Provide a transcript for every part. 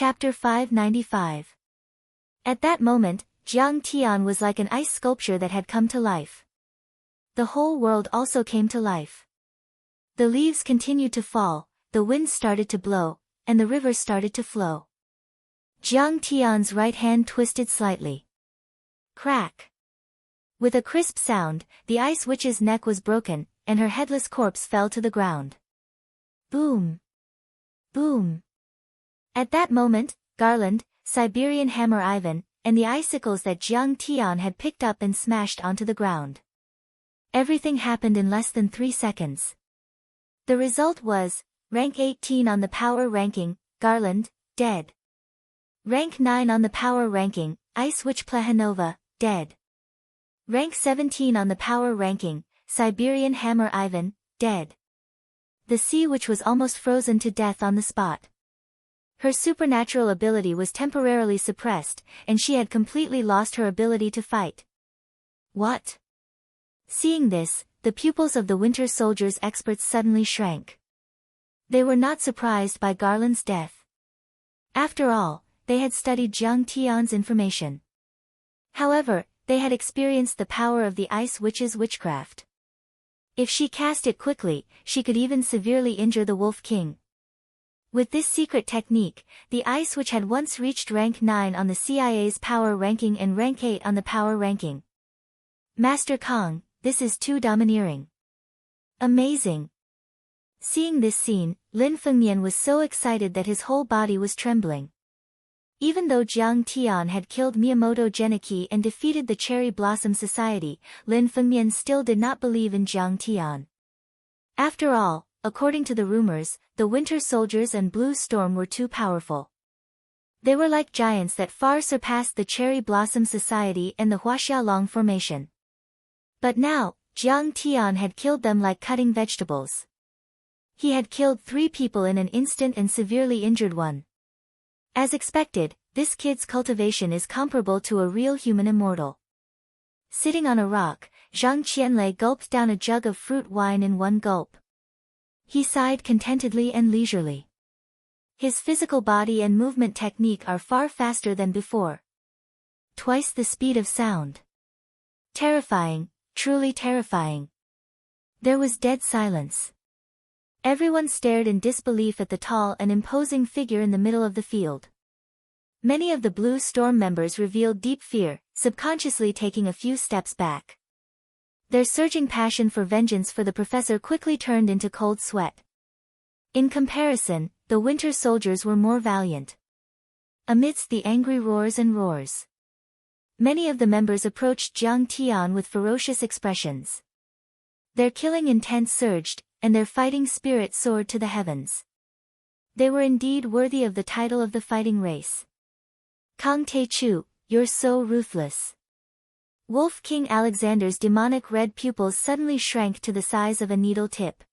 Chapter 595. At that moment, Jiang Tian was like an ice sculpture that had come to life. The whole world also came to life. The leaves continued to fall, the wind started to blow, and the river started to flow. Jiang Tian's right hand twisted slightly. Crack! With a crisp sound, the ice witch's neck was broken, and her headless corpse fell to the ground. Boom! Boom! At that moment, Garland, Siberian Hammer Ivan, and the icicles that Jiang Tian had picked up and smashed onto the ground. Everything happened in less than 3 seconds. The result was, rank 18 on the power ranking, Garland, dead. Rank 9 on the power ranking, Ice Witch Plehanova, dead. Rank 17 on the power ranking, Siberian Hammer Ivan, dead. The sea witch was almost frozen to death on the spot. Her supernatural ability was temporarily suppressed, and she had completely lost her ability to fight. What? Seeing this, the pupils of the Winter Soldier's experts suddenly shrank. They were not surprised by Garland's death. After all, they had studied Jiang Tian's information. However, they had experienced the power of the Ice Witch's witchcraft. If she cast it quickly, she could even severely injure the Wolf King. With this secret technique, the Ice Witch had once reached rank 9 on the CIA's power ranking and rank 8 on the power ranking. Master Kong, this is too domineering. Amazing. Seeing this scene, Lin Fengmian was so excited that his whole body was trembling. Even though Jiang Tian had killed Miyamoto Genichi and defeated the Cherry Blossom Society, Lin Fengmian still did not believe in Jiang Tian. After all, according to the rumors, the Winter Soldiers and Blue Storm were too powerful. They were like giants that far surpassed the Cherry Blossom Society and the Huaxiaolong Formation. But now, Jiang Tian had killed them like cutting vegetables. He had killed 3 people in an instant and severely injured one. As expected, this kid's cultivation is comparable to a real human immortal. Sitting on a rock, Zhang Qianlei gulped down a jug of fruit wine in one gulp. He sighed contentedly and leisurely. His physical body and movement technique are far faster than before. Twice the speed of sound. Terrifying, truly terrifying. There was dead silence. Everyone stared in disbelief at the tall and imposing figure in the middle of the field. Many of the Blue Storm members revealed deep fear, subconsciously taking a few steps back. Their surging passion for vengeance for the professor quickly turned into cold sweat. In comparison, the Winter Soldiers were more valiant. Amidst the angry roars and roars, many of the members approached Jiang Tian with ferocious expressions. Their killing intent surged, and their fighting spirit soared to the heavens. They were indeed worthy of the title of the fighting race. Kang Taechu, you're so ruthless. Wolf King Alexander's demonic red pupils suddenly shrank to the size of a needle tip.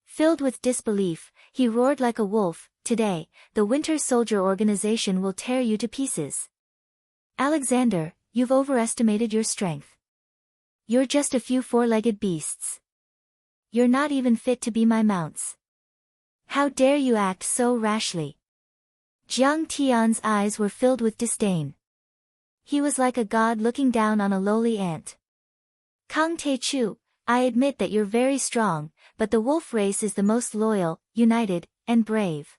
Filled with disbelief, he roared like a wolf, "Today, the Winter Soldier organization will tear you to pieces. Alexander, you've overestimated your strength. You're just a few 4-legged beasts. You're not even fit to be my mounts. How dare you act so rashly?" Jiang Tian's eyes were filled with disdain. He was like a god looking down on a lowly ant. Kang Taechu, I admit that you're very strong, but the wolf race is the most loyal, united, and brave.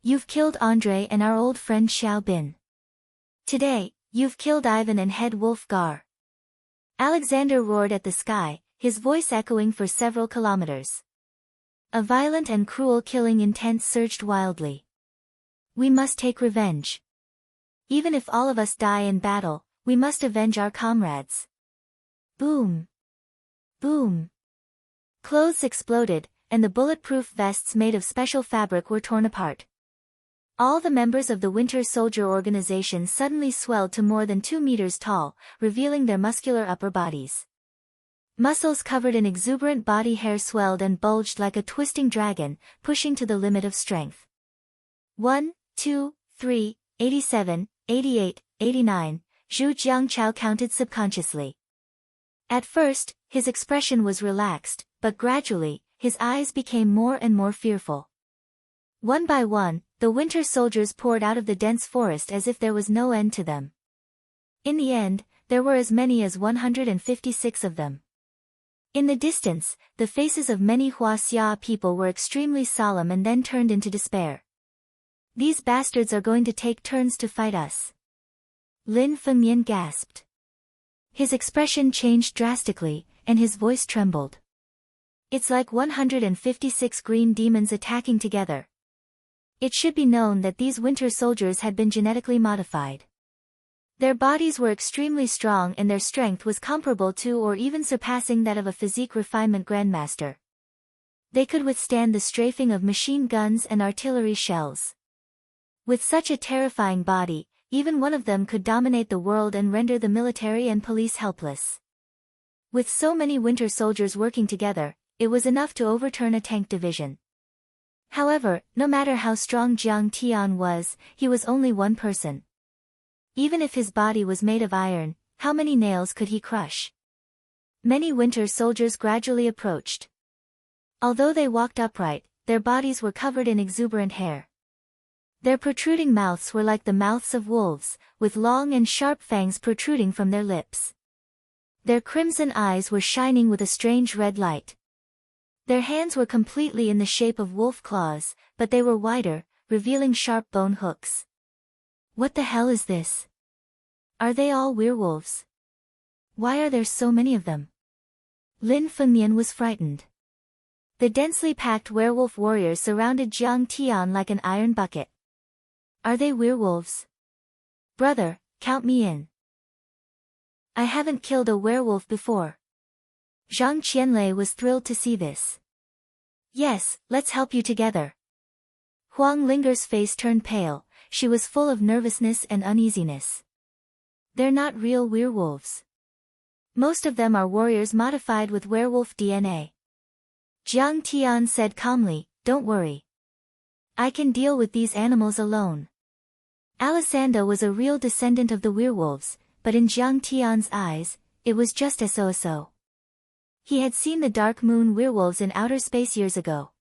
You've killed Andre and our old friend Xiao Bin. Today, you've killed Ivan and head wolf Gar. Alexander roared at the sky, his voice echoing for several kilometers. A violent and cruel killing intent surged wildly. We must take revenge. Even if all of us die in battle, we must avenge our comrades. Boom! Boom! Clothes exploded, and the bulletproof vests made of special fabric were torn apart. All the members of the Winter Soldier organization suddenly swelled to more than 2 meters tall, revealing their muscular upper bodies. Muscles covered in exuberant body hair swelled and bulged like a twisting dragon, pushing to the limit of strength. 1, 2, 3, 87, 88, 89, Zhu Jiangchao counted subconsciously. At first, his expression was relaxed, but gradually, his eyes became more and more fearful. One by one, the winter soldiers poured out of the dense forest as if there was no end to them. In the end, there were as many as 156 of them. In the distance, the faces of many Huaxia people were extremely solemn and then turned into despair. These bastards are going to take turns to fight us. Lin Fengmian gasped. His expression changed drastically, and his voice trembled. It's like 156 green demons attacking together. It should be known that these winter soldiers had been genetically modified. Their bodies were extremely strong and their strength was comparable to or even surpassing that of a physique refinement grandmaster. They could withstand the strafing of machine guns and artillery shells. With such a terrifying body, even one of them could dominate the world and render the military and police helpless. With so many winter soldiers working together, it was enough to overturn a tank division. However, no matter how strong Jiang Tian was, he was only one person. Even if his body was made of iron, how many nails could he crush? Many winter soldiers gradually approached. Although they walked upright, their bodies were covered in exuberant hair. Their protruding mouths were like the mouths of wolves, with long and sharp fangs protruding from their lips. Their crimson eyes were shining with a strange red light. Their hands were completely in the shape of wolf claws, but they were wider, revealing sharp bone hooks. What the hell is this? Are they all werewolves? Why are there so many of them? Lin Fengmian was frightened. The densely packed werewolf warriors surrounded Jiang Tian like an iron bucket. Are they werewolves? Brother, count me in. I haven't killed a werewolf before. Zhang Qianlei was thrilled to see this. Yes, let's help you together. Huang Linger's face turned pale, she was full of nervousness and uneasiness. They're not real werewolves. Most of them are warriors modified with werewolf DNA. Jiang Tian said calmly, don't worry. I can deal with these animals alone. Alisanda was a real descendant of the werewolves, but in Jiang Tian's eyes, it was just so. He had seen the dark moon werewolves in outer space years ago.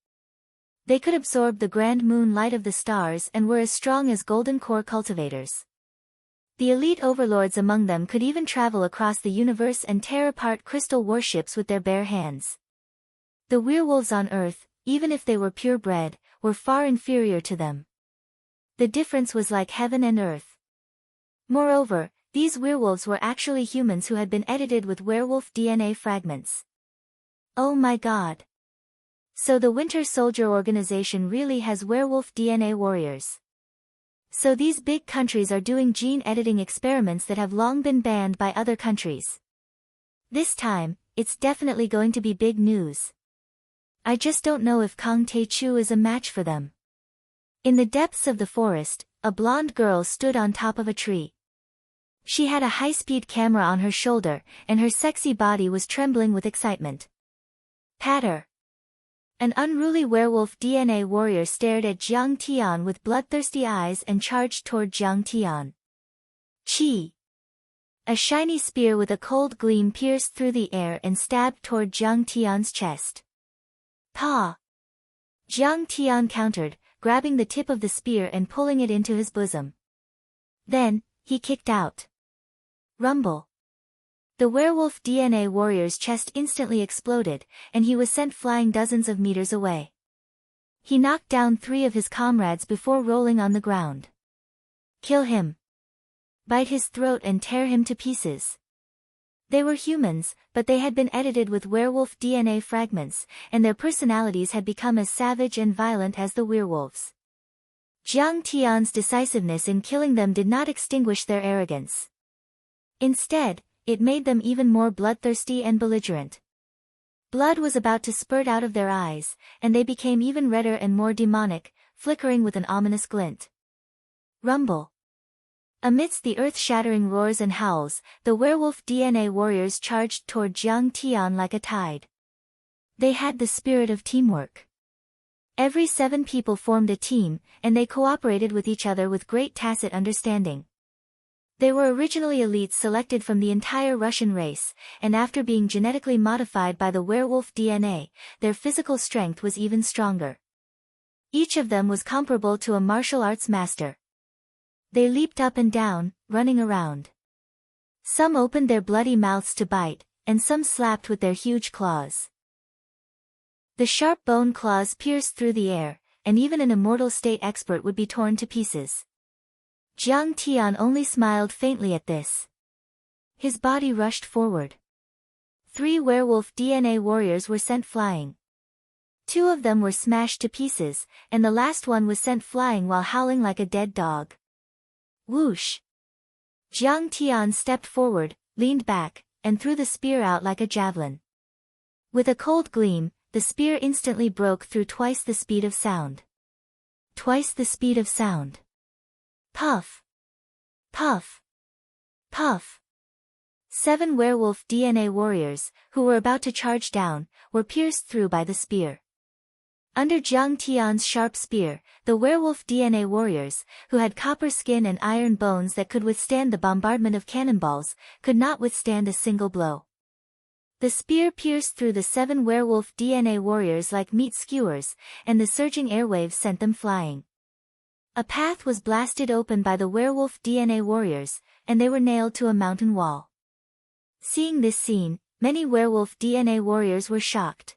They could absorb the grand moon light of the stars and were as strong as golden core cultivators. The elite overlords among them could even travel across the universe and tear apart crystal warships with their bare hands. The werewolves on Earth, even if they were purebred, were far inferior to them. The difference was like heaven and earth. Moreover, these werewolves were actually humans who had been edited with werewolf DNA fragments. Oh my god. So the Winter Soldier organization really has werewolf DNA warriors. So these big countries are doing gene editing experiments that have long been banned by other countries. This time, it's definitely going to be big news. I just don't know if Kang Taechu is a match for them. In the depths of the forest, a blonde girl stood on top of a tree. She had a high-speed camera on her shoulder, and her sexy body was trembling with excitement. Patter. An unruly werewolf DNA warrior stared at Jiang Tian with bloodthirsty eyes and charged toward Jiang Tian. Chi. A shiny spear with a cold gleam pierced through the air and stabbed toward Jiang Tian's chest. Pa. Jiang Tian countered, grabbing the tip of the spear and pulling it into his bosom. Then, he kicked out. Rumble. The werewolf DNA warrior's chest instantly exploded, and he was sent flying dozens of meters away. He knocked down 3 of his comrades before rolling on the ground. Kill him. Bite his throat and tear him to pieces. They were humans, but they had been edited with werewolf DNA fragments, and their personalities had become as savage and violent as the werewolves. Jiang Tian's decisiveness in killing them did not extinguish their arrogance. Instead, it made them even more bloodthirsty and belligerent. Blood was about to spurt out of their eyes, and they became even redder and more demonic, flickering with an ominous glint. Rumble. Amidst the earth-shattering roars and howls, the werewolf DNA warriors charged toward Jiang Tian like a tide. They had the spirit of teamwork. Every 7 people formed a team, and they cooperated with each other with great tacit understanding. They were originally elites selected from the entire Russian race, and after being genetically modified by the werewolf DNA, their physical strength was even stronger. Each of them was comparable to a martial arts master. They leaped up and down, running around. Some opened their bloody mouths to bite, and some slapped with their huge claws. The sharp bone claws pierced through the air, and even an immortal state expert would be torn to pieces. Jiang Tian only smiled faintly at this. His body rushed forward. 3 werewolf DNA warriors were sent flying. 2 of them were smashed to pieces, and the last one was sent flying while howling like a dead dog. Whoosh! Jiang Tian stepped forward, leaned back, and threw the spear out like a javelin. With a cold gleam, the spear instantly broke through twice the speed of sound. Twice the speed of sound. Puff! Puff! Puff! 7 werewolf DNA warriors, who were about to charge down, were pierced through by the spear. Under Jiang Tian's sharp spear, the werewolf DNA warriors, who had copper skin and iron bones that could withstand the bombardment of cannonballs, could not withstand a single blow. The spear pierced through the 7 werewolf DNA warriors like meat skewers, and the surging airwaves sent them flying. A path was blasted open by the werewolf DNA warriors, and they were nailed to a mountain wall. Seeing this scene, many werewolf DNA warriors were shocked.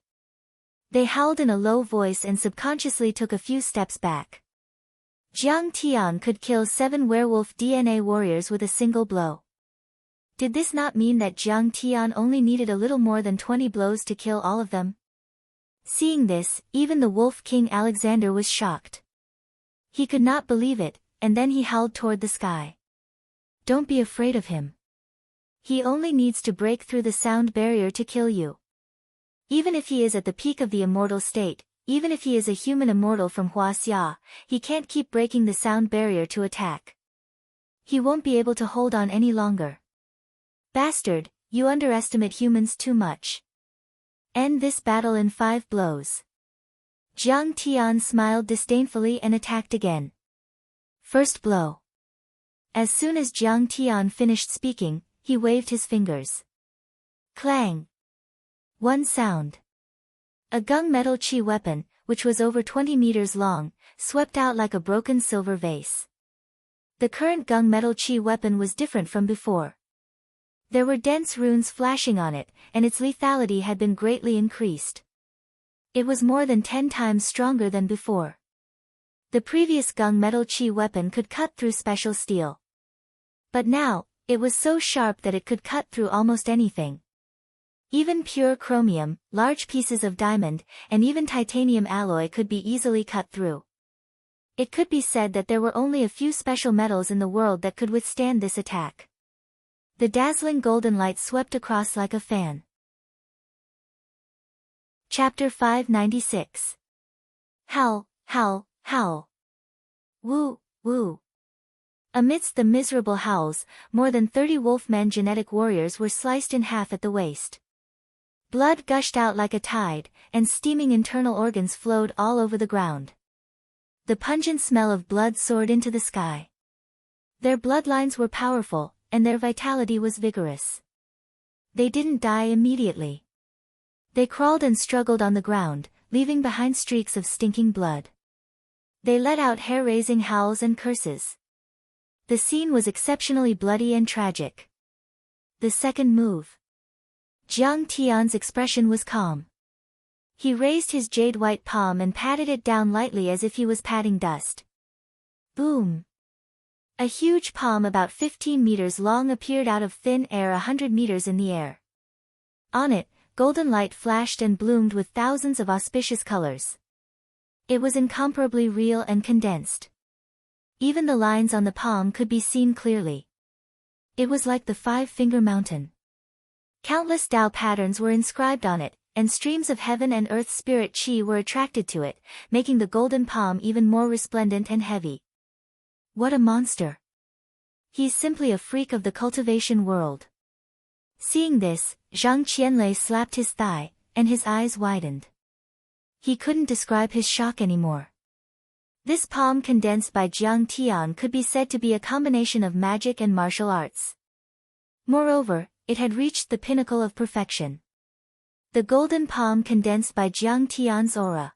They howled in a low voice and subconsciously took a few steps back. Jiang Tian could kill 7 werewolf DNA warriors with a single blow. Did this not mean that Jiang Tian only needed a little more than 20 blows to kill all of them? Seeing this, even the Wolf King Alexander was shocked. He could not believe it, and then he howled toward the sky. Don't be afraid of him. He only needs to break through the sound barrier to kill you. Even if he is at the peak of the immortal state, even if he is a human immortal from Huaxia, he can't keep breaking the sound barrier to attack. He won't be able to hold on any longer. Bastard, you underestimate humans too much. End this battle in 5 blows. Jiang Tian smiled disdainfully and attacked again. First blow. As soon as Jiang Tian finished speaking, he waved his fingers. Clang! One sound. A gunmetal chi weapon, which was over 20 meters long, swept out like a broken silver vase. The current gunmetal chi weapon was different from before. There were dense runes flashing on it, and its lethality had been greatly increased. It was more than 10 times stronger than before. The previous gunmetal chi weapon could cut through special steel. But now, it was so sharp that it could cut through almost anything. Even pure chromium, large pieces of diamond, and even titanium alloy could be easily cut through. It could be said that there were only a few special metals in the world that could withstand this attack. The dazzling golden light swept across like a fan. Chapter 596. Howl, howl, howl. Woo, woo. Amidst the miserable howls, more than 30 wolfmen genetic warriors were sliced in half at the waist. Blood gushed out like a tide, and steaming internal organs flowed all over the ground. The pungent smell of blood soared into the sky. Their bloodlines were powerful, and their vitality was vigorous. They didn't die immediately. They crawled and struggled on the ground, leaving behind streaks of stinking blood. They let out hair-raising howls and curses. The scene was exceptionally bloody and tragic. The second move. Jiang Tian's expression was calm. He raised his jade-white palm and patted it down lightly as if he was patting dust. Boom! A huge palm about 15 meters long appeared out of thin air 100 meters in the air. On it, golden light flashed and bloomed with thousands of auspicious colors. It was incomparably real and condensed. Even the lines on the palm could be seen clearly. It was like the 5-finger mountain. Countless Tao patterns were inscribed on it, and streams of heaven and earth spirit chi were attracted to it, making the golden palm even more resplendent and heavy. What a monster! He's simply a freak of the cultivation world. Seeing this, Zhang Qianlei slapped his thigh, and his eyes widened. He couldn't describe his shock anymore. This palm condensed by Jiang Tian could be said to be a combination of magic and martial arts. Moreover, it had reached the pinnacle of perfection. The golden palm condensed by Jiang Tian's aura.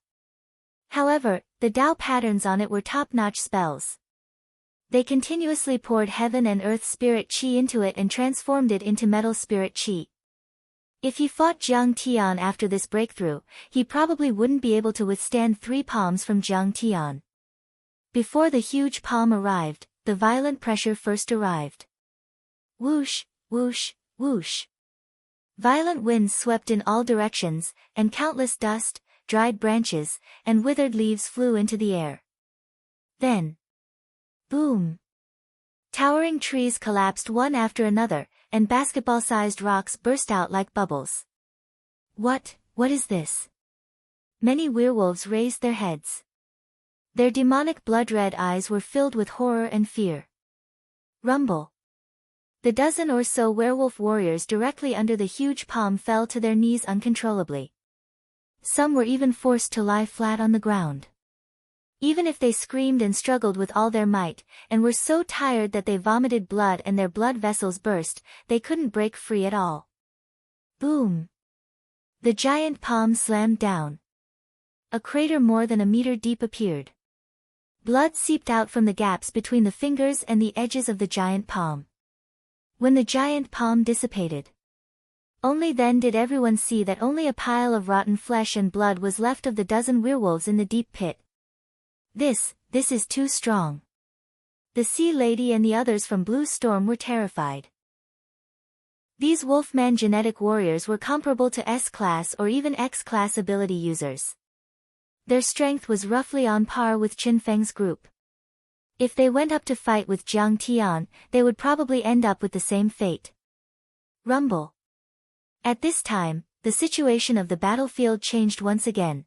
However, the Tao patterns on it were top-notch spells. They continuously poured heaven and earth spirit qi into it and transformed it into metal spirit qi. If he fought Jiang Tian after this breakthrough, he probably wouldn't be able to withstand 3 palms from Jiang Tian. Before the huge palm arrived, the violent pressure first arrived. Whoosh, whoosh, whoosh. Violent winds swept in all directions, and countless dust, dried branches, and withered leaves flew into the air. Then, boom! Towering trees collapsed one after another, and basketball-sized rocks burst out like bubbles. What is this? Many werewolves raised their heads. Their demonic blood-red eyes were filled with horror and fear. Rumble. The dozen or so werewolf warriors directly under the huge palm fell to their knees uncontrollably. Some were even forced to lie flat on the ground. Even if they screamed and struggled with all their might, and were so tired that they vomited blood and their blood vessels burst, they couldn't break free at all. Boom! The giant palm slammed down. A crater more than a meter deep appeared. Blood seeped out from the gaps between the fingers and the edges of the giant palm. When the giant palm dissipated, only then did everyone see that only a pile of rotten flesh and blood was left of the dozen werewolves in the deep pit. This is too strong. The Sea Lady and the others from Blue Storm were terrified. These Wolfman genetic warriors were comparable to S-class or even X-class ability users. Their strength was roughly on par with Qin Feng's group. If they went up to fight with Jiang Tian, they would probably end up with the same fate. Rumble. At this time, the situation of the battlefield changed once again.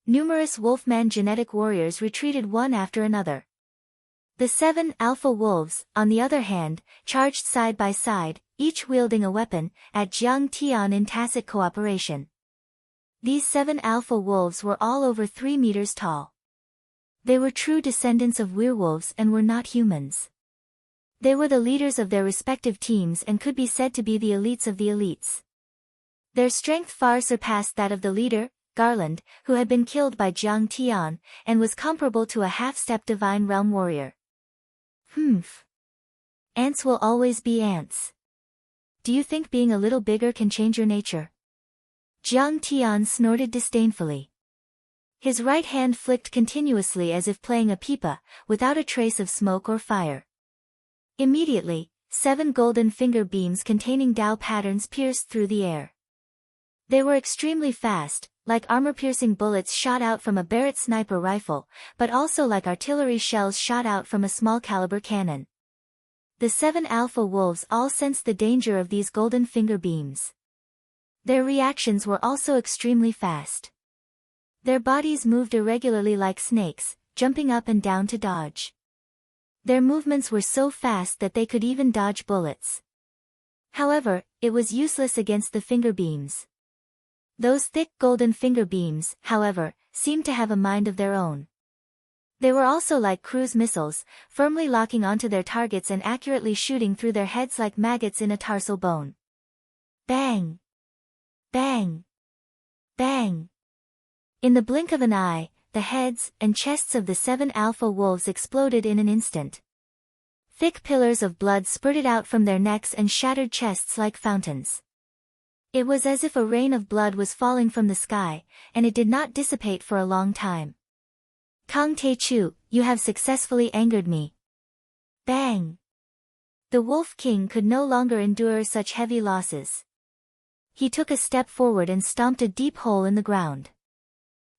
Numerous Wolfman genetic warriors retreated one after another. The 7 alpha wolves, on the other hand, charged side by side, each wielding a weapon, at Jiang Tian in tacit cooperation. These 7 alpha wolves were all over 3 meters tall. They were true descendants of werewolves and were not humans. They were the leaders of their respective teams and could be said to be the elites of the elites. Their strength far surpassed that of the leader, Garland, who had been killed by Jiang Tian, and was comparable to a half-step divine realm warrior. Humph. Ants will always be ants. Do you think being a little bigger can change your nature? Jiang Tian snorted disdainfully. His right hand flicked continuously as if playing a pipa, without a trace of smoke or fire. Immediately, 7 golden finger beams containing Tao patterns pierced through the air. They were extremely fast, like armor-piercing bullets shot out from a Barrett sniper rifle, but also like artillery shells shot out from a small-caliber cannon. The 7 alpha wolves all sensed the danger of these golden finger beams. Their reactions were also extremely fast. Their bodies moved irregularly like snakes, jumping up and down to dodge. Their movements were so fast that they could even dodge bullets. However, it was useless against the finger beams. Those thick golden finger beams, however, seemed to have a mind of their own. They were also like cruise missiles, firmly locking onto their targets and accurately shooting through their heads like maggots in a tarsal bone. Bang! Bang! Bang! In the blink of an eye, the heads and chests of the 7 alpha wolves exploded in an instant. Thick pillars of blood spurted out from their necks and shattered chests like fountains. It was as if a rain of blood was falling from the sky, and it did not dissipate for a long time. Kang Te-Chu, you have successfully angered me. Bang! The Wolf King could no longer endure such heavy losses. He took a step forward and stomped a deep hole in the ground.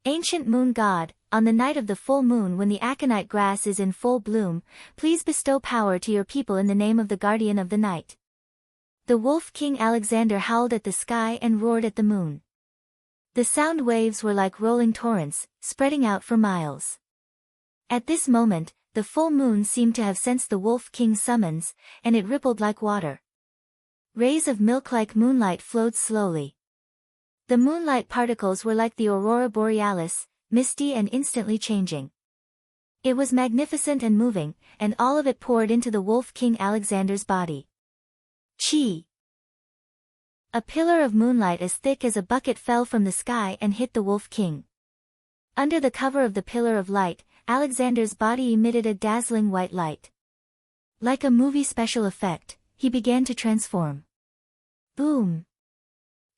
Ancient Moon God, on the night of the full moon when the aconite grass is in full bloom, please bestow power to your people in the name of the Guardian of the Night. The Wolf King Alexander howled at the sky and roared at the moon. The sound waves were like rolling torrents, spreading out for miles. At this moment, the full moon seemed to have sensed the Wolf King's summons, and it rippled like water. Rays of milk-like moonlight flowed slowly. The moonlight particles were like the aurora borealis, misty and instantly changing. It was magnificent and moving, and all of it poured into the Wolf King Alexander's body. Chi! A pillar of moonlight as thick as a bucket fell from the sky and hit the Wolf King. Under the cover of the pillar of light, Alexander's body emitted a dazzling white light. Like a movie special effect, he began to transform. Boom!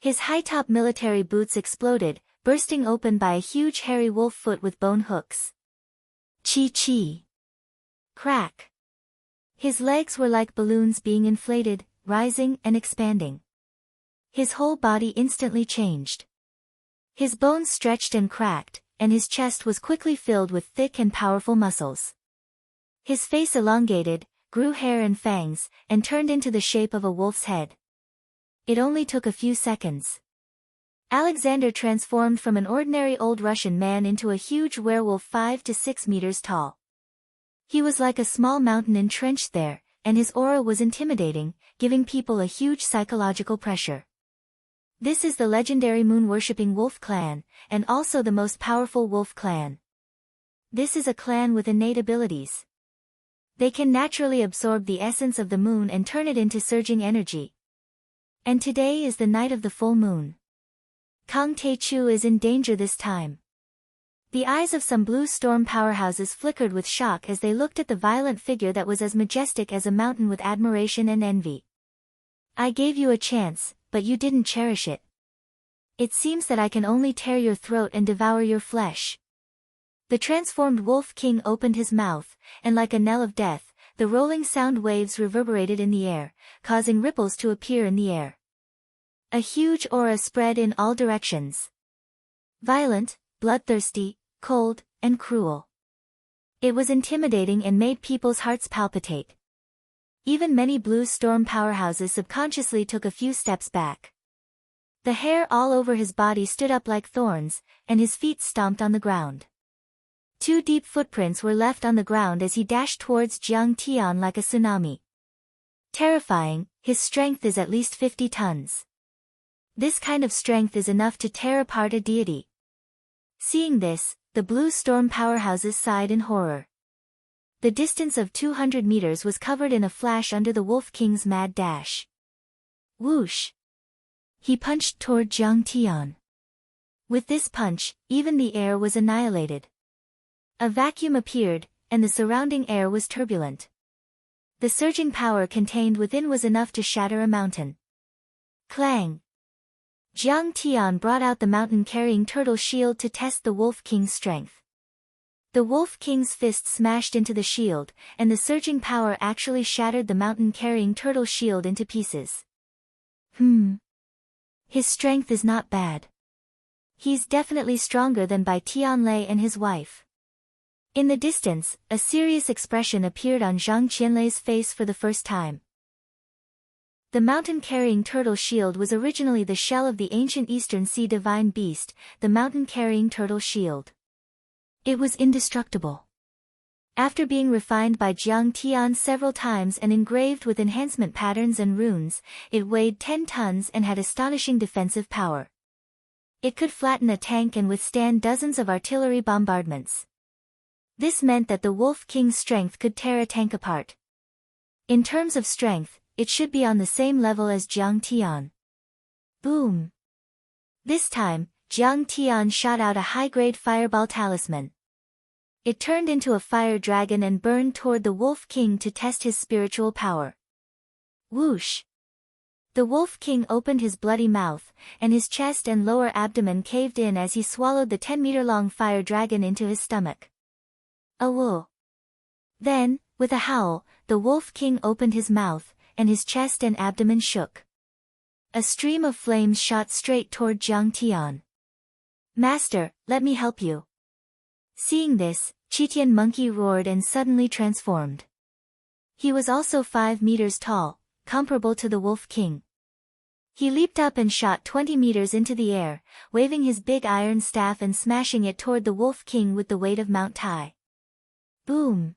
His high-top military boots exploded, bursting open by a huge hairy wolf foot with bone hooks. Chee-chee! Crack! His legs were like balloons being inflated, rising and expanding. His whole body instantly changed. His bones stretched and cracked, and his chest was quickly filled with thick and powerful muscles. His face elongated, grew hair and fangs, and turned into the shape of a wolf's head. It only took a few seconds. Alexander transformed from an ordinary old Russian man into a huge werewolf 5 to 6 meters tall. He was like a small mountain entrenched there, and his aura was intimidating, giving people a huge psychological pressure. This is the legendary moon-worshipping wolf clan, and also the most powerful wolf clan. This is a clan with innate abilities. They can naturally absorb the essence of the moon and turn it into surging energy. And today is the night of the full moon. Kang Tae-chu is in danger this time. The eyes of some blue storm powerhouses flickered with shock as they looked at the violent figure that was as majestic as a mountain with admiration and envy. I gave you a chance, but you didn't cherish it. It seems that I can only tear your throat and devour your flesh. The transformed Wolf King opened his mouth, and like a knell of death, the rolling sound waves reverberated in the air, causing ripples to appear in the air. A huge aura spread in all directions. Violent, bloodthirsty, cold, and cruel. It was intimidating and made people's hearts palpitate. Even many blue storm powerhouses subconsciously took a few steps back. The hair all over his body stood up like thorns, and his feet stomped on the ground. 2 deep footprints were left on the ground as he dashed towards Jiang Tian like a tsunami. Terrifying, his strength is at least 50 tons. This kind of strength is enough to tear apart a deity. Seeing this, the blue storm powerhouses sighed in horror. The distance of 200 meters was covered in a flash under the Wolf King's mad dash. Whoosh! He punched toward Jiang Tian. With this punch, even the air was annihilated. A vacuum appeared, and the surrounding air was turbulent. The surging power contained within was enough to shatter a mountain. Clang! Jiang Tian brought out the mountain-carrying turtle shield to test the Wolf King's strength. The Wolf King's fist smashed into the shield, and the surging power actually shattered the mountain-carrying turtle shield into pieces. His strength is not bad. He's definitely stronger than Bai Tianlei and his wife. In the distance, a serious expression appeared on Zhang Qianlei's face for the first time. The mountain-carrying turtle shield was originally the shell of the ancient Eastern Sea divine beast, the mountain-carrying turtle shield. It was indestructible. After being refined by Jiang Tian several times and engraved with enhancement patterns and runes, it weighed 10 tons and had astonishing defensive power. It could flatten a tank and withstand dozens of artillery bombardments. This meant that the Wolf King's strength could tear a tank apart. In terms of strength, it should be on the same level as Jiang Tian. Boom! This time, Jiang Tian shot out a high-grade fireball talisman. It turned into a fire dragon and burned toward the Wolf King to test his spiritual power. Whoosh! The Wolf King opened his bloody mouth, and his chest and lower abdomen caved in as he swallowed the 10-meter-long fire dragon into his stomach. Awoo! Then, with a howl, the Wolf King opened his mouth, and his chest and abdomen shook. A stream of flames shot straight toward Jiang Tian. Master, let me help you. Seeing this, Chitian Monkey roared and suddenly transformed. He was also 5 meters tall, comparable to the Wolf King. He leaped up and shot 20 meters into the air, waving his big iron staff and smashing it toward the Wolf King with the weight of Mount Tai. Boom!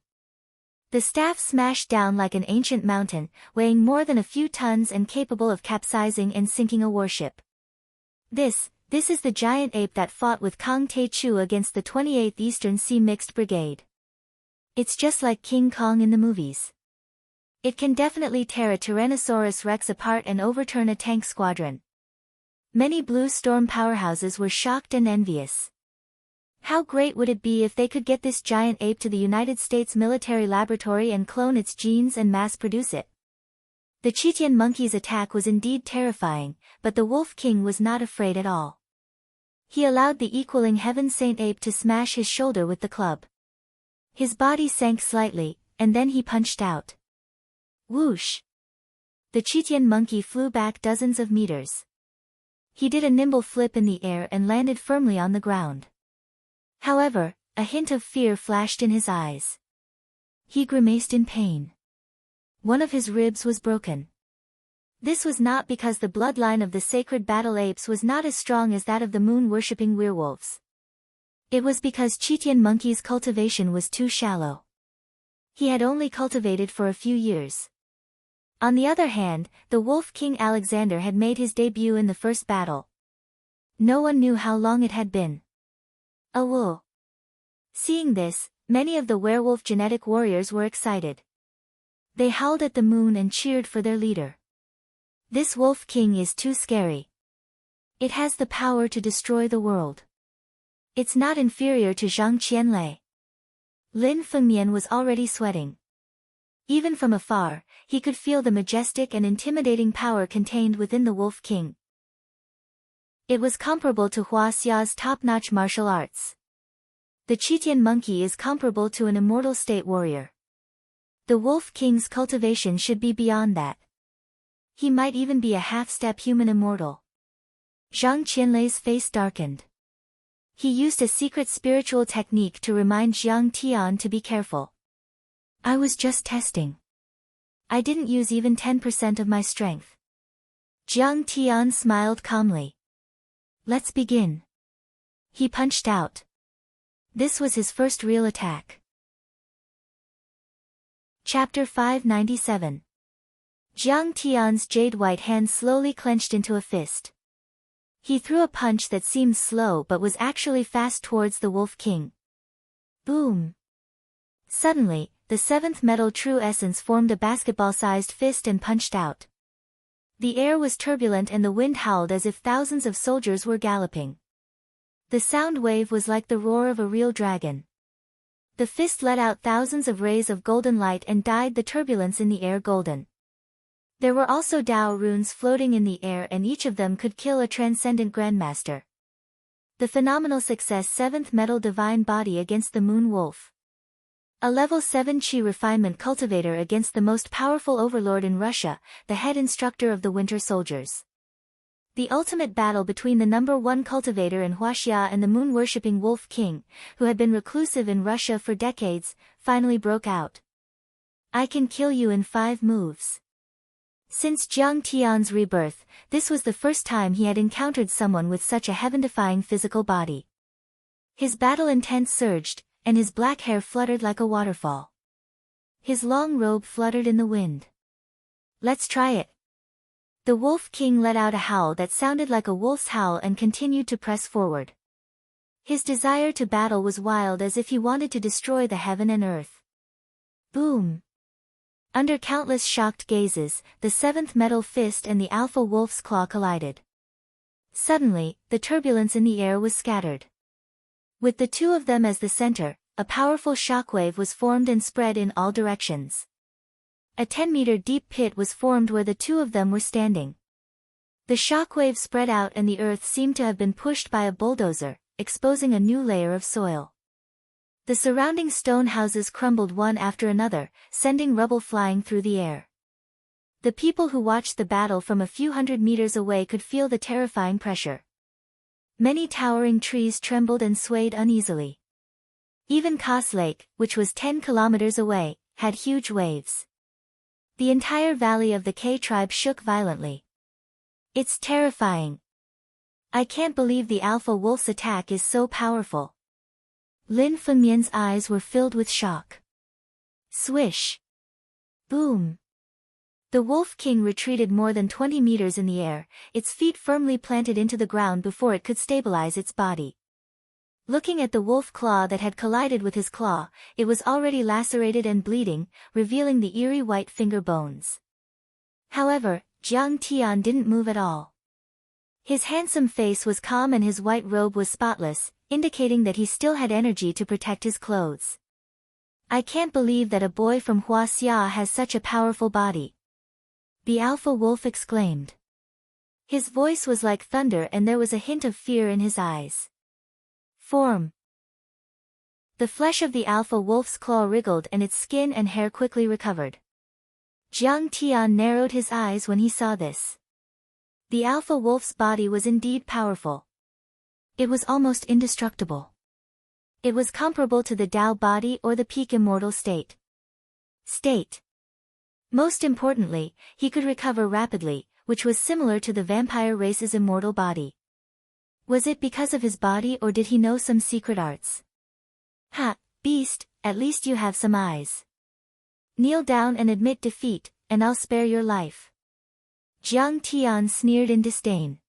The staff smashed down like an ancient mountain, weighing more than a few tons and capable of capsizing and sinking a warship. This is the giant ape that fought with Kang Tae-chu against the 28th Eastern Sea Mixed Brigade. It's just like King Kong in the movies. It can definitely tear a Tyrannosaurus Rex apart and overturn a tank squadron. Many blue storm powerhouses were shocked and envious. How great would it be if they could get this giant ape to the United States military laboratory and clone its genes and mass-produce it? The Chitian monkey's attack was indeed terrifying, but the Wolf King was not afraid at all. He allowed the equaling Heaven Saint ape to smash his shoulder with the club. His body sank slightly, and then he punched out. Whoosh! The Chitian monkey flew back dozens of meters. He did a nimble flip in the air and landed firmly on the ground. However, a hint of fear flashed in his eyes. He grimaced in pain. One of his ribs was broken. This was not because the bloodline of the sacred battle apes was not as strong as that of the moon-worshipping werewolves. It was because Chitian monkey's cultivation was too shallow. He had only cultivated for a few years. On the other hand, the Wolf King Alexander had made his debut in the first battle. No one knew how long it had been. Awoo! Seeing this, many of the werewolf genetic warriors were excited. They howled at the moon and cheered for their leader. This Wolf King is too scary. It has the power to destroy the world. It's not inferior to Zhang Qianlei. Lin Fengmian was already sweating. Even from afar, he could feel the majestic and intimidating power contained within the Wolf King. It was comparable to Hua Xia's top-notch martial arts. The Chitian monkey is comparable to an immortal state warrior. The Wolf King's cultivation should be beyond that. He might even be a half-step human immortal. Zhang Qianlei's face darkened. He used a secret spiritual technique to remind Jiang Tian to be careful. I was just testing. I didn't use even 10% of my strength. Jiang Tian smiled calmly. Let's begin. He punched out. This was his first real attack. Chapter 597. Jiang Tian's jade-white hand slowly clenched into a fist. He threw a punch that seemed slow but was actually fast towards the Wolf King. Boom! Suddenly, the seventh metal true essence formed a basketball-sized fist and punched out. The air was turbulent and the wind howled as if thousands of soldiers were galloping. The sound wave was like the roar of a real dragon. The fist let out thousands of rays of golden light and dyed the turbulence in the air golden. There were also Dao runes floating in the air and each of them could kill a transcendent grandmaster. The phenomenal success 7th metal divine body against the moon wolf. A level 7 Qi refinement cultivator against the most powerful overlord in Russia, the head instructor of the winter soldiers. The ultimate battle between the number 1 cultivator in Huaxia and the moon-worshipping Wolf King, who had been reclusive in Russia for decades, finally broke out. I can kill you in 5 moves. Since Jiang Tian's rebirth, this was the first time he had encountered someone with such a heaven-defying physical body. His battle intent surged, and his black hair fluttered like a waterfall. His long robe fluttered in the wind. Let's try it. The Wolf King let out a howl that sounded like a wolf's howl and continued to press forward. His desire to battle was wild as if he wanted to destroy the heaven and earth. Boom! Under countless shocked gazes, the 7th metal fist and the alpha wolf's claw collided. Suddenly, the turbulence in the air was scattered. With the two of them as the center, a powerful shockwave was formed and spread in all directions. A 10-meter deep pit was formed where the two of them were standing. The shockwave spread out and the earth seemed to have been pushed by a bulldozer, exposing a new layer of soil. The surrounding stone houses crumbled one after another, sending rubble flying through the air. The people who watched the battle from a few hundred meters away could feel the terrifying pressure. Many towering trees trembled and swayed uneasily. Even Khas Lake, which was 10 kilometers away, had huge waves. The entire valley of the K tribe shook violently. It's terrifying. I can't believe the alpha wolf's attack is so powerful. Lin Fengmian's eyes were filled with shock. Swish! Boom! The Wolf King retreated more than 20 meters in the air, its feet firmly planted into the ground before it could stabilize its body. Looking at the wolf claw that had collided with his claw, it was already lacerated and bleeding, revealing the eerie white finger bones. However, Jiang Tian didn't move at all. His handsome face was calm and his white robe was spotless, indicating that he still had energy to protect his clothes. I can't believe that a boy from Huaxia has such a powerful body. The alpha wolf exclaimed. His voice was like thunder and there was a hint of fear in his eyes. Form. The flesh of the alpha wolf's claw wriggled and its skin and hair quickly recovered. Jiang Tian narrowed his eyes when he saw this. The alpha wolf's body was indeed powerful. It was almost indestructible. It was comparable to the Tao body or the peak immortal state. Most importantly, he could recover rapidly, which was similar to the vampire race's immortal body. Was it because of his body or did he know some secret arts? Ha, beast, at least you have some eyes. Kneel down and admit defeat, and I'll spare your life. Jiang Tian sneered in disdain.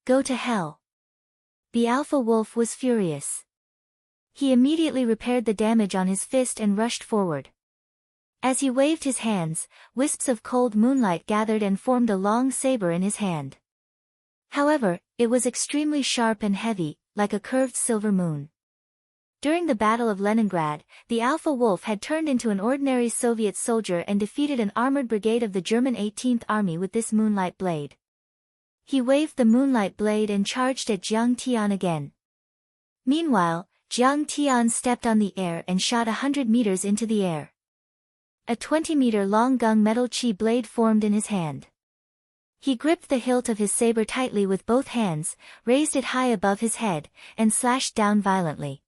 Go to hell. The alpha wolf was furious. He immediately repaired the damage on his fist and rushed forward. As he waved his hands, wisps of cold moonlight gathered and formed a long saber in his hand. However, it was extremely sharp and heavy, like a curved silver moon. During the Battle of Leningrad, the Alpha Wolf had turned into an ordinary Soviet soldier and defeated an armored brigade of the German 18th Army with this moonlight blade. He waved the moonlight blade and charged at Jiang Tian again. Meanwhile, Jiang Tian stepped on the air and shot 100 meters into the air. A 20-meter-long gunmetal chi blade formed in his hand. He gripped the hilt of his saber tightly with both hands, raised it high above his head, and slashed down violently.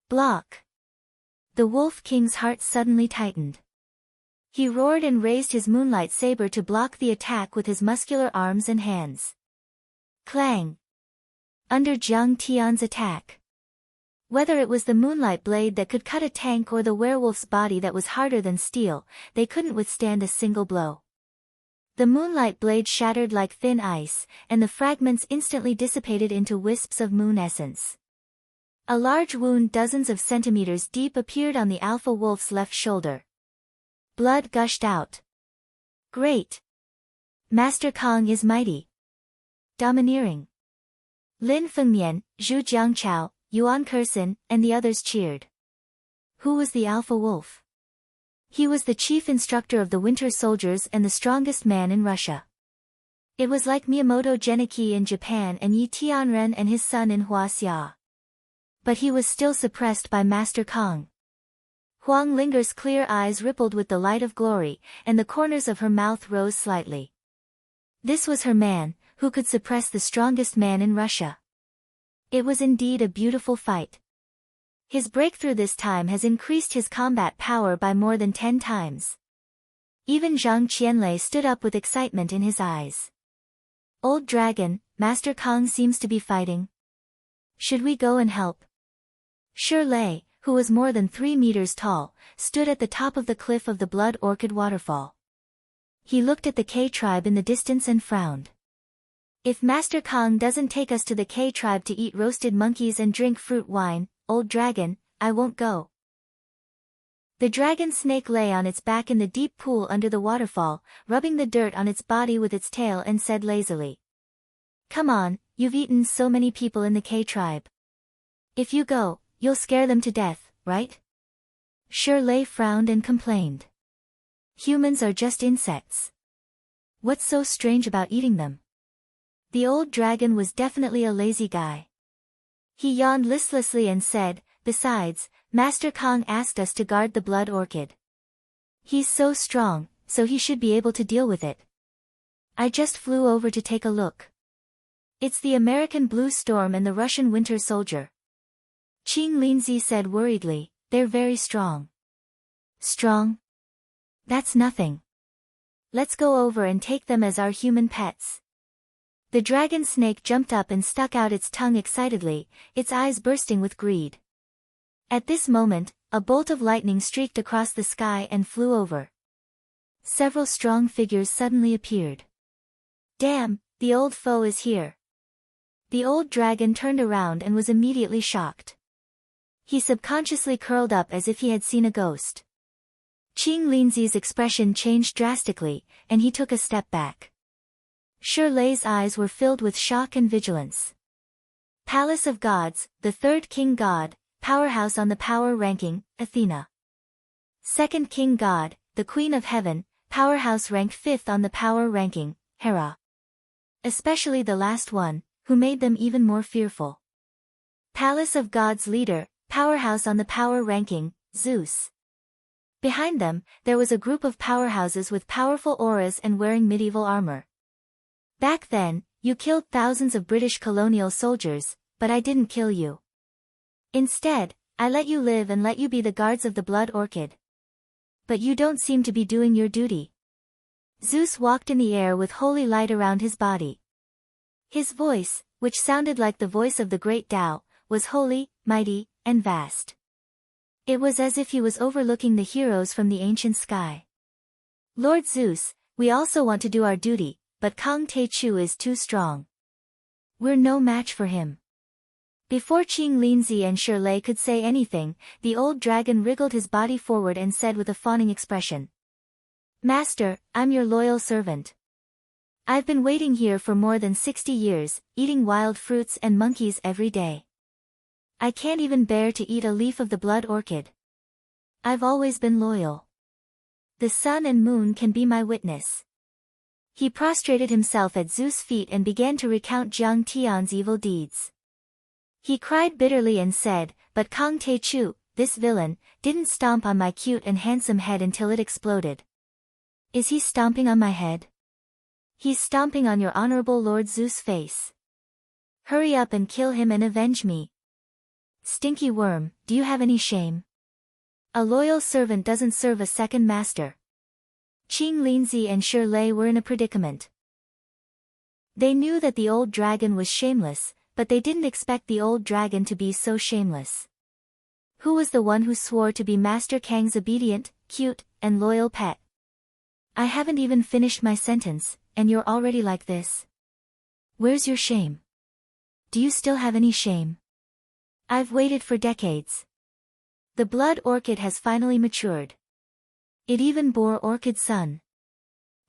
Block! The Wolf King's heart suddenly tightened. He roared and raised his moonlight saber to block the attack with his muscular arms and hands. Clang! Under Jiang Tian's attack. Whether it was the moonlight blade that could cut a tank or the werewolf's body that was harder than steel, they couldn't withstand a single blow. The moonlight blade shattered like thin ice, and the fragments instantly dissipated into wisps of moon essence. A large wound dozens of centimeters deep appeared on the alpha wolf's left shoulder. Blood gushed out. Great! Master Kong is mighty. Domineering. Lin Fengmian, Zhu Jiangchao, Yuan Kursin, and the others cheered. Who was the Alpha Wolf? He was the chief instructor of the Winter Soldiers and the strongest man in Russia. It was like Miyamoto Genichi in Japan and Yi Tianren and his son in Huaxia. But he was still suppressed by Master Kong. Huang Linger's clear eyes rippled with the light of glory, and the corners of her mouth rose slightly. This was her man, who could suppress the strongest man in Russia. It was indeed a beautiful fight. His breakthrough this time has increased his combat power by more than 10 times. Even Zhang Qianlei stood up with excitement in his eyes. Old Dragon, Master Kong seems to be fighting. Should we go and help? Shi Lei, who was more than 3 meters tall, stood at the top of the cliff of the Blood Orchid waterfall. He looked at the K-tribe in the distance and frowned. If Master Kong doesn't take us to the K-tribe to eat roasted monkeys and drink fruit wine, Old Dragon, I won't go. The dragon snake lay on its back in the deep pool under the waterfall, rubbing the dirt on its body with its tail and said lazily. Come on, you've eaten so many people in the K-tribe. If you go, you'll scare them to death, right? Shi Lei frowned and complained. Humans are just insects. What's so strange about eating them? The old dragon was definitely a lazy guy. He yawned listlessly and said, besides, Master Kong asked us to guard the Blood Orchid. He's so strong, so he should be able to deal with it. I just flew over to take a look. It's the American Blue Storm and the Russian Winter Soldier. Qing Linzi said worriedly, they're very strong. Strong? That's nothing. Let's go over and take them as our human pets. The dragon snake jumped up and stuck out its tongue excitedly, its eyes bursting with greed. At this moment, a bolt of lightning streaked across the sky and flew over. Several strong figures suddenly appeared. Damn, the old foe is here. The old dragon turned around and was immediately shocked. He subconsciously curled up as if he had seen a ghost. Qing Linzi's expression changed drastically, and he took a step back. Shi Lei's eyes were filled with shock and vigilance. Palace of Gods, the third king god, powerhouse on the power ranking, Athena. Second king god, the queen of heaven, powerhouse ranked 5th on the power ranking, Hera. Especially the last one, who made them even more fearful. Palace of Gods leader, powerhouse on the power ranking, Zeus. Behind them, there was a group of powerhouses with powerful auras and wearing medieval armor. Back then, you killed thousands of British colonial soldiers, but I didn't kill you. Instead, I let you live and let you be the guards of the blood orchid. But you don't seem to be doing your duty. Zeus walked in the air with holy light around his body. His voice, which sounded like the voice of the great Tao, was holy, mighty, and vast. It was as if he was overlooking the heroes from the ancient sky. Lord Zeus, we also want to do our duty, but Kang Tae-chu is too strong. We're no match for him. Before Qing Linzi and Shirley could say anything, the old dragon wriggled his body forward and said with a fawning expression. Master, I'm your loyal servant. I've been waiting here for more than 60 years, eating wild fruits and monkeys every day. I can't even bear to eat a leaf of the blood orchid. I've always been loyal. The sun and moon can be my witness. He prostrated himself at Zeus' feet and began to recount Jiang Tian's evil deeds. He cried bitterly and said, but Kang Tae-chu, this villain, didn't stomp on my cute and handsome head until it exploded. Is he stomping on my head? He's stomping on your honorable Lord Zeus' face. Hurry up and kill him and avenge me. Stinky worm, do you have any shame? A loyal servant doesn't serve a second master. Qing Linzi and Shirley were in a predicament. They knew that the old dragon was shameless, but they didn't expect the old dragon to be so shameless. Who was the one who swore to be Master Kang's obedient, cute, and loyal pet? I haven't even finished my sentence, and you're already like this. Where's your shame? Do you still have any shame? I've waited for decades. The blood orchid has finally matured. It even bore orchid son.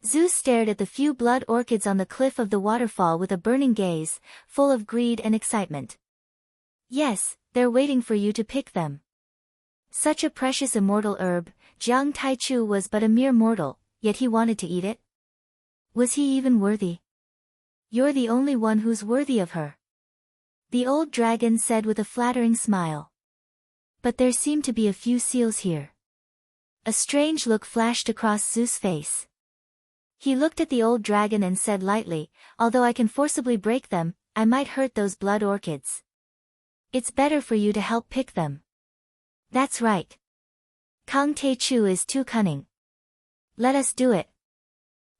Zeus stared at the few blood orchids on the cliff of the waterfall with a burning gaze, full of greed and excitement. Yes, they're waiting for you to pick them. Such a precious immortal herb, Jiang Taichu was but a mere mortal, yet he wanted to eat it. Was he even worthy? You're the only one who's worthy of her. The old dragon said with a flattering smile. But there seem to be a few seals here. A strange look flashed across Zeus' face. He looked at the old dragon and said lightly, although I can forcibly break them, I might hurt those blood orchids. It's better for you to help pick them. That's right. Kang Tae-chu is too cunning. Let us do it.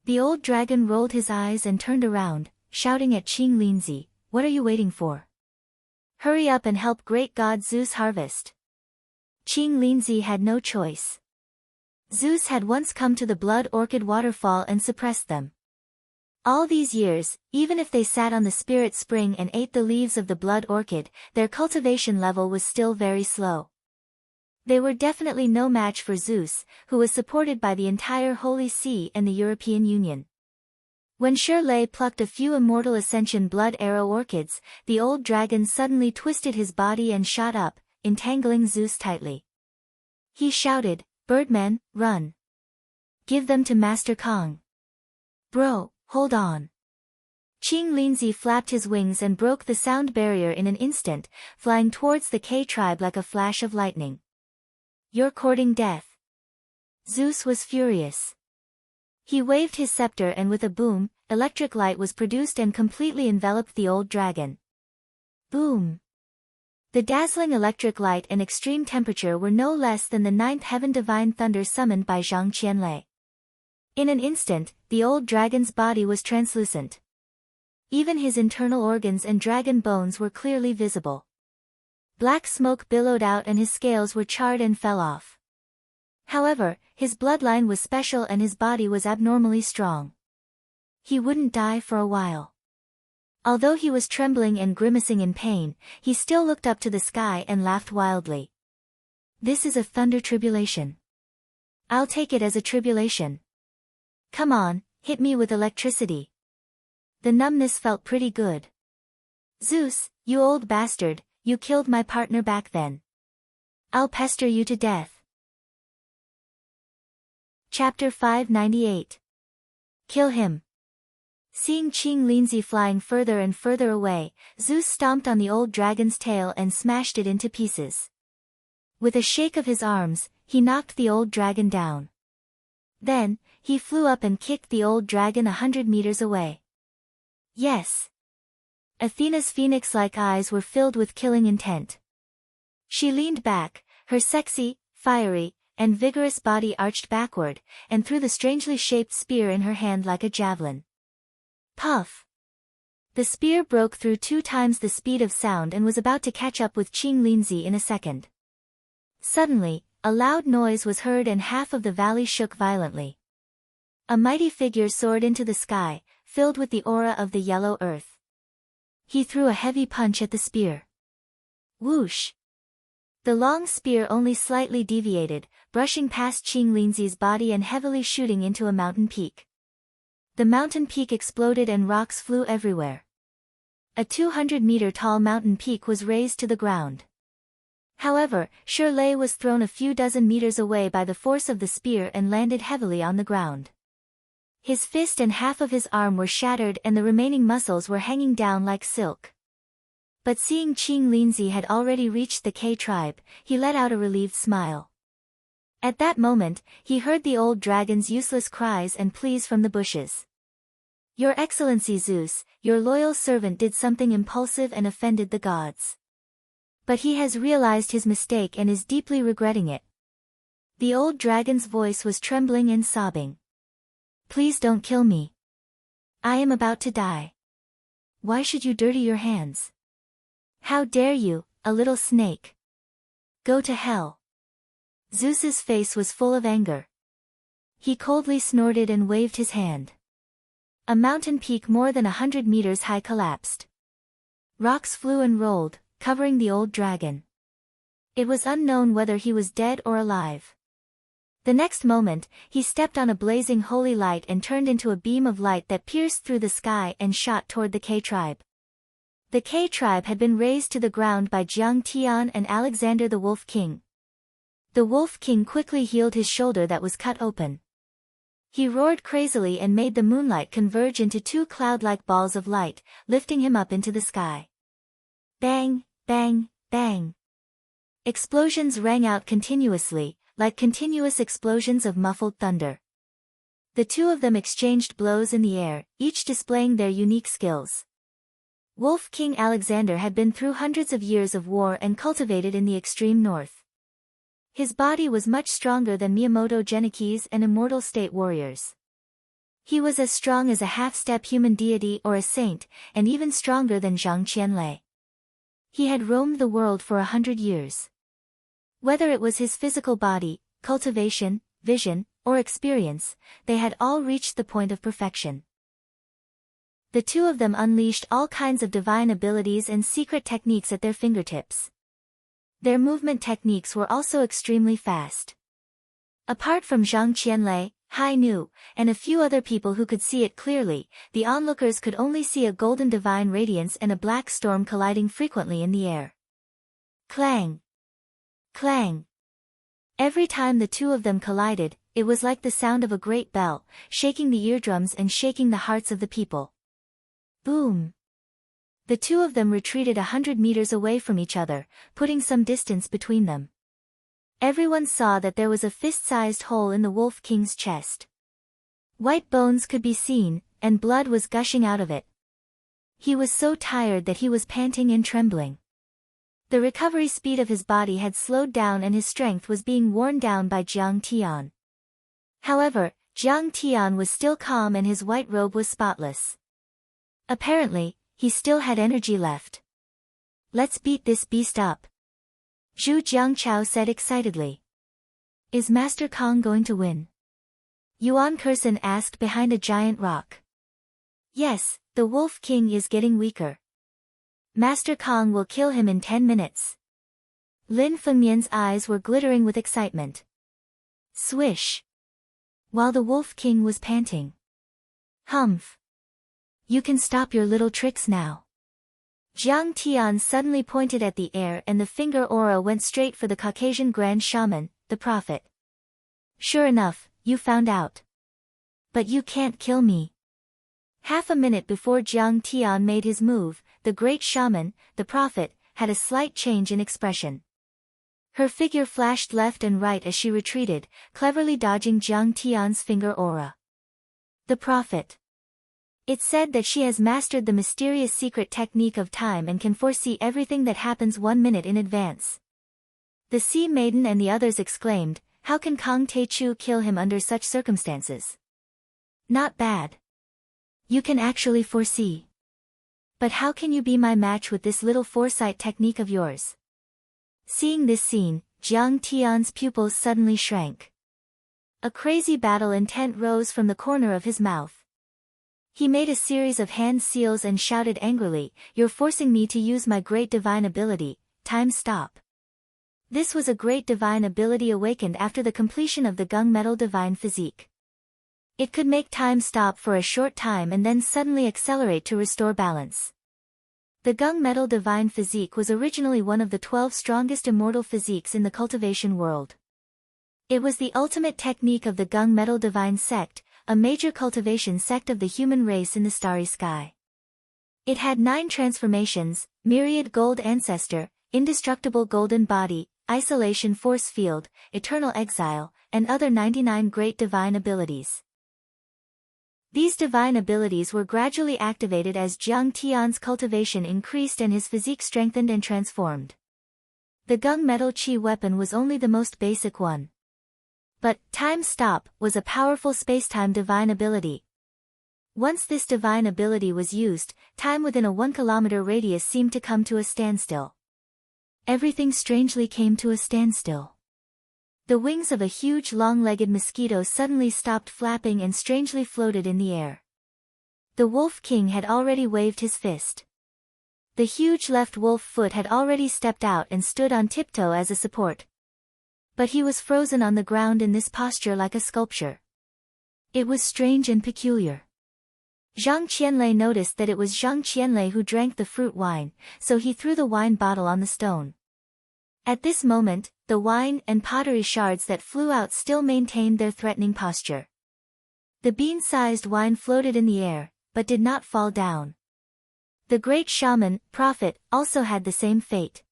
The old dragon rolled his eyes and turned around, shouting at Qing Linzi, what are you waiting for? Hurry up and help great god Zeus harvest. Qing Linzi had no choice. Zeus had once come to the blood orchid waterfall and suppressed them. All these years, even if they sat on the spirit spring and ate the leaves of the blood orchid, their cultivation level was still very slow. They were definitely no match for Zeus, who was supported by the entire Holy See and the European Union. When Shirley plucked a few immortal ascension blood arrow orchids, the old dragon suddenly twisted his body and shot up, entangling Zeus tightly. He shouted, Birdman, run. Give them to Master Kang. Bro, hold on. Qing Linzi flapped his wings and broke the sound barrier in an instant, flying towards the K-tribe like a flash of lightning. You're courting death. Zeus was furious. He waved his scepter and with a boom, electric light was produced and completely enveloped the old dragon. Boom! The dazzling electric light and extreme temperature were no less than the ninth heaven divine thunder summoned by Zhang Qianlei. In an instant, the old dragon's body was translucent. Even his internal organs and dragon bones were clearly visible. Black smoke billowed out and his scales were charred and fell off. However, his bloodline was special and his body was abnormally strong. He wouldn't die for a while. Although he was trembling and grimacing in pain, he still looked up to the sky and laughed wildly. This is a thunder tribulation. I'll take it as a tribulation. Come on, hit me with electricity. The numbness felt pretty good. Zeus, you old bastard, you killed my partner back then. I'll pester you to death. Chapter 598. Kill him. Seeing Qing Linzi flying further and further away, Zeus stomped on the old dragon's tail and smashed it into pieces. With a shake of his arms, he knocked the old dragon down. Then, he flew up and kicked the old dragon 100 meters away. Yes. Athena's phoenix-like eyes were filled with killing intent. She leaned back, her sexy, fiery, and vigorous body arched backward, and threw the strangely shaped spear in her hand like a javelin. Puff! The spear broke through 2 times the speed of sound and was about to catch up with Qing Linzi in a second. Suddenly, a loud noise was heard and half of the valley shook violently. A mighty figure soared into the sky, filled with the aura of the yellow earth. He threw a heavy punch at the spear. Whoosh! The long spear only slightly deviated, brushing past Qing Linzi's body and heavily shooting into a mountain peak. The mountain peak exploded and rocks flew everywhere. A 200-meter-tall mountain peak was razed to the ground. However, Shirley was thrown a few dozen meters away by the force of the spear and landed heavily on the ground. His fist and half of his arm were shattered and the remaining muscles were hanging down like silk. But seeing Qing Linzi had already reached the K tribe, he let out a relieved smile. At that moment, he heard the old dragon's useless cries and pleas from the bushes. Your Excellency Zeus, your loyal servant did something impulsive and offended the gods. But he has realized his mistake and is deeply regretting it. The old dragon's voice was trembling and sobbing. Please don't kill me. I am about to die. Why should you dirty your hands? How dare you, a little snake? Go to hell. Zeus's face was full of anger. He coldly snorted and waved his hand. A mountain peak more than 100 meters high collapsed. Rocks flew and rolled, covering the old dragon. It was unknown whether he was dead or alive. The next moment, he stepped on a blazing holy light and turned into a beam of light that pierced through the sky and shot toward the K tribe. The K tribe had been razed to the ground by Jiang Tian and Alexander the Wolf King. The Wolf King quickly healed his shoulder that was cut open. He roared crazily and made the moonlight converge into 2 cloud-like balls of light, lifting him up into the sky. Bang, bang, bang. Explosions rang out continuously, like continuous explosions of muffled thunder. The 2 of them exchanged blows in the air, each displaying their unique skills. Wolf King Alexander had been through hundreds of years of war and cultivated in the extreme north. His body was much stronger than Miyamoto Geniki's and Immortal State warriors. He was as strong as a half-step human deity or a saint, and even stronger than Zhang Qianlei. He had roamed the world for 100 years. Whether it was his physical body, cultivation, vision, or experience, they had all reached the point of perfection. The 2 of them unleashed all kinds of divine abilities and secret techniques at their fingertips. Their movement techniques were also extremely fast. Apart from Zhang Qianlei, Hai Nu, and a few other people who could see it clearly, the onlookers could only see a golden divine radiance and a black storm colliding frequently in the air. Clang! Clang! Every time the 2 of them collided, it was like the sound of a great bell, shaking the eardrums and shaking the hearts of the people. Boom! The 2 of them retreated 100 meters away from each other, putting some distance between them. Everyone saw that there was a fist-sized hole in the Wolf King's chest. White bones could be seen, and blood was gushing out of it. He was so tired that he was panting and trembling. The recovery speed of his body had slowed down and his strength was being worn down by Jiang Tian. However, Jiang Tian was still calm and his white robe was spotless. Apparently, he still had energy left. Let's beat this beast up. Zhu Jiangchao said excitedly. Is Master Kong going to win? Yuan Kursen asked behind a giant rock. Yes, the Wolf King is getting weaker. Master Kong will kill him in 10 minutes. Lin Fengmian's eyes were glittering with excitement. Swish! While the Wolf King was panting. Humph! You can stop your little tricks now. Jiang Tian suddenly pointed at the air and the finger aura went straight for the Caucasian Grand Shaman, the prophet. Sure enough, you found out. But you can't kill me. Half a minute before Jiang Tian made his move, the great shaman, the prophet, had a slight change in expression. Her figure flashed left and right as she retreated, cleverly dodging Jiang Tian's finger aura. The prophet. It's said that she has mastered the mysterious secret technique of time and can foresee everything that happens 1 minute in advance. The Sea Maiden and the others exclaimed, how can Kang Taechu kill him under such circumstances? Not bad. You can actually foresee. But how can you be my match with this little foresight technique of yours? Seeing this scene, Jiang Tian's pupils suddenly shrank. A crazy battle intent rose from the corner of his mouth. He made a series of hand seals and shouted angrily, you're forcing me to use my great divine ability, time stop. This was a great divine ability awakened after the completion of the gunmetal divine physique. It could make time stop for a short time and then suddenly accelerate to restore balance. The gunmetal divine physique was originally one of the 12 strongest immortal physiques in the cultivation world. It was the ultimate technique of the gunmetal divine sect, a major cultivation sect of the human race in the starry sky. It had 9 transformations: myriad gold ancestor, indestructible golden body, isolation force field, eternal exile, and other 99 great divine abilities. These divine abilities were gradually activated as Jiang Tian's cultivation increased and his physique strengthened and transformed. The gunmetal chi weapon was only the most basic one. But, time stop, was a powerful spacetime divine ability. Once this divine ability was used, time within a 1-kilometer radius seemed to come to a standstill. Everything strangely came to a standstill. The wings of a huge long-legged mosquito suddenly stopped flapping and strangely floated in the air. The Wolf King had already waved his fist. The huge left wolf foot had already stepped out and stood on tiptoe as a support. But he was frozen on the ground in this posture like a sculpture. It was strange and peculiar. Zhang Qianlei noticed that it was Zhang Qianlei who drank the fruit wine, so he threw the wine bottle on the stone. At this moment, the wine and pottery shards that flew out still maintained their threatening posture. The bean-sized wine floated in the air, but did not fall down. The great shaman, prophet, also had the same fate.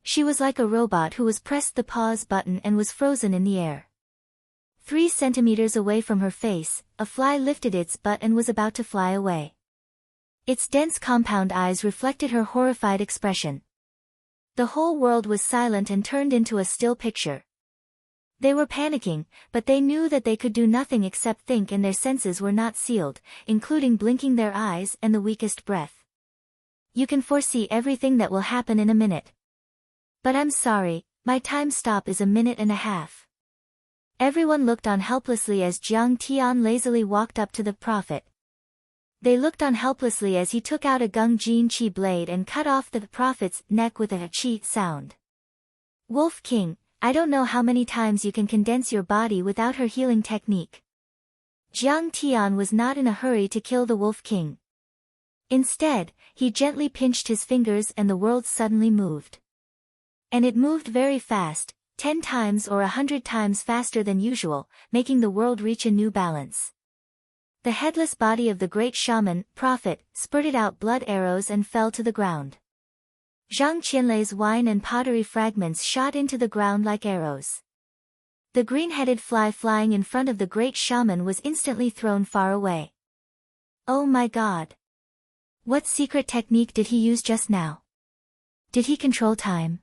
She was like a robot who was pressed the pause button and was frozen in the air. 3 centimeters away from her face, a fly lifted its butt and was about to fly away. Its dense compound eyes reflected her horrified expression. The whole world was silent and turned into a still picture. They were panicking, but they knew that they could do nothing except think, and their senses were not sealed, including blinking their eyes and the weakest breath. You can foresee everything that will happen in a minute. But I'm sorry, my time stop is 1.5 minutes. Everyone looked on helplessly as Jiang Tian lazily walked up to the prophet. They looked on helplessly as he took out a Gung Jin Chi blade and cut off the prophet's neck with a chi sound. Wolf King, I don't know how many times you can condense your body without her healing technique. Jiang Tian was not in a hurry to kill the Wolf King. Instead, he gently pinched his fingers and the world suddenly moved. And it moved very fast, 10 times or 100 times faster than usual, making the world reach a new balance. The headless body of the great shaman, prophet, spurted out blood arrows and fell to the ground. Zhang Qianlei's wine and pottery fragments shot into the ground like arrows. The green-headed fly flying in front of the great shaman was instantly thrown far away. Oh my God! What secret technique did he use just now? Did he control time?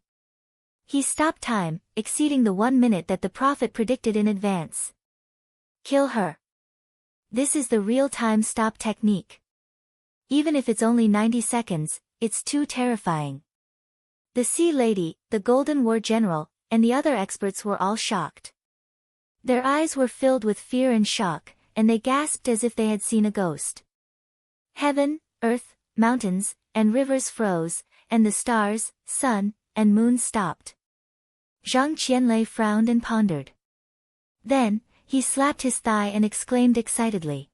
He stopped time, exceeding the 1 minute that the prophet predicted in advance. Kill her. This is the real time stop technique. Even if it's only 90 seconds, it's too terrifying. The Sea Lady, the Golden War General, and the other experts were all shocked. Their eyes were filled with fear and shock, and they gasped as if they had seen a ghost. Heaven, earth, mountains, and rivers froze, and the stars, sun, and moon stopped. Zhang Qianlei frowned and pondered. Then, he slapped his thigh and exclaimed excitedly.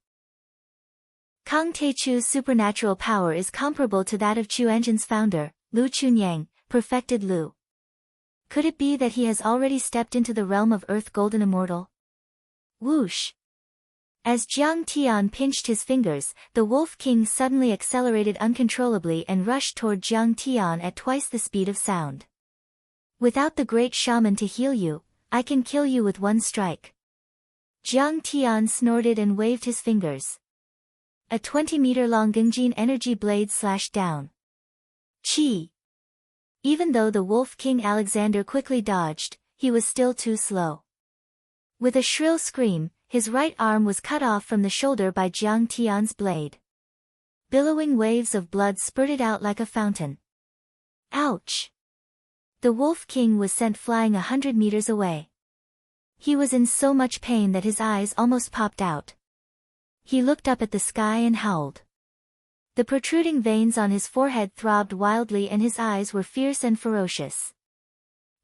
Kang Tae-chu's supernatural power is comparable to that of Chu Engine's founder, Lu Chunyang, perfected Lu. Could it be that he has already stepped into the realm of Earth Golden Immortal? Whoosh! As Jiang Tian pinched his fingers, the Wolf King suddenly accelerated uncontrollably and rushed toward Jiang Tian at twice the speed of sound. Without the great shaman to heal you, I can kill you with one strike. Jiang Tian snorted and waved his fingers. A 20-meter-long Gungjin energy blade slashed down. Chi! Even though the Wolf King Alexander quickly dodged, he was still too slow. With a shrill scream, his right arm was cut off from the shoulder by Jiang Tian's blade. Billowing waves of blood spurted out like a fountain. Ouch! The Wolf King was sent flying 100 meters away. He was in so much pain that his eyes almost popped out. He looked up at the sky and howled. The protruding veins on his forehead throbbed wildly and his eyes were fierce and ferocious.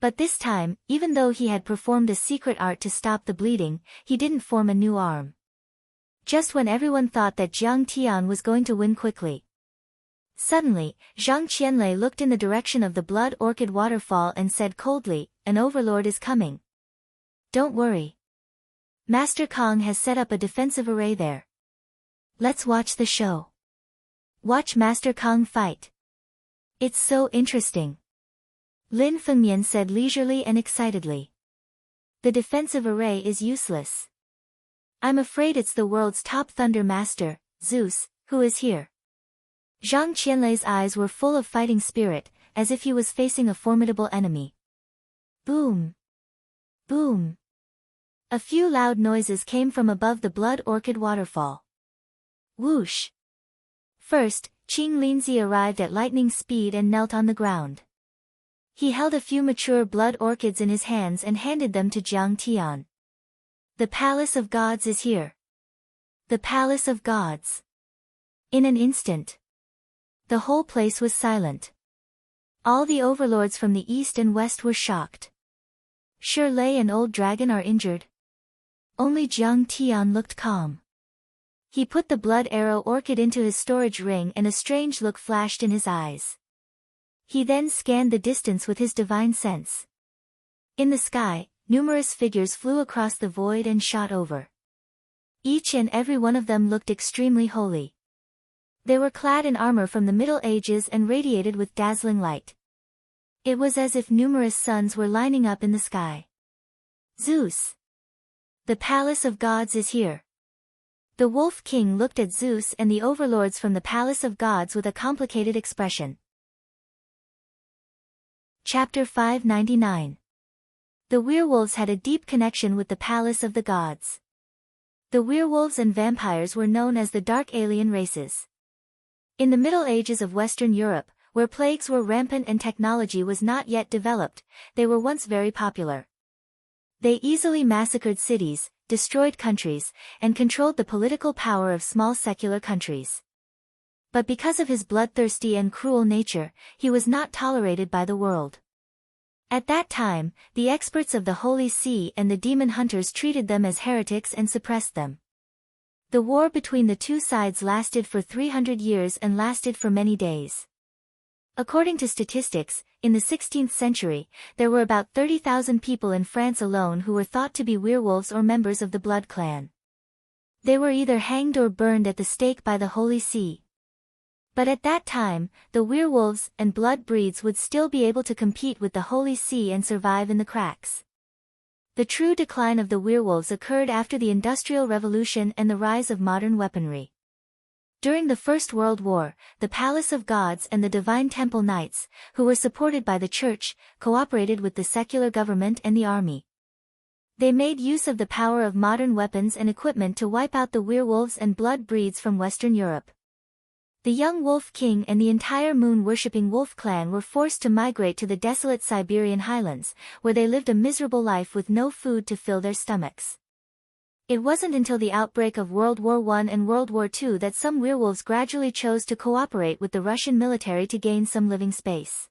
But this time, even though he had performed a secret art to stop the bleeding, he didn't form a new arm. Just when everyone thought that Jiang Tian was going to win quickly. Suddenly, Zhang Qianlei looked in the direction of the Blood Orchid waterfall and said coldly, "An overlord is coming. Don't worry. Master Kong has set up a defensive array there. Let's watch the show. Watch Master Kong fight. It's so interesting." Lin Fengmian said leisurely and excitedly. "The defensive array is useless. I'm afraid it's the world's top thunder master, Zeus, who is here." Zhang Qianlei's eyes were full of fighting spirit, as if he was facing a formidable enemy. Boom! Boom! A few loud noises came from above the Blood Orchid waterfall. Whoosh! First, Qing Linzi arrived at lightning speed and knelt on the ground. He held a few mature blood orchids in his hands and handed them to Jiang Tian. "The Palace of Gods is here. The Palace of Gods." In an instant, the whole place was silent. All the overlords from the east and west were shocked. Shi Lei and Old Dragon are injured. Only Jiang Tian looked calm. He put the blood arrow orchid into his storage ring and a strange look flashed in his eyes. He then scanned the distance with his divine sense. In the sky, numerous figures flew across the void and shot over. Each and every one of them looked extremely holy. They were clad in armor from the Middle Ages and radiated with dazzling light. It was as if numerous suns were lining up in the sky. Zeus! The Palace of Gods is here. The Wolf King looked at Zeus and the overlords from the Palace of Gods with a complicated expression. Chapter 599. The werewolves had a deep connection with the Palace of the Gods. The werewolves and vampires were known as the dark alien races. In the Middle Ages of Western Europe, where plagues were rampant and technology was not yet developed, they were once very popular. They easily massacred cities, destroyed countries, and controlled the political power of small secular countries. But because of his bloodthirsty and cruel nature, he was not tolerated by the world. At that time, the experts of the Holy See and the demon hunters treated them as heretics and suppressed them. The war between the two sides lasted for 300 years and lasted for many days. According to statistics, in the 16th century, there were about 30,000 people in France alone who were thought to be werewolves or members of the Blood Clan. They were either hanged or burned at the stake by the Holy See. But at that time, the werewolves and blood breeds would still be able to compete with the Holy See and survive in the cracks. The true decline of the werewolves occurred after the Industrial Revolution and the rise of modern weaponry. During the First World War, the Palace of Gods and the Divine Temple Knights, who were supported by the Church, cooperated with the secular government and the army. They made use of the power of modern weapons and equipment to wipe out the werewolves and blood breeds from Western Europe. The young Wolf King and the entire moon-worshipping wolf clan were forced to migrate to the desolate Siberian highlands, where they lived a miserable life with no food to fill their stomachs. It wasn't until the outbreak of World War I and World War II that some werewolves gradually chose to cooperate with the Russian military to gain some living space.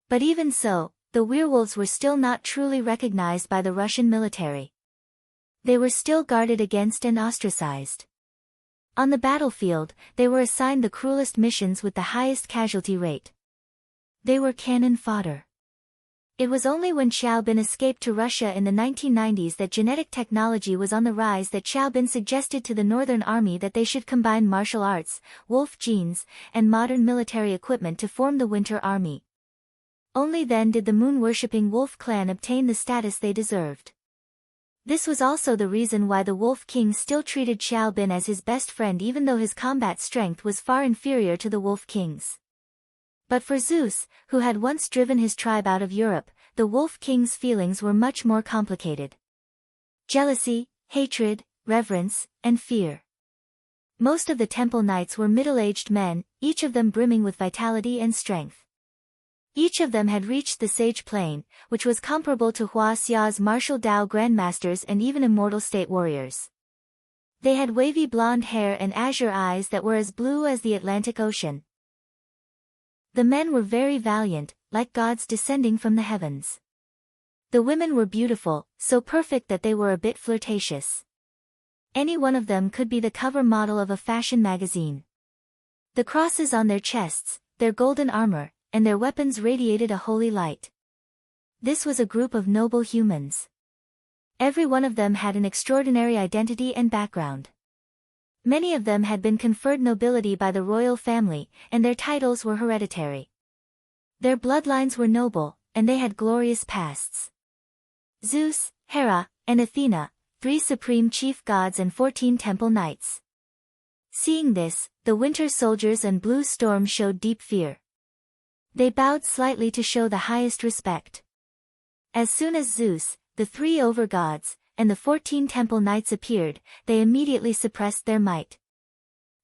But even so, the werewolves were still not truly recognized by the Russian military. They were still guarded against and ostracized. On the battlefield, they were assigned the cruelest missions with the highest casualty rate. They were cannon fodder. It was only when Xiaobin escaped to Russia in the 1990s that genetic technology was on the rise that Xiaobin suggested to the Northern Army that they should combine martial arts, wolf genes, and modern military equipment to form the Winter Army. Only then did the moon-worshipping wolf clan obtain the status they deserved. This was also the reason why the Wolf King still treated Xiaobin as his best friend even though his combat strength was far inferior to the Wolf King's. But for Zeus, who had once driven his tribe out of Europe, the Wolf King's feelings were much more complicated. Jealousy, hatred, reverence, and fear. Most of the temple knights were middle-aged men, each of them brimming with vitality and strength. Each of them had reached the sage plane, which was comparable to Hua Xia's martial Dao grandmasters and even immortal state warriors. They had wavy blonde hair and azure eyes that were as blue as the Atlantic Ocean. The men were very valiant, like gods descending from the heavens. The women were beautiful, so perfect that they were a bit flirtatious. Any one of them could be the cover model of a fashion magazine. The crosses on their chests, their golden armor, and their weapons radiated a holy light. This was a group of noble humans. Every one of them had an extraordinary identity and background. Many of them had been conferred nobility by the royal family, and their titles were hereditary. Their bloodlines were noble, and they had glorious pasts. Zeus, Hera, and Athena, 3 supreme chief gods and 14 temple knights. Seeing this, the Winter Soldiers and Blue Storm showed deep fear. They bowed slightly to show the highest respect. As soon as Zeus, the 3 over-gods, and the 14 temple knights appeared, they immediately suppressed their might.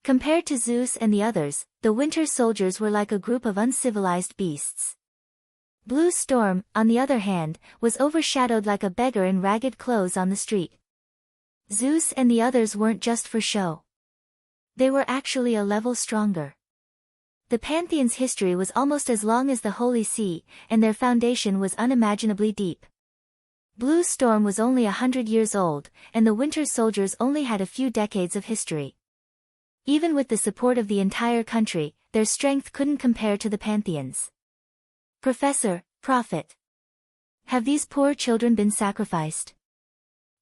Compared to Zeus and the others, the Winter Soldiers were like a group of uncivilized beasts. Blue Storm, on the other hand, was overshadowed like a beggar in ragged clothes on the street. Zeus and the others weren't just for show. They were actually a level stronger. The Pantheon's history was almost as long as the Holy See, and their foundation was unimaginably deep. Blue Storm was only 100 years old, and the Winter Soldiers only had a few decades of history. Even with the support of the entire country, their strength couldn't compare to the Pantheon's. Professor, Prophet. Have these poor children been sacrificed?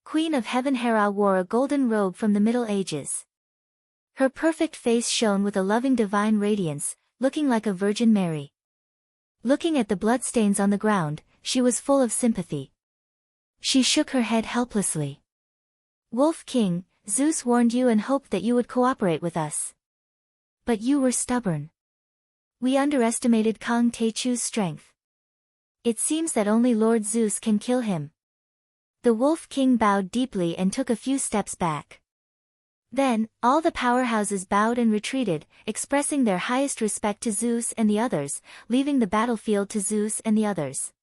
Queen of Heaven Hera wore a golden robe from the Middle Ages. Her perfect face shone with a loving divine radiance, looking like a Virgin Mary. Looking at the bloodstains on the ground, she was full of sympathy. She shook her head helplessly. Wolf King, Zeus warned you and hoped that you would cooperate with us. But you were stubborn. We underestimated Kang Techu's strength. It seems that only Lord Zeus can kill him. The Wolf King bowed deeply and took a few steps back. Then, all the powerhouses bowed and retreated, expressing their highest respect to Zeus and the others, leaving the battlefield to Zeus and the others.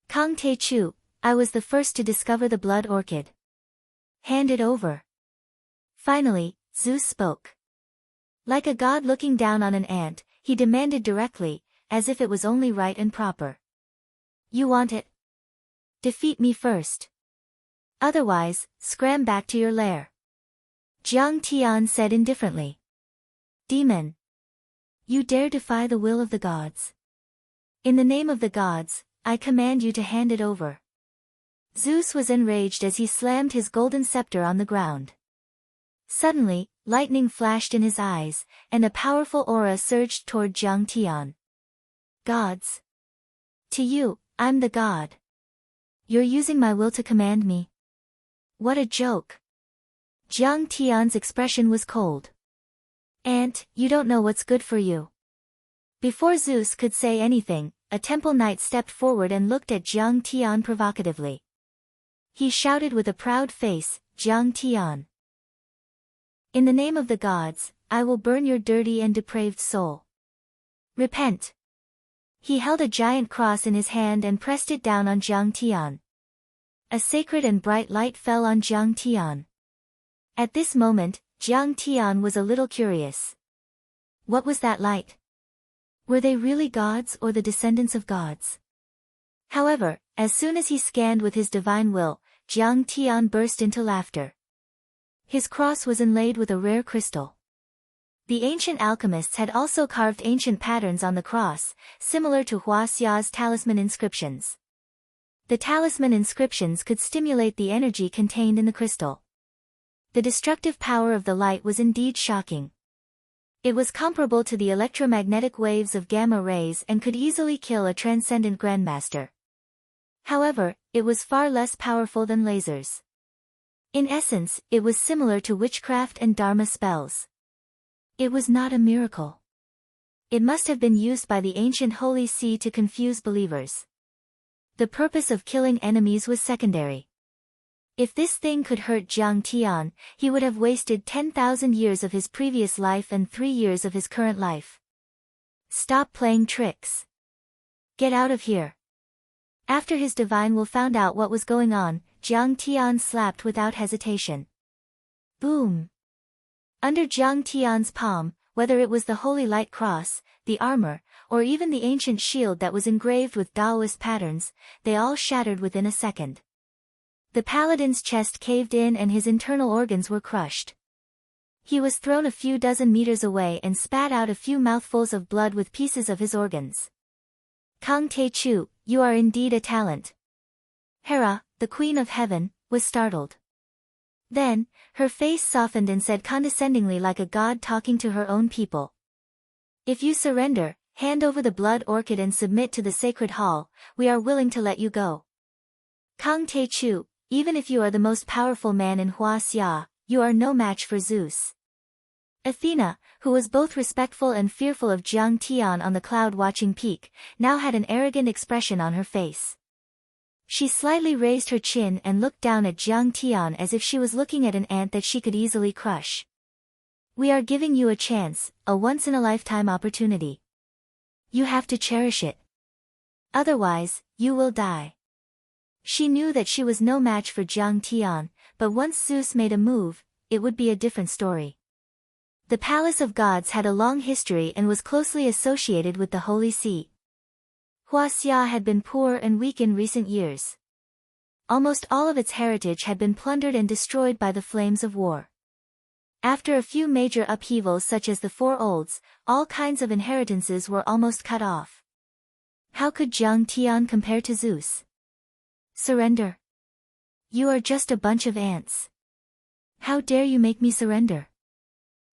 Kang Techu, I was the first to discover the blood orchid. Hand it over. Finally, Zeus spoke. Like a god looking down on an ant, he demanded directly, as if it was only right and proper. You want it? Defeat me first. Otherwise, scram back to your lair. Jiang Tian said indifferently. Demon. You dare defy the will of the gods. In the name of the gods, I command you to hand it over. Zeus was enraged as he slammed his golden scepter on the ground. Suddenly, lightning flashed in his eyes, and a powerful aura surged toward Jiang Tian. Gods. To you, I'm the god. You're using my will to command me. What a joke. Jiang Tian's expression was cold. Ant, you don't know what's good for you. Before Zeus could say anything, a temple knight stepped forward and looked at Jiang Tian provocatively. He shouted with a proud face, Jiang Tian. In the name of the gods, I will burn your dirty and depraved soul. Repent. He held a giant cross in his hand and pressed it down on Jiang Tian. A sacred and bright light fell on Jiang Tian. At this moment, Jiang Tian was a little curious. What was that light? Were they really gods or the descendants of gods? However, as soon as he scanned with his divine will, Jiang Tian burst into laughter. His cross was inlaid with a rare crystal. The ancient alchemists had also carved ancient patterns on the cross, similar to Hua Xia's talisman inscriptions. The talisman inscriptions could stimulate the energy contained in the crystal. The destructive power of the light was indeed shocking. It was comparable to the electromagnetic waves of gamma rays and could easily kill a transcendent grandmaster. However, it was far less powerful than lasers. In essence, it was similar to witchcraft and dharma spells. It was not a miracle. It must have been used by the ancient Holy See to confuse believers. The purpose of killing enemies was secondary. If this thing could hurt Jiang Tian, he would have wasted 10,000 years of his previous life and 3 years of his current life. Stop playing tricks. Get out of here. After his divine will found out what was going on, Jiang Tian slapped without hesitation. Boom. Under Jiang Tian's palm, whether it was the holy light cross, the armor, or even the ancient shield that was engraved with Taoist patterns, they all shattered within a second. The paladin's chest caved in and his internal organs were crushed. He was thrown a few dozen meters away and spat out a few mouthfuls of blood with pieces of his organs. Kang Te Chu, you are indeed a talent. Hera, the Queen of Heaven, was startled. Then, her face softened and said condescendingly like a god talking to her own people. If you surrender, hand over the blood orchid and submit to the sacred hall, we are willing to let you go. Kang Te Chu, even if you are the most powerful man in Hua Xia, you are no match for Zeus. Athena, who was both respectful and fearful of Jiang Tian on the cloud-watching peak, now had an arrogant expression on her face. She slightly raised her chin and looked down at Jiang Tian as if she was looking at an ant that she could easily crush. We are giving you a chance, a once-in-a-lifetime opportunity. You have to cherish it. Otherwise, you will die. She knew that she was no match for Jiang Tian, but once Zeus made a move, it would be a different story. The Palace of Gods had a long history and was closely associated with the Holy See. Hua Xia had been poor and weak in recent years. Almost all of its heritage had been plundered and destroyed by the flames of war. After a few major upheavals such as the Four Olds, all kinds of inheritances were almost cut off. How could Jiang Tian compare to Zeus? Surrender. You are just a bunch of ants. How dare you make me surrender?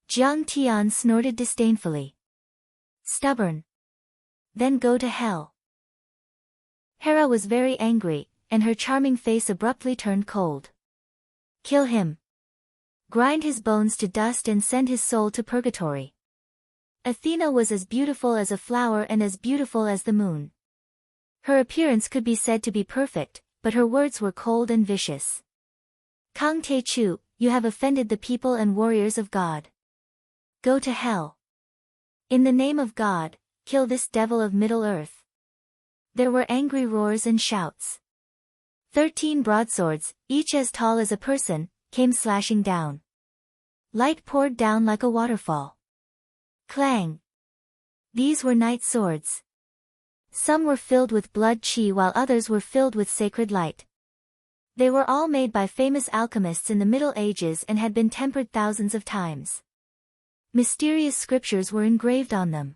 Jiang Tian snorted disdainfully. Stubborn. Then go to hell. Hera was very angry, and her charming face abruptly turned cold. Kill him. Grind his bones to dust and send his soul to purgatory. Athena was as beautiful as a flower and as beautiful as the moon. Her appearance could be said to be perfect, but her words were cold and vicious. Kang Te Chu, you have offended the people and warriors of God. Go to hell. In the name of God, kill this devil of Middle-earth. There were angry roars and shouts. 13 broadswords, each as tall as a person, came slashing down. Light poured down like a waterfall. Clang! These were night swords. Some were filled with blood chi while others were filled with sacred light. They were all made by famous alchemists in the Middle Ages and had been tempered thousands of times. Mysterious scriptures were engraved on them.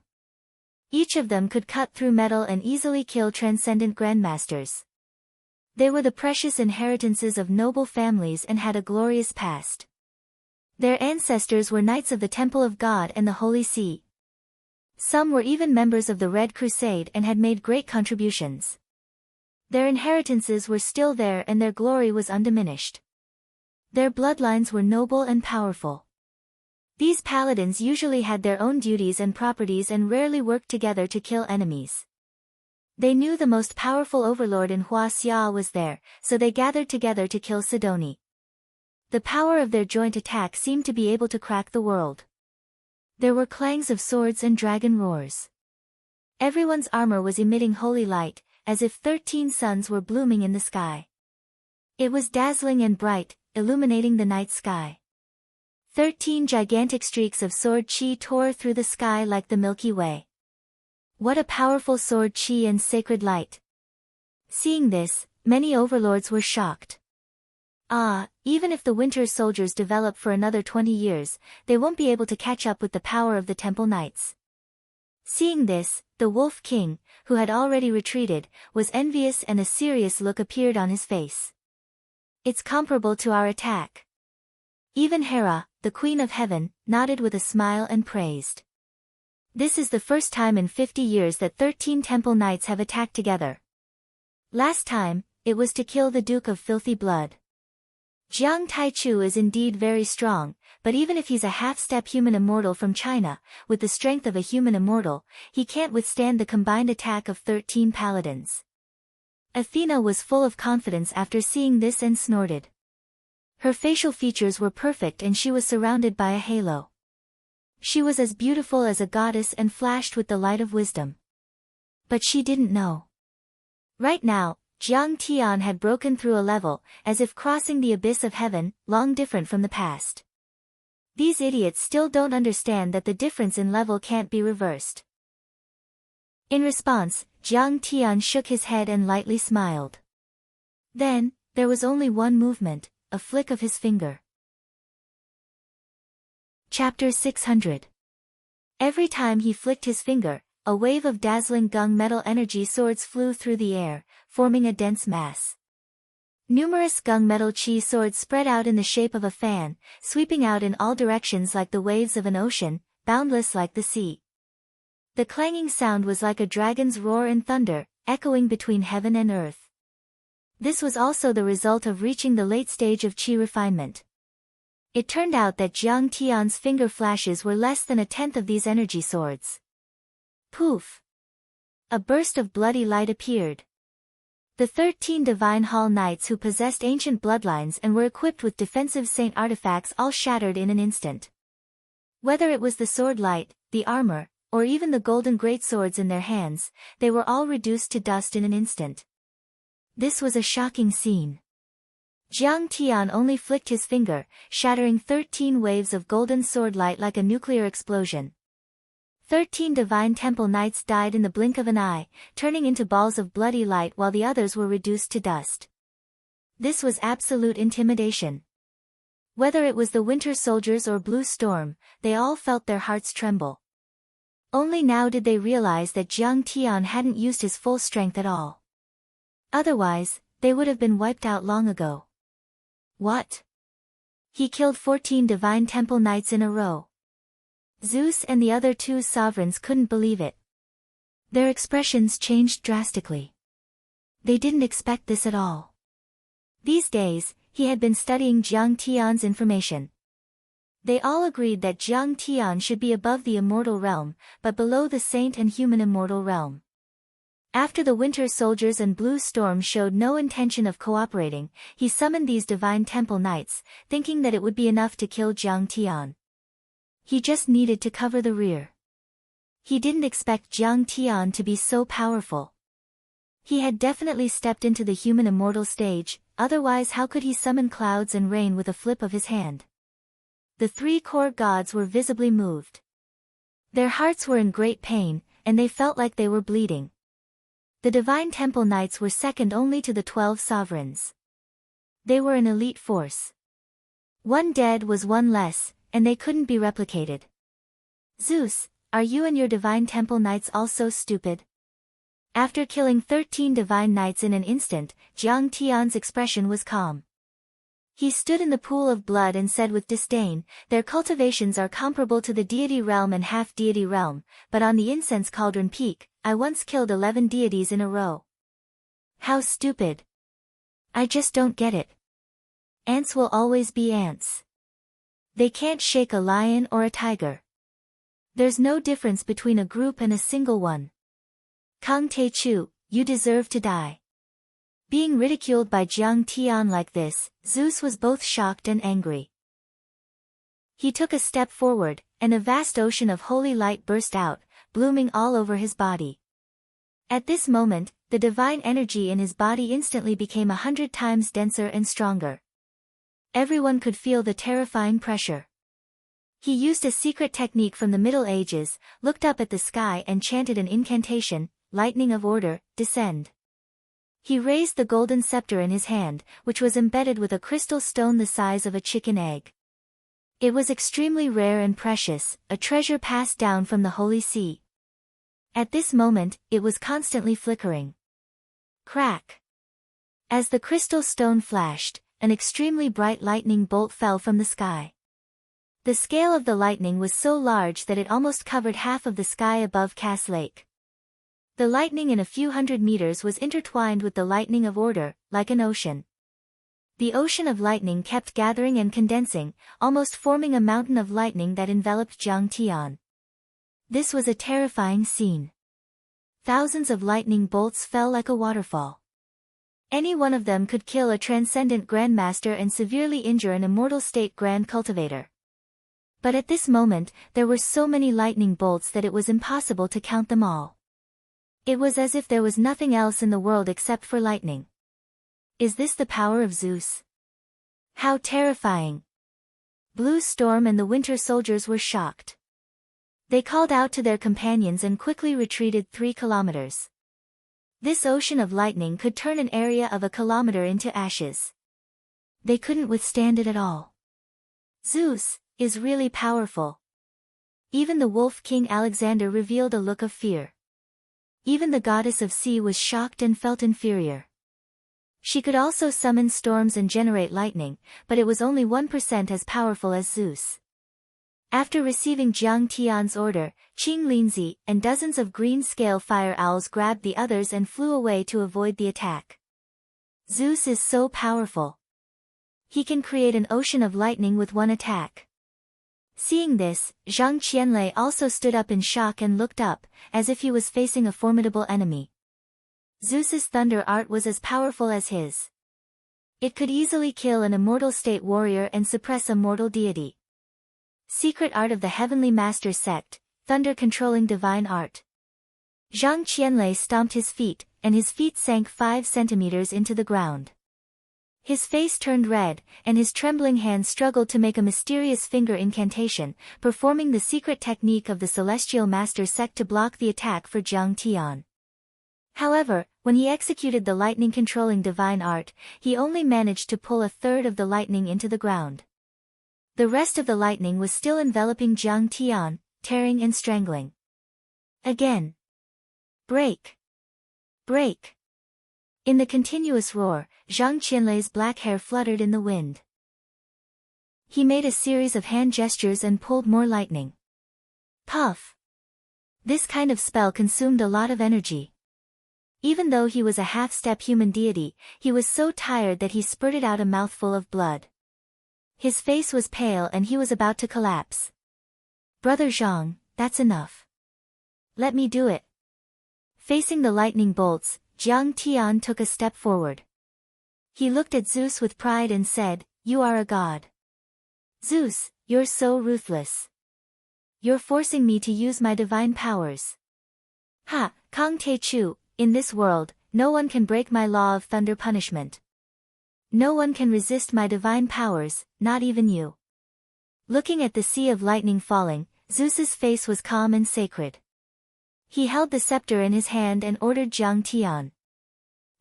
Each of them could cut through metal and easily kill transcendent grandmasters. They were the precious inheritances of noble families and had a glorious past. Their ancestors were knights of the Temple of God and the Holy See. Some were even members of the Red Crusade and had made great contributions. Their inheritances were still there and their glory was undiminished. Their bloodlines were noble and powerful. These paladins usually had their own duties and properties and rarely worked together to kill enemies. They knew the most powerful overlord in Hua Xia was there, so they gathered together to kill Sidoni. The power of their joint attack seemed to be able to crack the world. There were clangs of swords and dragon roars. Everyone's armor was emitting holy light, as if 13 suns were blooming in the sky. It was dazzling and bright, illuminating the night sky. 13 gigantic streaks of sword chi tore through the sky like the Milky Way. What a powerful sword chi and sacred light! Seeing this, many overlords were shocked. Even if the winter soldiers develop for another 20 years, they won't be able to catch up with the power of the temple knights. Seeing this, the Wolf King, who had already retreated, was envious and a serious look appeared on his face. It's comparable to our attack. Even Hera, the Queen of Heaven, nodded with a smile and praised. This is the first time in 50 years that 13 temple knights have attacked together. Last time, it was to kill the Duke of Filthy Blood. Jiang Taichu is indeed very strong, but even if he's a half-step human immortal from China, with the strength of a human immortal, he can't withstand the combined attack of 13 paladins. Athena was full of confidence after seeing this and snorted. Her facial features were perfect and she was surrounded by a halo. She was as beautiful as a goddess and flashed with the light of wisdom. But she didn't know. Right now, Jiang Tian had broken through a level, as if crossing the abyss of heaven, long different from the past. These idiots still don't understand that the difference in level can't be reversed. In response, Jiang Tian shook his head and lightly smiled. Then, there was only one movement, a flick of his finger. Chapter 600. Every time he flicked his finger, a wave of dazzling gung metal energy swords flew through the air, forming a dense mass. Numerous gung metal chi swords spread out in the shape of a fan, sweeping out in all directions like the waves of an ocean, boundless like the sea. The clanging sound was like a dragon's roar in thunder, echoing between heaven and earth. This was also the result of reaching the late stage of chi refinement. It turned out that Jiang Tian's finger flashes were less than a tenth of these energy swords. Poof! A burst of bloody light appeared. The 13 Divine Hall Knights who possessed ancient bloodlines and were equipped with defensive saint artifacts all shattered in an instant. Whether it was the sword light, the armor, or even the golden greatswords in their hands, they were all reduced to dust in an instant. This was a shocking scene. Jiang Tian only flicked his finger, shattering 13 waves of golden sword light like a nuclear explosion. 13 divine temple knights died in the blink of an eye, turning into balls of bloody light while the others were reduced to dust. This was absolute intimidation. Whether it was the winter soldiers or Blue Storm, they all felt their hearts tremble. Only now did they realize that Jiang Tian hadn't used his full strength at all. Otherwise, they would have been wiped out long ago. What? He killed 14 divine temple knights in a row. Zeus and the other 2 sovereigns couldn't believe it. Their expressions changed drastically. They didn't expect this at all. These days, he had been studying Jiang Tian's information. They all agreed that Jiang Tian should be above the immortal realm, but below the saint and human immortal realm. After the winter soldiers and Blue Storm showed no intention of cooperating, he summoned these divine temple knights, thinking that it would be enough to kill Jiang Tian. He just needed to cover the rear. He didn't expect Jiang Tian to be so powerful. He had definitely stepped into the human immortal stage, otherwise how could he summon clouds and rain with a flip of his hand? The 3 core gods were visibly moved. Their hearts were in great pain, and they felt like they were bleeding. The Divine Temple Knights were second only to the 12 sovereigns. They were an elite force. One dead was one less, and they couldn't be replicated. Zeus, are you and your Divine Temple Knights all so stupid? After killing 13 Divine Knights in an instant, Jiang Tian's expression was calm. He stood in the pool of blood and said with disdain, their cultivations are comparable to the deity realm and half-deity realm, but on the incense cauldron peak, I once killed 11 deities in a row. How stupid. I just don't get it. Ants will always be ants. They can't shake a lion or a tiger. There's no difference between a group and a single one. Kang Te-chu, you deserve to die. Being ridiculed by Jiang Tian like this, Zeus was both shocked and angry. He took a step forward, and a vast ocean of holy light burst out, blooming all over his body. At this moment, the divine energy in his body instantly became 100 times denser and stronger. Everyone could feel the terrifying pressure. He used a secret technique from the Middle Ages, looked up at the sky and chanted an incantation, lightning of order, descend. He raised the golden scepter in his hand, which was embedded with a crystal stone the size of a chicken egg. It was extremely rare and precious, a treasure passed down from the Holy See. At this moment, it was constantly flickering. Crack! As the crystal stone flashed, an extremely bright lightning bolt fell from the sky. The scale of the lightning was so large that it almost covered half of the sky above Cass Lake. The lightning in a few hundred meters was intertwined with the lightning of order, like an ocean. The ocean of lightning kept gathering and condensing, almost forming a mountain of lightning that enveloped Jiang Tian. This was a terrifying scene. Thousands of lightning bolts fell like a waterfall. Any one of them could kill a transcendent grandmaster and severely injure an immortal state grand cultivator. But at this moment, there were so many lightning bolts that it was impossible to count them all. It was as if there was nothing else in the world except for lightning. Is this the power of Zeus? How terrifying! Blue Storm and the Winter Soldiers were shocked. They called out to their companions and quickly retreated 3 kilometers. This ocean of lightning could turn an area of a kilometer into ashes. They couldn't withstand it at all. Zeus is really powerful. Even the Wolf King Alexander revealed a look of fear. Even the goddess of sea was shocked and felt inferior. She could also summon storms and generate lightning, but it was only 1% as powerful as Zeus. After receiving Jiang Tian's order, Qing Linzi and dozens of green-scale fire owls grabbed the others and flew away to avoid the attack. Zeus is so powerful. He can create an ocean of lightning with one attack. Seeing this, Zhang Qianlei also stood up in shock and looked up, as if he was facing a formidable enemy. Zeus's thunder art was as powerful as his. It could easily kill an immortal state warrior and suppress a mortal deity. Secret art of the Heavenly Master Sect, thunder controlling divine art. Zhang Qianlei stomped his feet, and his feet sank 5 centimeters into the ground. His face turned red, and his trembling hands struggled to make a mysterious finger incantation, performing the secret technique of the Celestial Master Sect to block the attack for Jiang Tian. However, when he executed the lightning-controlling divine art, he only managed to pull a third of the lightning into the ground. The rest of the lightning was still enveloping Jiang Tian, tearing and strangling. Again. Break! Break! In the continuous roar, Zhang Qianlei's black hair fluttered in the wind. He made a series of hand gestures and pulled more lightning. Puff! This kind of spell consumed a lot of energy. Even though he was a half-step human deity, he was so tired that he spurted out a mouthful of blood. His face was pale and he was about to collapse. Brother Zhang, that's enough. Let me do it. Facing the lightning bolts, Jiang Tian took a step forward. He looked at Zeus with pride and said, "You are a god. Zeus, you're so ruthless. You're forcing me to use my divine powers. Ha, Kang Te Chu. In this world, no one can break my law of thunder punishment. No one can resist my divine powers, not even you." Looking at the sea of lightning falling, Zeus's face was calm and sacred. He held the scepter in his hand and ordered Jiang Tian.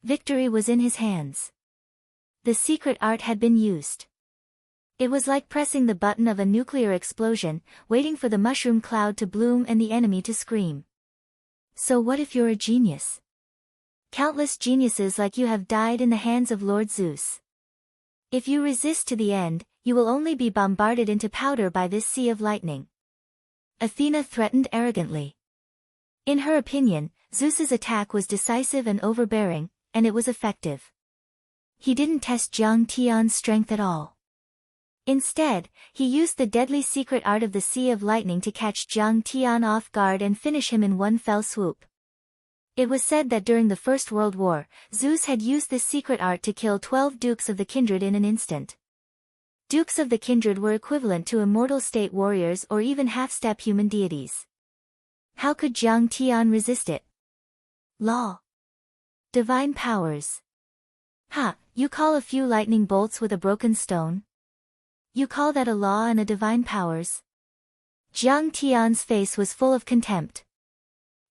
Victory was in his hands. The secret art had been used. It was like pressing the button of a nuclear explosion, waiting for the mushroom cloud to bloom and the enemy to scream. So what if you're a genius? Countless geniuses like you have died in the hands of Lord Zeus. If you resist to the end, you will only be bombarded into powder by this sea of lightning. Athena threatened arrogantly. In her opinion, Zeus's attack was decisive and overbearing, and it was effective. He didn't test Jiang Tian's strength at all. Instead, he used the deadly secret art of the Sea of Lightning to catch Jiang Tian off guard and finish him in one fell swoop. It was said that during the First World War, Zeus had used this secret art to kill 12 dukes of the kindred in an instant. Dukes of the kindred were equivalent to immortal state warriors or even half-step human deities. How could Jiang Tian resist it? Law. Divine powers. Ha, you call a few lightning bolts with a broken stone? You call that a law and a divine powers? Jiang Tian's face was full of contempt.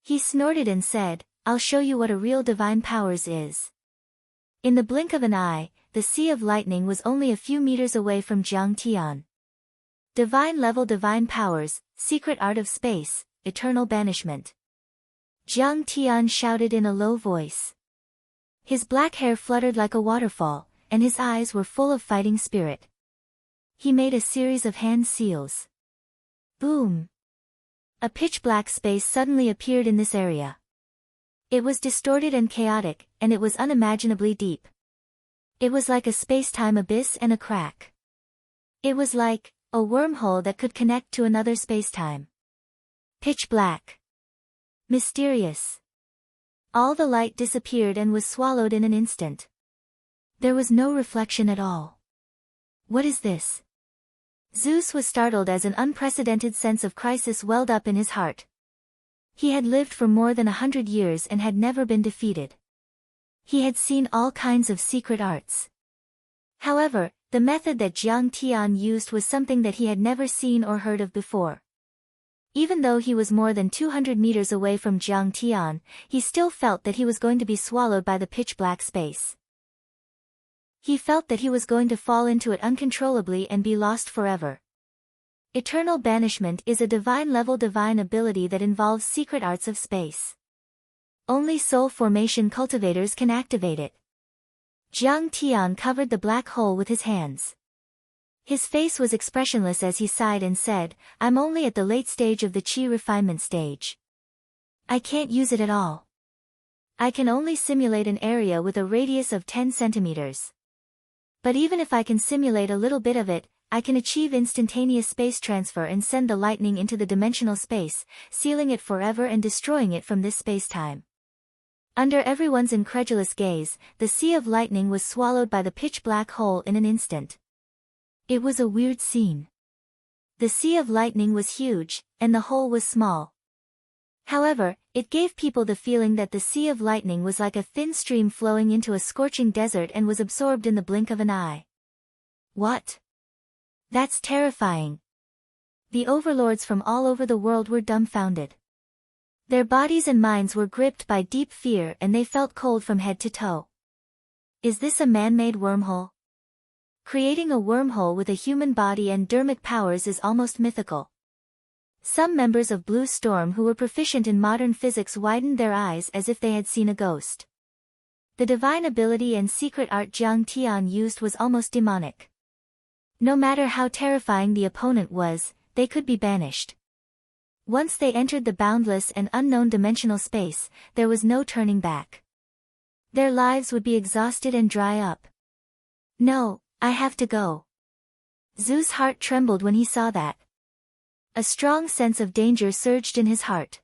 He snorted and said, "I'll show you what a real divine powers is." In the blink of an eye, the Sea of Lightning was only a few meters away from Jiang Tian. Divine level divine powers, secret art of space, eternal banishment. Jiang Tian shouted in a low voice. His black hair fluttered like a waterfall, and his eyes were full of fighting spirit. He made a series of hand seals. Boom! A pitch-black space suddenly appeared in this area. It was distorted and chaotic, and it was unimaginably deep. It was like a space-time abyss and a crack. It was like a wormhole that could connect to another space-time. Pitch black. Mysterious. All the light disappeared and was swallowed in an instant. There was no reflection at all. What is this? Zeus was startled as an unprecedented sense of crisis welled up in his heart. He had lived for more than 100 years and had never been defeated. He had seen all kinds of secret arts. However, the method that Jiang Tian used was something that he had never seen or heard of before. Even though he was more than 200 meters away from Jiang Tian, he still felt that he was going to be swallowed by the pitch-black space. He felt that he was going to fall into it uncontrollably and be lost forever. Eternal banishment is a divine-level divine ability that involves secret arts of space. Only soul formation cultivators can activate it. Jiang Tian covered the black hole with his hands. His face was expressionless as he sighed and said, "I'm only at the late stage of the chi refinement stage. I can't use it at all. I can only simulate an area with a radius of 10 centimeters. But even if I can simulate a little bit of it, I can achieve instantaneous space transfer and send the lightning into the dimensional space, sealing it forever and destroying it from this space-time." Under everyone's incredulous gaze, the Sea of Lightning was swallowed by the pitch-black hole in an instant. It was a weird scene. The Sea of Lightning was huge, and the hole was small. However, it gave people the feeling that the Sea of Lightning was like a thin stream flowing into a scorching desert and was absorbed in the blink of an eye. What? That's terrifying. The overlords from all over the world were dumbfounded. Their bodies and minds were gripped by deep fear and they felt cold from head to toe. Is this a man-made wormhole? Creating a wormhole with a human body and dermic powers is almost mythical. Some members of Blue Storm who were proficient in modern physics widened their eyes as if they had seen a ghost. The divine ability and secret art Jiang Tian used was almost demonic. No matter how terrifying the opponent was, they could be banished. Once they entered the boundless and unknown dimensional space, there was no turning back. Their lives would be exhausted and dry up. No, I have to go. Zeus' heart trembled when he saw that. A strong sense of danger surged in his heart.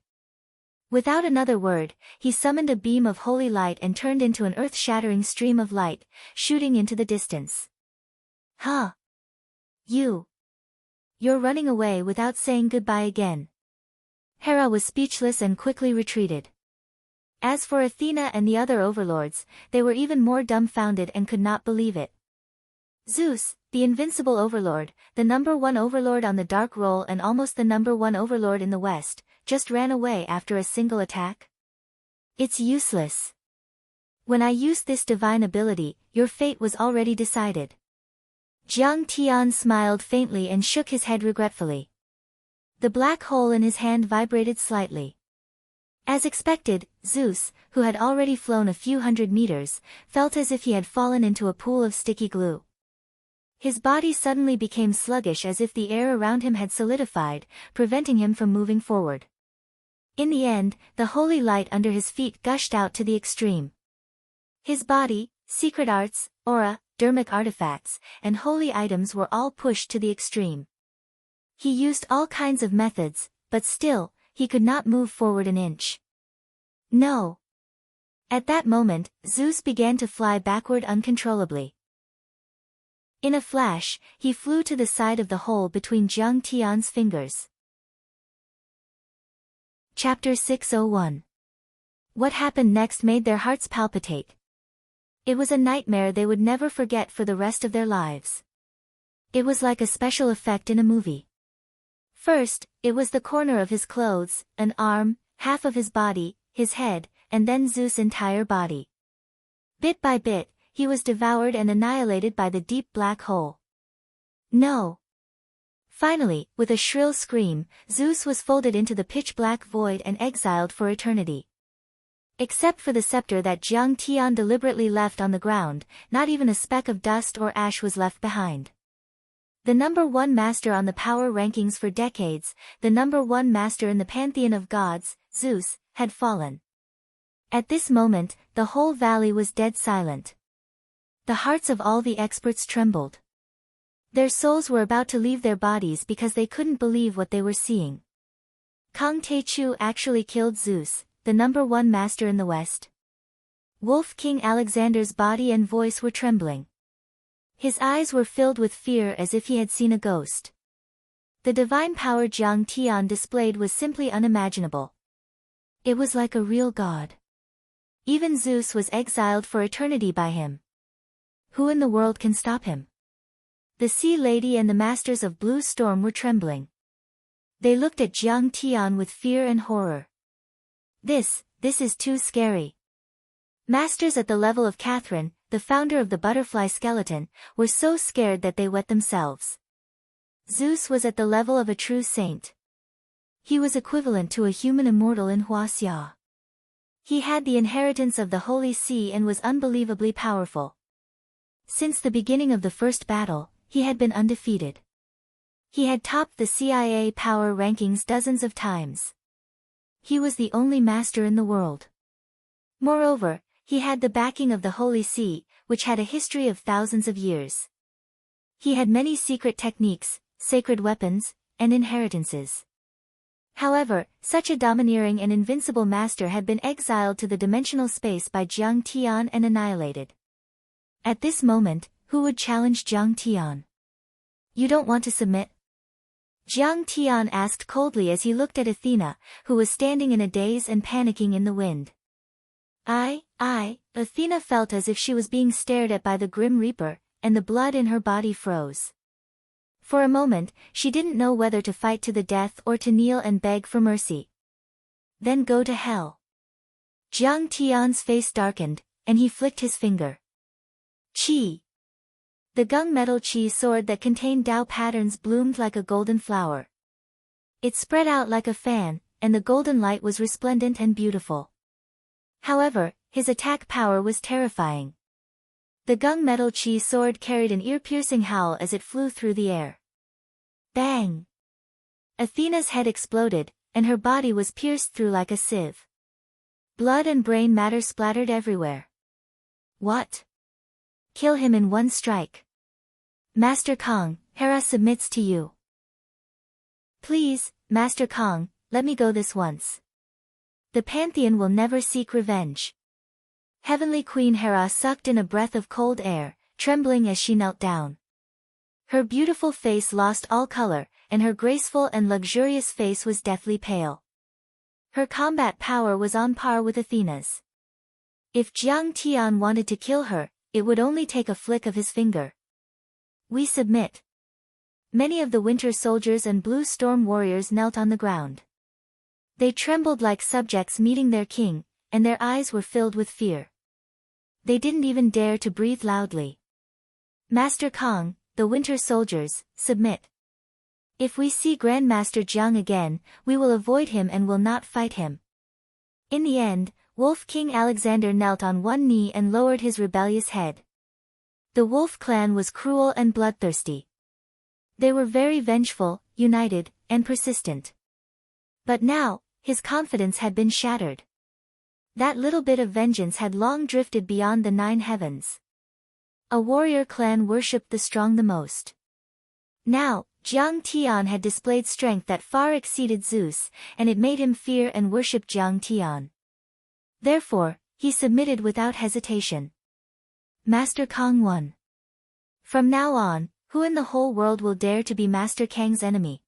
Without another word, he summoned a beam of holy light and turned into an earth-shattering stream of light, shooting into the distance. Huh? You're running away without saying goodbye again. Hera was speechless and quickly retreated. As for Athena and the other overlords, they were even more dumbfounded and could not believe it. Zeus, the invincible overlord, the #1 overlord on the Dark Roll and almost the #1 overlord in the West, just ran away after a single attack? It's useless. When I used this divine ability, your fate was already decided. Jiang Tian smiled faintly and shook his head regretfully. The black hole in his hand vibrated slightly. As expected, Zeus, who had already flown a few hundred meters, felt as if he had fallen into a pool of sticky glue. His body suddenly became sluggish as if the air around him had solidified, preventing him from moving forward. In the end, the holy light under his feet gushed out to the extreme. His body, secret arts, aura, dermic artifacts, and holy items were all pushed to the extreme. He used all kinds of methods, but still, he could not move forward an inch. No. At that moment, Zeus began to fly backward uncontrollably. In a flash, he flew to the side of the hole between Jiang Tian's fingers. Chapter 601. What happened next made their hearts palpitate. It was a nightmare they would never forget for the rest of their lives. It was like a special effect in a movie. First, it was the corner of his clothes, an arm, half of his body, his head, and then Zeus' entire body. Bit by bit, he was devoured and annihilated by the deep black hole. No! Finally, with a shrill scream, Zeus was folded into the pitch-black void and exiled for eternity. Except for the scepter that Jiang Tian deliberately left on the ground, not even a speck of dust or ash was left behind. The number one master on the power rankings for decades, the number one master in the pantheon of gods, Zeus, had fallen. At this moment, the whole valley was dead silent. The hearts of all the experts trembled. Their souls were about to leave their bodies because they couldn't believe what they were seeing. Kang Taechu actually killed Zeus, the number one master in the West. Wolf King Alexander's body and voice were trembling. His eyes were filled with fear as if he had seen a ghost. The divine power Jiang Tian displayed was simply unimaginable. It was like a real god. Even Zeus was exiled for eternity by him. Who in the world can stop him? The Sea Lady and the Masters of Blue Storm were trembling. They looked at Jiang Tian with fear and horror. This is too scary. Masters at the level of Catherine, the founder of the butterfly skeleton, were so scared that they wet themselves. Zeus was at the level of a true saint. He was equivalent to a human immortal in Huaxia. He had the inheritance of the Holy Sea and was unbelievably powerful. Since the beginning of the first battle, he had been undefeated. He had topped the CIA power rankings dozens of times. He was the only master in the world. Moreover, he had the backing of the Holy See, which had a history of thousands of years. He had many secret techniques, sacred weapons, and inheritances. However, such a domineering and invincible master had been exiled to the dimensional space by Jiang Tian and annihilated. At this moment, who would challenge Jiang Tian? You don't want to submit? Jiang Tian asked coldly as he looked at Athena, who was standing in a daze and panicking in the wind. Athena felt as if she was being stared at by the Grim Reaper, and the blood in her body froze. For a moment, she didn't know whether to fight to the death or to kneel and beg for mercy. Then go to hell. Jiang Tian's face darkened, and he flicked his finger. Qi. The gunmetal Qi sword that contained Tao patterns bloomed like a golden flower. It spread out like a fan, and the golden light was resplendent and beautiful. However, his attack power was terrifying. The gunmetal Qi sword carried an ear-piercing howl as it flew through the air. Bang! Athena's head exploded, and her body was pierced through like a sieve. Blood and brain matter splattered everywhere. What? Kill him in one strike. Master Kong, Hera submits to you. Please, Master Kong, let me go this once. The Pantheon will never seek revenge. Heavenly Queen Hera sucked in a breath of cold air, trembling as she knelt down. Her beautiful face lost all color, and her graceful and luxurious face was deathly pale. Her combat power was on par with Athena's. If Jiang Tian wanted to kill her, it would only take a flick of his finger. We submit. Many of the Winter Soldiers and Blue Storm warriors knelt on the ground. They trembled like subjects meeting their king, and their eyes were filled with fear. They didn't even dare to breathe loudly. Master Kong, the Winter Soldiers, submit. If we see Grandmaster Jiang again, we will avoid him and will not fight him. In the end, Wolf King Alexander knelt on one knee and lowered his rebellious head. The Wolf clan was cruel and bloodthirsty. They were very vengeful, united, and persistent. But now, his confidence had been shattered. That little bit of vengeance had long drifted beyond the 9 heavens. A warrior clan worshipped the strong the most. Now, Jiang Tian had displayed strength that far exceeded Zeus, and it made him fear and worship Jiang Tian. Therefore, he submitted without hesitation. Master Kang won. From now on, who in the whole world will dare to be Master Kang's enemy?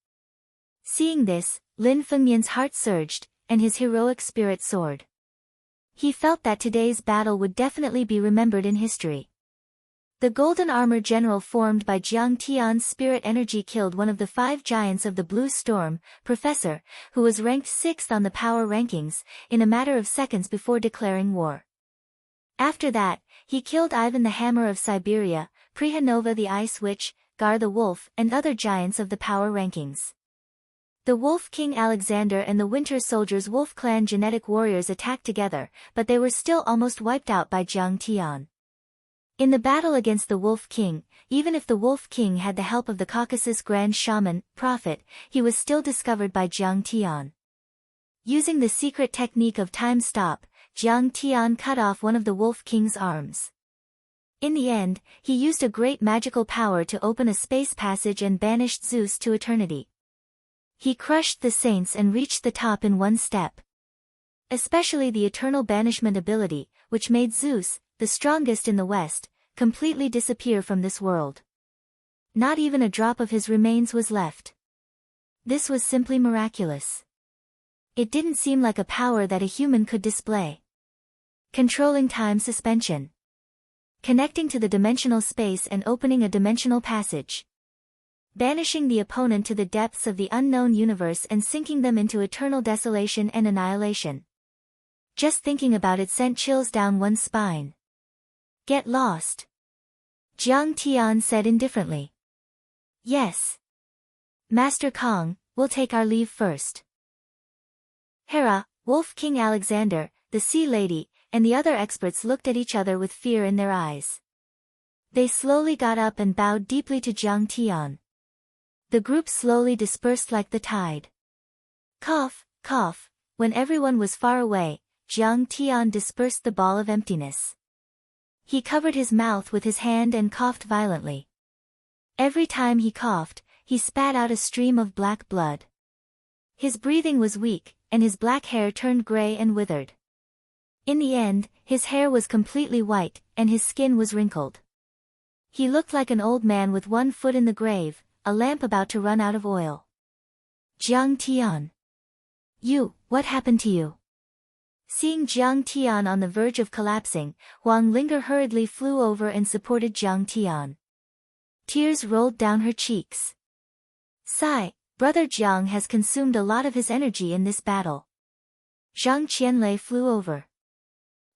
Seeing this, Lin Fengyan's heart surged, and his heroic spirit soared. He felt that today's battle would definitely be remembered in history. The golden armor general formed by Jiang Tian's spirit energy killed one of the 5 giants of the Blue Storm, Professor, who was ranked 6th on the power rankings, in a matter of seconds before declaring war. After that, he killed Ivan the Hammer of Siberia, Prihanova the Ice Witch, Gar the Wolf, and other giants of the power rankings. The Wolf King Alexander and the Winter Soldiers Wolf Clan genetic warriors attacked together, but they were still almost wiped out by Jiang Tian. In the battle against the Wolf King, even if the Wolf King had the help of the Caucasus Grand Shaman, Prophet, he was still discovered by Jiang Tian. Using the secret technique of time stop, Jiang Tian cut off one of the Wolf King's arms. In the end, he used a great magical power to open a space passage and banished Zeus to eternity. He crushed the saints and reached the top in one step. Especially the eternal banishment ability, which made Zeus, the strongest in the West, completely disappear from this world. Not even a drop of his remains was left. This was simply miraculous. It didn't seem like a power that a human could display. Controlling time suspension. Connecting to the dimensional space and opening a dimensional passage. Banishing the opponent to the depths of the unknown universe and sinking them into eternal desolation and annihilation. Just thinking about it sent chills down one's spine. Get lost. Jiang Tian said indifferently. Yes. Master Kong, we'll take our leave first. Hera, Wolf King Alexander, the Sea Lady, and the other experts looked at each other with fear in their eyes. They slowly got up and bowed deeply to Jiang Tian. The group slowly dispersed like the tide. Cough, cough, when everyone was far away, Jiang Tian dispersed the ball of emptiness. He covered his mouth with his hand and coughed violently. Every time he coughed, he spat out a stream of black blood. His breathing was weak, and his black hair turned gray and withered. In the end, his hair was completely white, and his skin was wrinkled. He looked like an old man with one foot in the grave, a lamp about to run out of oil. Jiang Tian. What happened to you? Seeing Jiang Tian on the verge of collapsing, Huang Linger hurriedly flew over and supported Jiang Tian. Tears rolled down her cheeks. Sigh, Brother Jiang has consumed a lot of his energy in this battle. Zhang Qianlei flew over.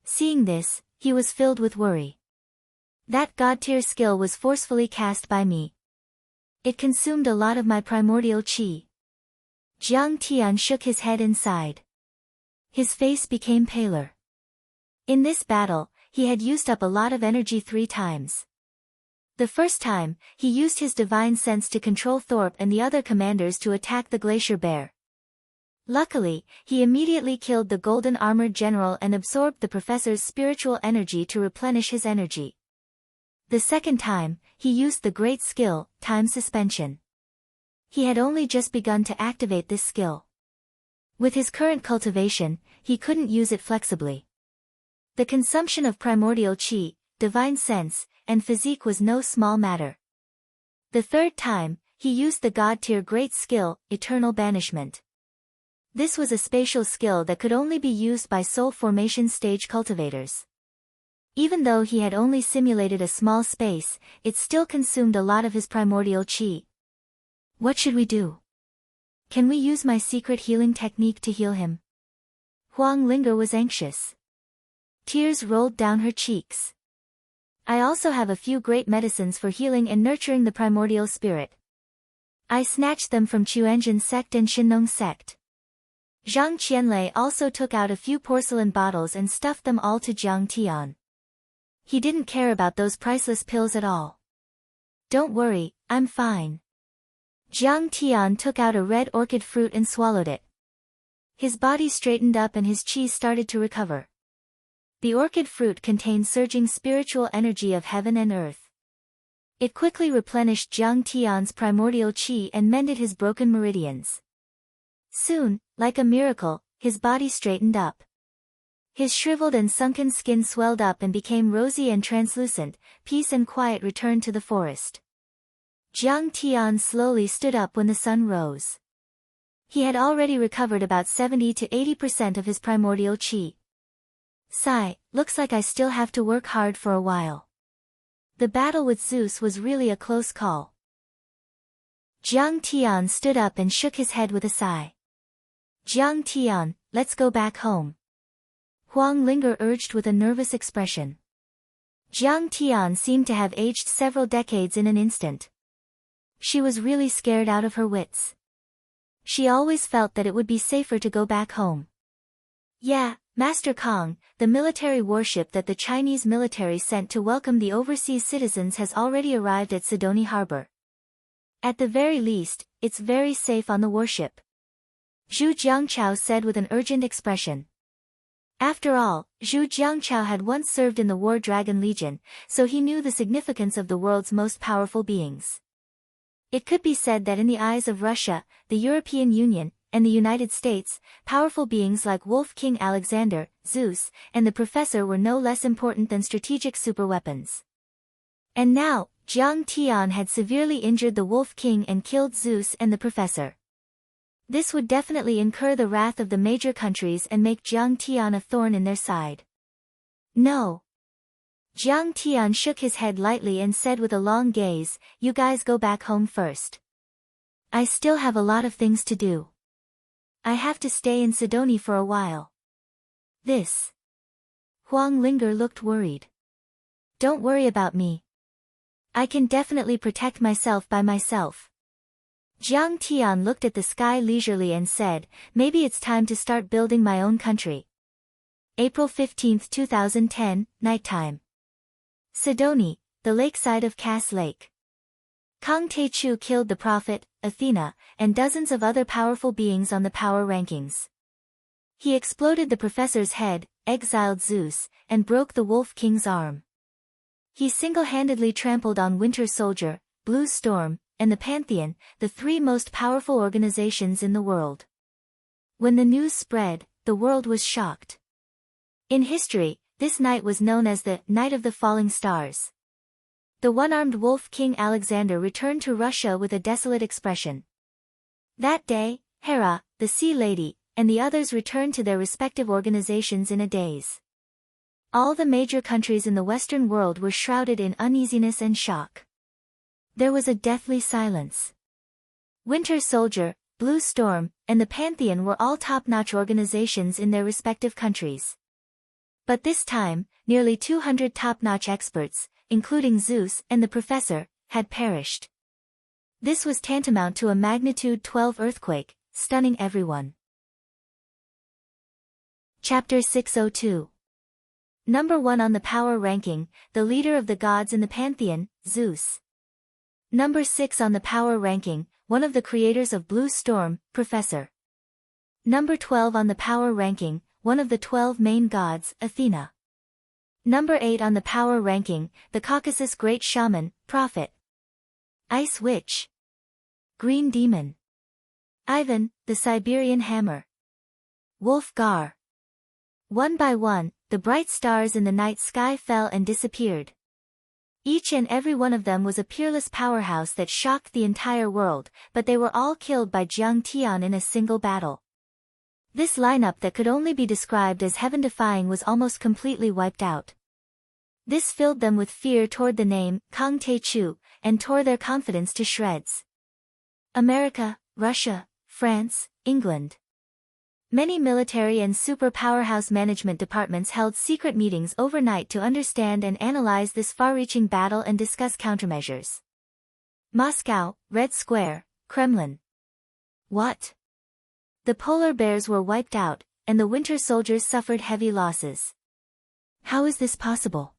Seeing this, he was filled with worry. That god-tier skill was forcefully cast by me. It consumed a lot of my primordial qi. Jiang Tian shook his head and sighed. His face became paler. In this battle, he had used up a lot of energy 3 times. The first time, he used his divine sense to control Thorpe and the other commanders to attack the Glacier Bear. Luckily, he immediately killed the golden armored general and absorbed the professor's spiritual energy to replenish his energy. The second time, he used the great skill, time suspension. He had only just begun to activate this skill. With his current cultivation, he couldn't use it flexibly. The consumption of primordial qi, divine sense, and physique was no small matter. The third time, he used the god-tier great skill, eternal banishment. This was a spatial skill that could only be used by soul formation stage cultivators. Even though he had only simulated a small space, it still consumed a lot of his primordial qi. What should we do? Can we use my secret healing technique to heal him? Huang Linger was anxious. Tears rolled down her cheeks. I also have a few great medicines for healing and nurturing the primordial spirit. I snatched them from Chuanzhen sect and Shinnong sect. Zhang Qianlei also took out a few porcelain bottles and stuffed them all to Jiang Tian. He didn't care about those priceless pills at all. Don't worry, I'm fine. Jiang Tian took out a red orchid fruit and swallowed it. His body straightened up and his qi started to recover. The orchid fruit contained surging spiritual energy of heaven and earth. It quickly replenished Jiang Tian's primordial qi and mended his broken meridians. Soon, like a miracle, his body straightened up. His shriveled and sunken skin swelled up and became rosy and translucent. Peace and quiet returned to the forest. Jiang Tian slowly stood up when the sun rose. He had already recovered about 70 to 80% of his primordial qi. Sigh, looks like I still have to work hard for a while. The battle with Zeus was really a close call. Jiang Tian stood up and shook his head with a sigh. Jiang Tian, let's go back home. Huang Linger urged with a nervous expression. Jiang Tian seemed to have aged several decades in an instant. She was really scared out of her wits. She always felt that it would be safer to go back home. Yeah, Master Kong, the military warship that the Chinese military sent to welcome the overseas citizens has already arrived at Sidoni Harbor. At the very least, it's very safe on the warship, Zhu Jiangchao said with an urgent expression. After all, Zhu Jiangchao had once served in the War Dragon Legion, so he knew the significance of the world's most powerful beings. It could be said that in the eyes of Russia, the European Union, and the United States, powerful beings like Wolf King Alexander, Zeus, and the Professor were no less important than strategic superweapons. And now, Jiang Tian had severely injured the Wolf King and killed Zeus and the Professor. This would definitely incur the wrath of the major countries and make Jiang Tian a thorn in their side. No. Jiang Tian shook his head lightly and said with a long gaze, "You guys go back home first. I still have a lot of things to do. I have to stay in Sidoni for a while." This. Huang Linger looked worried. "Don't worry about me. I can definitely protect myself by myself." Jiang Tian looked at the sky leisurely and said, "Maybe it's time to start building my own country." April 15, 2010, nighttime. Sidoni, the lakeside of Cass Lake. Kang Taechu killed the prophet, Athena, and dozens of other powerful beings on the power rankings. He exploded the professor's head, exiled Zeus, and broke the Wolf King's arm. He single-handedly trampled on Winter Soldier, Blue Storm, and the Pantheon, the three most powerful organizations in the world. When the news spread, the world was shocked. In history, this night was known as the Night of the Falling Stars. The one-armed Wolf King Alexander returned to Russia with a desolate expression. That day, Hera, the Sea Lady, and the others returned to their respective organizations in a daze. All the major countries in the Western world were shrouded in uneasiness and shock. There was a deathly silence. Winter Soldier, Blue Storm, and the Pantheon were all top-notch organizations in their respective countries. But this time, nearly 200 top-notch experts, including Zeus and the Professor, had perished. This was tantamount to a magnitude 12 earthquake, stunning everyone. Chapter 602. Number 1 on the power ranking, the leader of the gods in the Pantheon, Zeus. Number 6 on the power ranking, one of the creators of Blue Storm, Professor. Number 12 on the power ranking, one of the 12 main gods, Athena. Number 8 on the power ranking, the Caucasus Great Shaman, Prophet. Ice Witch. Green Demon. Ivan, the Siberian Hammer. Wolf Gar. One by one, the bright stars in the night sky fell and disappeared. Each and every one of them was a peerless powerhouse that shocked the entire world, but they were all killed by Jiang Tian in a single battle. This lineup that could only be described as heaven-defying was almost completely wiped out. This filled them with fear toward the name, Kang Taechu, and tore their confidence to shreds. America, Russia, France, England. Many military and super powerhouse management departments held secret meetings overnight to understand and analyze this far-reaching battle and discuss countermeasures. Moscow, Red Square, Kremlin. What? The polar bears were wiped out, and the winter soldiers suffered heavy losses. How is this possible?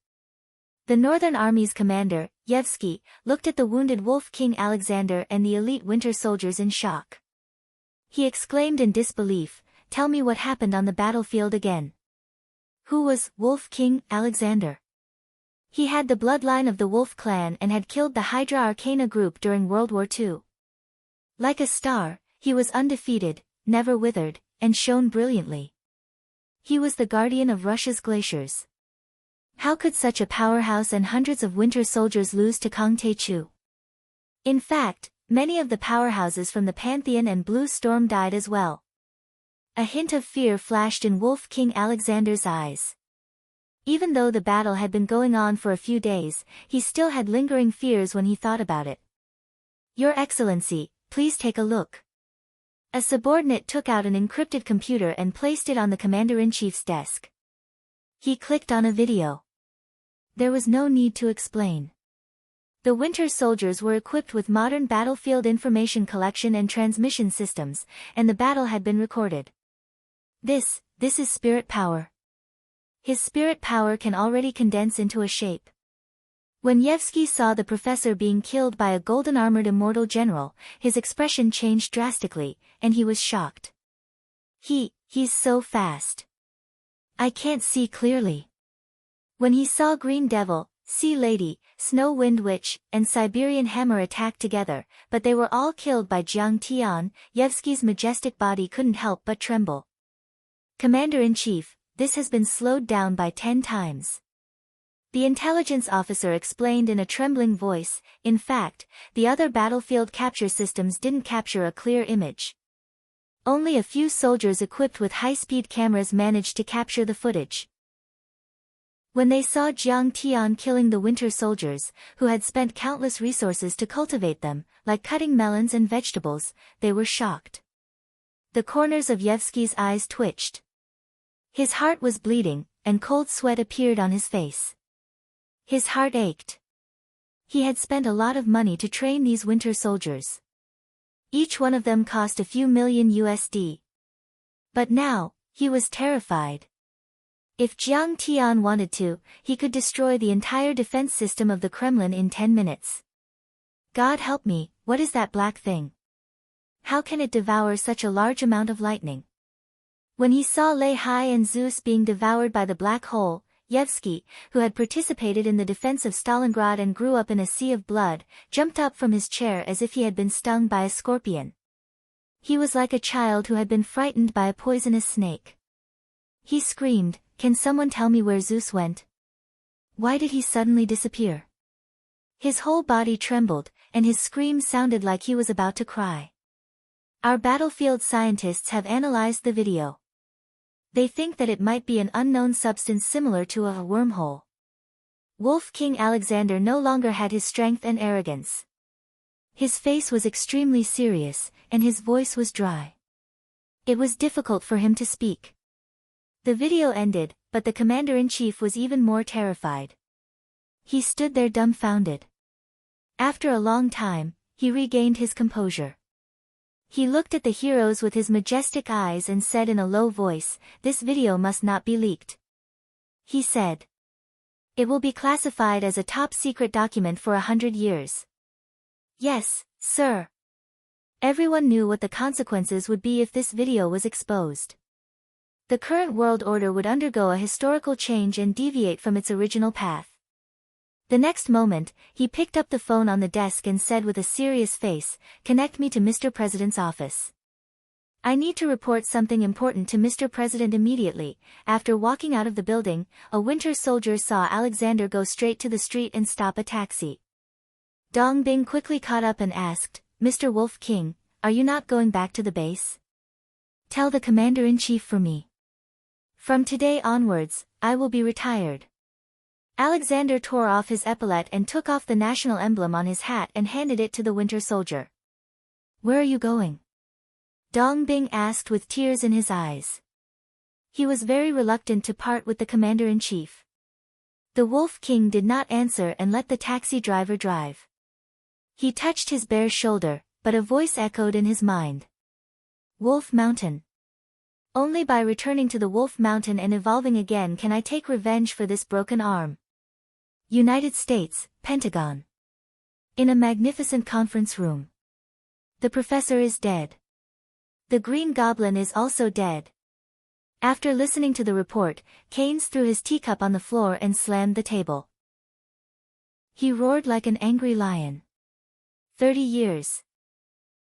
The Northern Army's commander, Yevsky, looked at the wounded Wolf King Alexander and the elite winter soldiers in shock. He exclaimed in disbelief, "Tell me what happened on the battlefield again." Who was Wolf King Alexander? He had the bloodline of the Wolf clan and had killed the Hydra Arcana group during World War II. Like a star, he was undefeated, never withered, and shone brilliantly. He was the guardian of Russia's glaciers. How could such a powerhouse and hundreds of winter soldiers lose to Kang Taechu? In fact, many of the powerhouses from the Pantheon and Blue Storm died as well. A hint of fear flashed in Wolf King Alexander's eyes. Even though the battle had been going on for a few days, he still had lingering fears when he thought about it. "Your Excellency, please take a look." A subordinate took out an encrypted computer and placed it on the commander-in-chief's desk. He clicked on a video. There was no need to explain. The Winter Soldiers were equipped with modern battlefield information collection and transmission systems, and the battle had been recorded. This is spirit power. His spirit power can already condense into a shape. When Yevsky saw the professor being killed by a golden-armored immortal general, his expression changed drastically, and he was shocked. He's so fast. I can't see clearly. When he saw Green Devil, Sea Lady, Snow Wind Witch, and Siberian Hammer attack together, but they were all killed by Jiang Tian, Yevsky's majestic body couldn't help but tremble. Commander-in-Chief, this has been slowed down by 10 times. The intelligence officer explained in a trembling voice. In fact, the other battlefield capture systems didn't capture a clear image. Only a few soldiers equipped with high-speed cameras managed to capture the footage. When they saw Jiang Tian killing the Winter Soldiers, who had spent countless resources to cultivate them, like cutting melons and vegetables, they were shocked. The corners of Yevsky's eyes twitched. His heart was bleeding, and cold sweat appeared on his face. His heart ached. He had spent a lot of money to train these Winter Soldiers. Each one of them cost a few million USD. But now, he was terrified. If Jiang Tian wanted to, he could destroy the entire defense system of the Kremlin in 10 minutes. God help me, what is that black thing? How can it devour such a large amount of lightning? When he saw Lei Hai and Zeus being devoured by the black hole, Yevsky, who had participated in the defense of Stalingrad and grew up in a sea of blood, jumped up from his chair as if he had been stung by a scorpion. He was like a child who had been frightened by a poisonous snake. He screamed, "Can someone tell me where Zeus went? Why did he suddenly disappear?" His whole body trembled, and his scream sounded like he was about to cry. Our battlefield scientists have analyzed the video. They think that it might be an unknown substance similar to a wormhole. Wolf King Alexander no longer had his strength and arrogance. His face was extremely serious, and his voice was dry. It was difficult for him to speak. The video ended, but the commander-in-chief was even more terrified. He stood there dumbfounded. After a long time, he regained his composure. He looked at the heroes with his majestic eyes and said in a low voice, "This video must not be leaked." He said, "It will be classified as a top-secret document for 100 years. Yes, sir." Everyone knew what the consequences would be if this video was exposed. The current world order would undergo a historical change and deviate from its original path. The next moment, he picked up the phone on the desk and said with a serious face, "Connect me to Mr. President's office. I need to report something important to Mr. President immediately." After walking out of the building, a Winter Soldier saw Alexander go straight to the street and stop a taxi. Dong Bing quickly caught up and asked, "Mr. Wolf King, are you not going back to the base? Tell the commander-in-chief for me. From today onwards, I will be retired." Alexander tore off his epaulette and took off the national emblem on his hat and handed it to the Winter Soldier. "Where are you going?" Dong Bing asked with tears in his eyes. He was very reluctant to part with the commander-in-chief. The Wolf King did not answer and let the taxi driver drive. He touched his bare shoulder, but a voice echoed in his mind. "Wolf Mountain. Only by returning to the Wolf Mountain and evolving again can I take revenge for this broken arm." United States, Pentagon. In a magnificent conference room. The professor is dead. The Green Goblin is also dead. After listening to the report, Keynes threw his teacup on the floor and slammed the table. He roared like an angry lion. 30 years.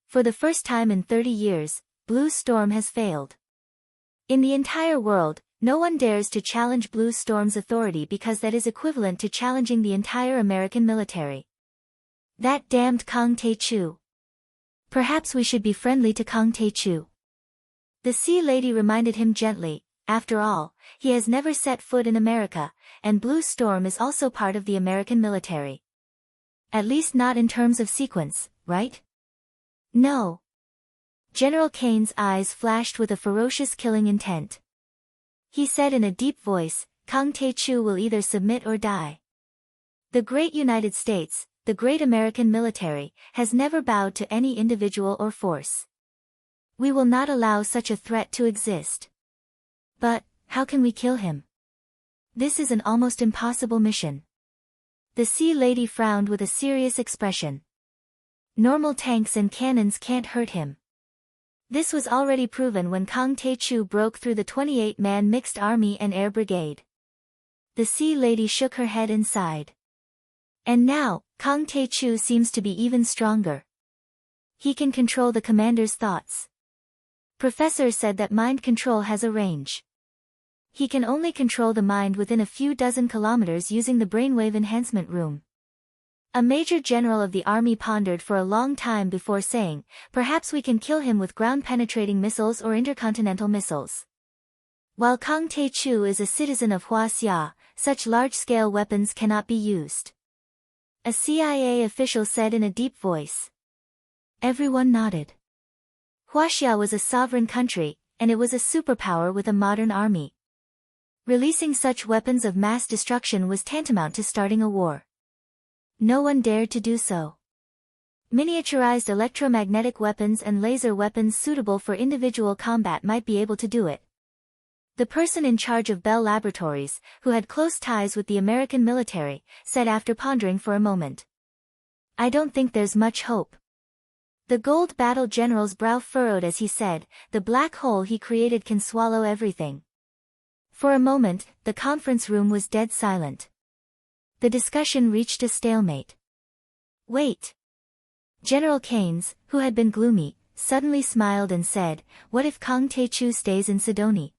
For the first time in 30 years, Blue Storm has failed. In the entire world, no one dares to challenge Blue Storm's authority because that is equivalent to challenging the entire American military. That damned Kang Tae-chu. Perhaps we should be friendly to Kang Tae-chu. The Sea Lady reminded him gently, after all, he has never set foot in America, and Blue Storm is also part of the American military. At least not in terms of sequence, right? No. General Keynes' eyes flashed with a ferocious killing intent. He said in a deep voice, "Kang Tae-chu will either submit or die." The great United States, the great American military, has never bowed to any individual or force. We will not allow such a threat to exist. But, how can we kill him? This is an almost impossible mission. The Sea Lady frowned with a serious expression. Normal tanks and cannons can't hurt him. This was already proven when Kang Tae-chu broke through the 28-man mixed army and air brigade. The Sea Lady shook her head and sighed. And now, Kang Tae-chu seems to be even stronger. He can control the commander's thoughts. Professor said that mind control has a range. He can only control the mind within a few dozen kilometers using the brainwave enhancement room. A major general of the army pondered for a long time before saying, perhaps we can kill him with ground-penetrating missiles or intercontinental missiles. While Kang Tae-chu is a citizen of Hwaseong, such large-scale weapons cannot be used. A CIA official said in a deep voice. Everyone nodded. Hwaseong was a sovereign country, and it was a superpower with a modern army. Releasing such weapons of mass destruction was tantamount to starting a war. No one dared to do so. Miniaturized electromagnetic weapons and laser weapons suitable for individual combat might be able to do it. The person in charge of Bell Laboratories, who had close ties with the American military, said after pondering for a moment. I don't think there's much hope. The Gold Battle General's brow furrowed as he said, the black hole he created can swallow everything. For a moment, the conference room was dead silent. The discussion reached a stalemate. Wait. General Keynes, who had been gloomy, suddenly smiled and said, what if Kang Tae-chu stays in Sidoni?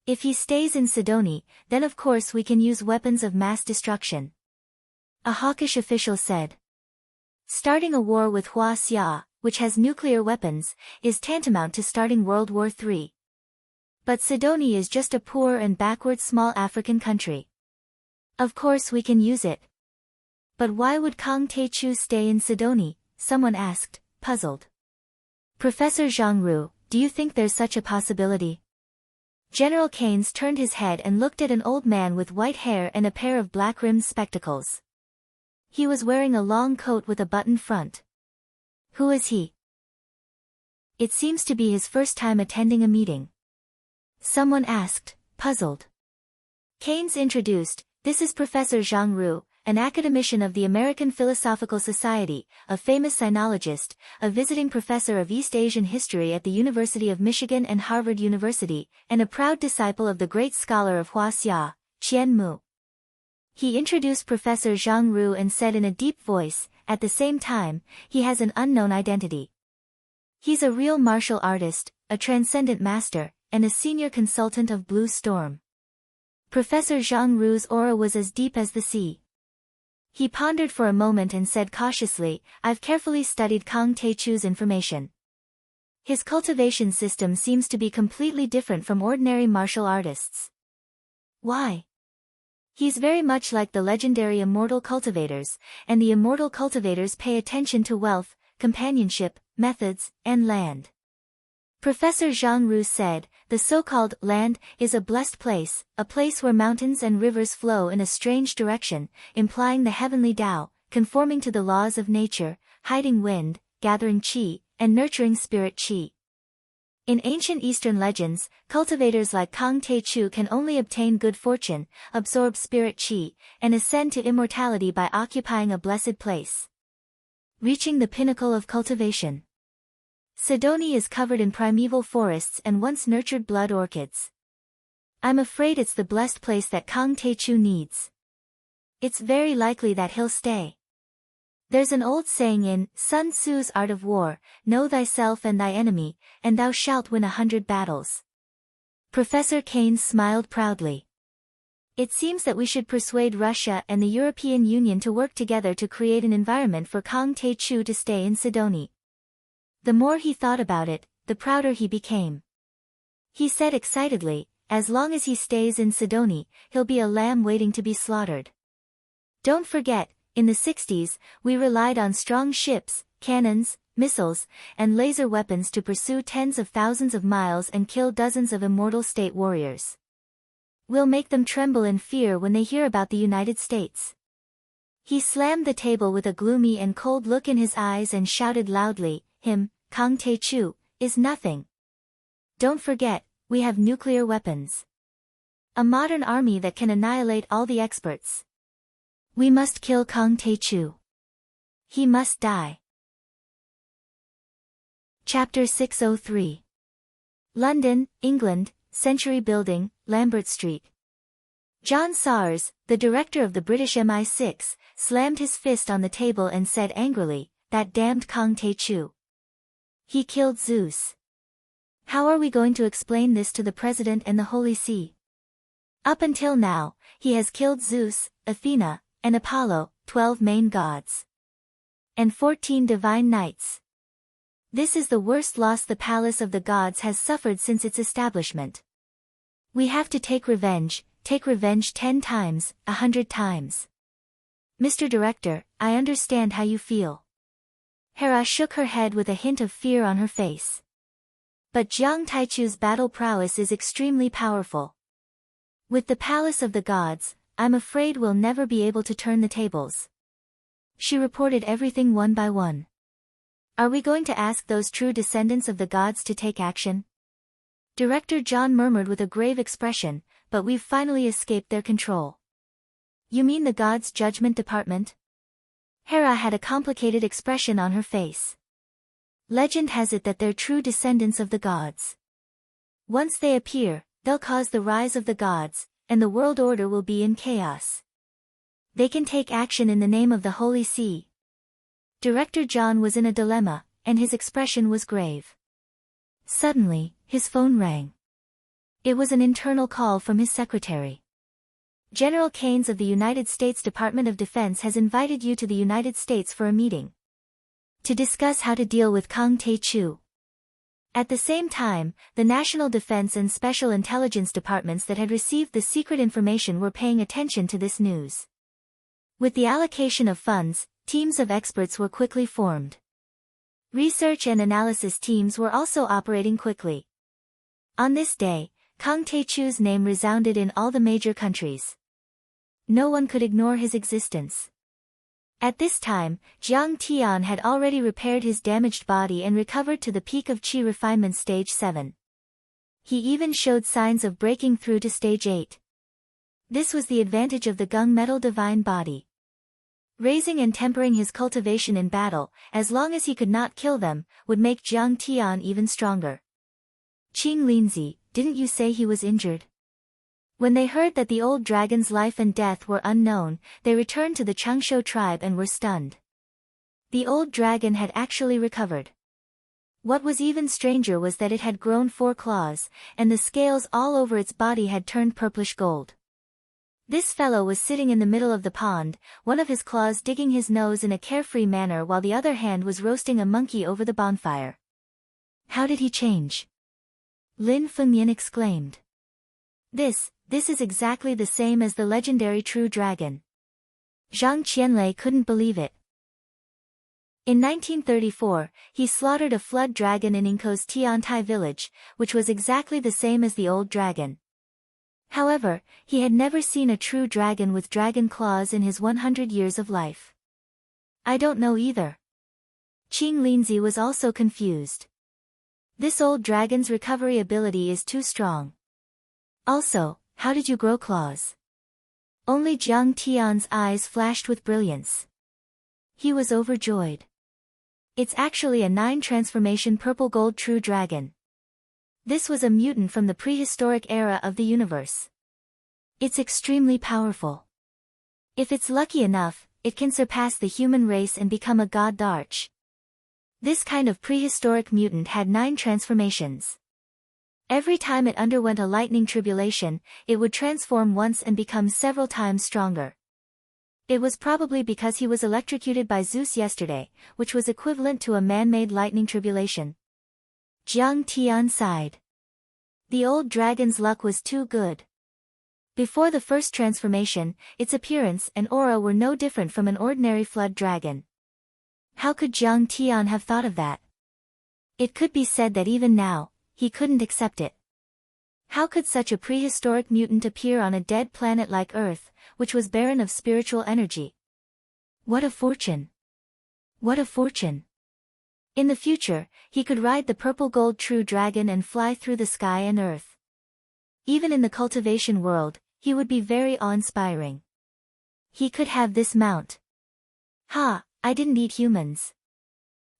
If he stays in Sidoni, then of course we can use weapons of mass destruction. A hawkish official said. Starting a war with Hwaseong, which has nuclear weapons, is tantamount to starting World War III. But Sidoni is just a poor and backward small African country. Of course we can use it. But why would Kang Tae-chu stay in Sidoni? Someone asked, puzzled. Professor Zhang Ru, do you think there's such a possibility? General Keynes turned his head and looked at an old man with white hair and a pair of black-rimmed spectacles. He was wearing a long coat with a buttoned front. Who is he? It seems to be his first time attending a meeting. Someone asked, puzzled. Keynes introduced, this is Professor Zhang Ru, an academician of the American Philosophical Society, a famous sinologist, a visiting professor of East Asian history at the University of Michigan and Harvard University, and a proud disciple of the great scholar of Hwaseong, Chien Mu. He introduced Professor Zhang Ru and said in a deep voice, at the same time, he has an unknown identity. He's a real martial artist, a transcendent master, and a senior consultant of Blue Storm. Professor Zhang Ru's aura was as deep as the sea. He pondered for a moment and said cautiously, I've carefully studied Kang Tae-chu's information. His cultivation system seems to be completely different from ordinary martial artists. Why? He's very much like the legendary immortal cultivators, and the immortal cultivators pay attention to wealth, companionship, methods, and land. Professor Zhang Ru said, the so-called land is a blessed place, a place where mountains and rivers flow in a strange direction, implying the heavenly Tao, conforming to the laws of nature, hiding wind, gathering qi, and nurturing spirit qi. In ancient Eastern legends, cultivators like Kang Tae-chu can only obtain good fortune, absorb spirit qi, and ascend to immortality by occupying a blessed place. Reaching the pinnacle of cultivation. Sidoni is covered in primeval forests and once nurtured blood orchids. I'm afraid it's the blessed place that Kang Tae-chu needs. It's very likely that he'll stay. There's an old saying in Sun Tzu's Art of War, know thyself and thy enemy, and thou shalt win 100 battles. Professor Keynes smiled proudly. It seems that we should persuade Russia and the European Union to work together to create an environment for Kang Tae-chu to stay in Sidoni. The more he thought about it, the prouder he became. He said excitedly, as long as he stays in Sidoni, he'll be a lamb waiting to be slaughtered. Don't forget, in the 60s, we relied on strong ships, cannons, missiles, and laser weapons to pursue tens of thousands of miles and kill dozens of immortal state warriors. We'll make them tremble in fear when they hear about the United States. He slammed the table with a gloomy and cold look in his eyes and shouted loudly, Kang Tae-chu, is nothing. Don't forget, we have nuclear weapons. A modern army that can annihilate all the experts. We must kill Kang Tae-chu. He must die. Chapter 603. London, England, Century Building, Lambert Street. John Sars, the director of the British MI6, slammed his fist on the table and said angrily, that damned Kang Tae-chu. He killed Zeus. How are we going to explain this to the President and the Holy See? Up until now, he has killed Zeus, Athena, and Apollo, 12 main gods. And 14 divine knights. This is the worst loss the Palace of the Gods has suffered since its establishment. We have to take revenge 10 times, 100 times. Mr. Director, I understand how you feel. Hera shook her head with a hint of fear on her face. But Jiang Taichu's battle prowess is extremely powerful. With the Palace of the Gods, I'm afraid we'll never be able to turn the tables. She reported everything one by one. Are we going to ask those true descendants of the gods to take action? Director John murmured with a grave expression, but we've finally escaped their control. You mean the gods' judgment department? Hera had a complicated expression on her face. Legend has it that they're true descendants of the gods. Once they appear, they'll cause the rise of the gods, and the world order will be in chaos. They can take action in the name of the Holy See. Director John was in a dilemma, and his expression was grave. Suddenly, his phone rang. It was an internal call from his secretary. General Keynes of the United States Department of Defense has invited you to the United States for a meeting. To discuss how to deal with Kang Tae-chu. At the same time, the National Defense and Special Intelligence Departments that had received the secret information were paying attention to this news. With the allocation of funds, teams of experts were quickly formed. Research and analysis teams were also operating quickly. On this day, Kang Tae-chu's name resounded in all the major countries. No one could ignore his existence. At this time, Jiang Tian had already repaired his damaged body and recovered to the peak of Qi refinement stage 7. He even showed signs of breaking through to stage 8. This was the advantage of the gunmetal divine body. Raising and tempering his cultivation in battle, as long as he could not kill them, would make Jiang Tian even stronger. Qing Linzi, didn't you say he was injured? When they heard that the old dragon's life and death were unknown, they returned to the Changsho tribe and were stunned. The old dragon had actually recovered. What was even stranger was that it had grown 4 claws, and the scales all over its body had turned purplish gold. This fellow was sitting in the middle of the pond, one of his claws digging his nose in a carefree manner while the other hand was roasting a monkey over the bonfire. How did he change? Lin Fengyan exclaimed. This is exactly the same as the legendary true dragon. Zhang Qianlei couldn't believe it. In 1934, he slaughtered a flood dragon in Inko's Tiantai village, which was exactly the same as the old dragon. However, he had never seen a true dragon with dragon claws in his 100 years of life. I don't know either. Qing Linzi was also confused. This old dragon's recovery ability is too strong. Also, how did you grow claws? Only Jiang Tian's eyes flashed with brilliance. He was overjoyed. It's actually a 9-transformation purple gold true dragon. This was a mutant from the prehistoric era of the universe. It's extremely powerful. If it's lucky enough, it can surpass the human race and become a god Darch. This kind of prehistoric mutant had 9 transformations. Every time it underwent a lightning tribulation, it would transform once and become several times stronger. It was probably because he was electrocuted by Zeus yesterday, which was equivalent to a man-made lightning tribulation. Jiang Tian sighed. The old dragon's luck was too good. Before the first transformation, its appearance and aura were no different from an ordinary flood dragon. How could Jiang Tian have thought of that? It could be said that even now, he couldn't accept it. How could such a prehistoric mutant appear on a dead planet like Earth, which was barren of spiritual energy? What a fortune! What a fortune! In the future, he could ride the purple gold true dragon and fly through the sky and earth. Even in the cultivation world, he would be very awe-inspiring. He could have this mount. Ha, I didn't eat humans.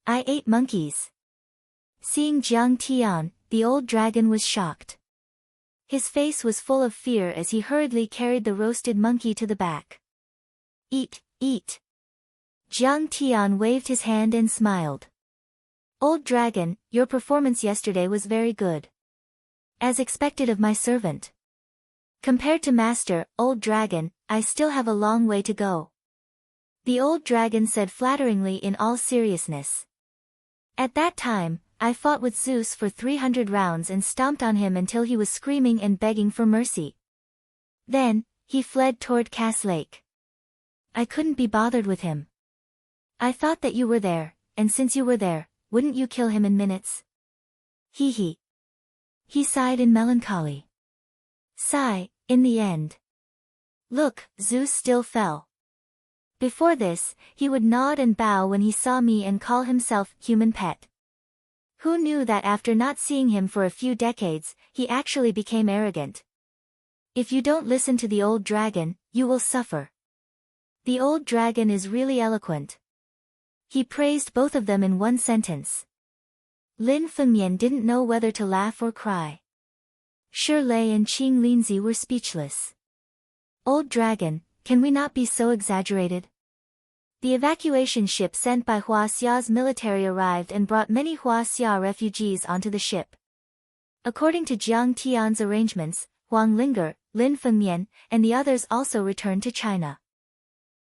I ate monkeys. Seeing Jiang Tian, the old dragon was shocked. His face was full of fear as he hurriedly carried the roasted monkey to the back. Eat, eat. Jiang Tian waved his hand and smiled. Old dragon, your performance yesterday was very good. As expected of my servant. Compared to master, old dragon, I still have a long way to go. The old dragon said flatteringly in all seriousness. At that time, I fought with Zeus for 300 rounds and stomped on him until he was screaming and begging for mercy. Then, he fled toward Cass Lake. I couldn't be bothered with him. I thought that you were there, and since you were there, wouldn't you kill him in minutes? Hee hee. He sighed in melancholy. Sigh, in the end. Look, Zeus still fell. Before this, he would nod and bow when he saw me and call himself human pet. Who knew that after not seeing him for a few decades, he actually became arrogant? If you don't listen to the old dragon, you will suffer. The old dragon is really eloquent. He praised both of them in one sentence. Lin Fengmian didn't know whether to laugh or cry. Shirley and Qing Linzi were speechless. Old dragon, can we not be so exaggerated? The evacuation ship sent by Huaxia's military arrived and brought many Huaxia refugees onto the ship. According to Jiang Tian's arrangements, Huang Linger, Lin Fengmian, and the others also returned to China.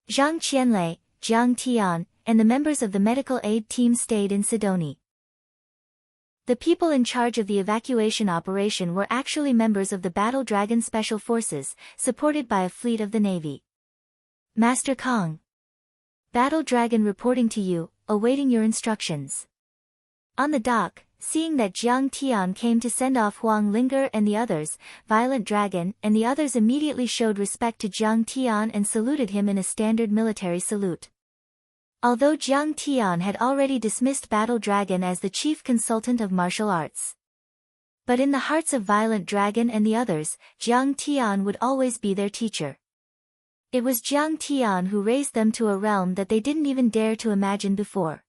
Zhang Qianlei, Jiang Tian, and the members of the medical aid team stayed in Sidoni. The people in charge of the evacuation operation were actually members of the Battle Dragon Special Forces, supported by a fleet of the Navy. Master Kong. Battle Dragon reporting to you, awaiting your instructions. On the dock, seeing that Jiang Tian came to send off Huang Linger and the others, Violent Dragon and the others immediately showed respect to Jiang Tian and saluted him in a standard military salute. Although Jiang Tian had already dismissed Battle Dragon as the chief consultant of martial arts. But in the hearts of Violent Dragon and the others, Jiang Tian would always be their teacher. It was Jiang Tian who raised them to a realm that they didn't even dare to imagine before.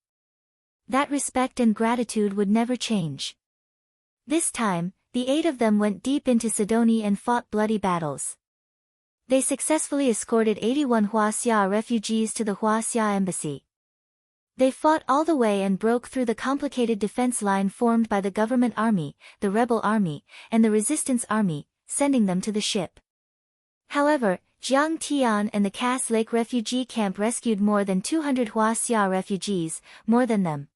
That respect and gratitude would never change. This time, the 8 of them went deep into Sidoni and fought bloody battles. They successfully escorted 81 Huaxia refugees to the Huaxia embassy. They fought all the way and broke through the complicated defense line formed by the government army, the rebel army, and the resistance army, sending them to the ship. However, Jiang Tian and the Cass Lake refugee camp rescued more than 200 Huaxia refugees, more than them.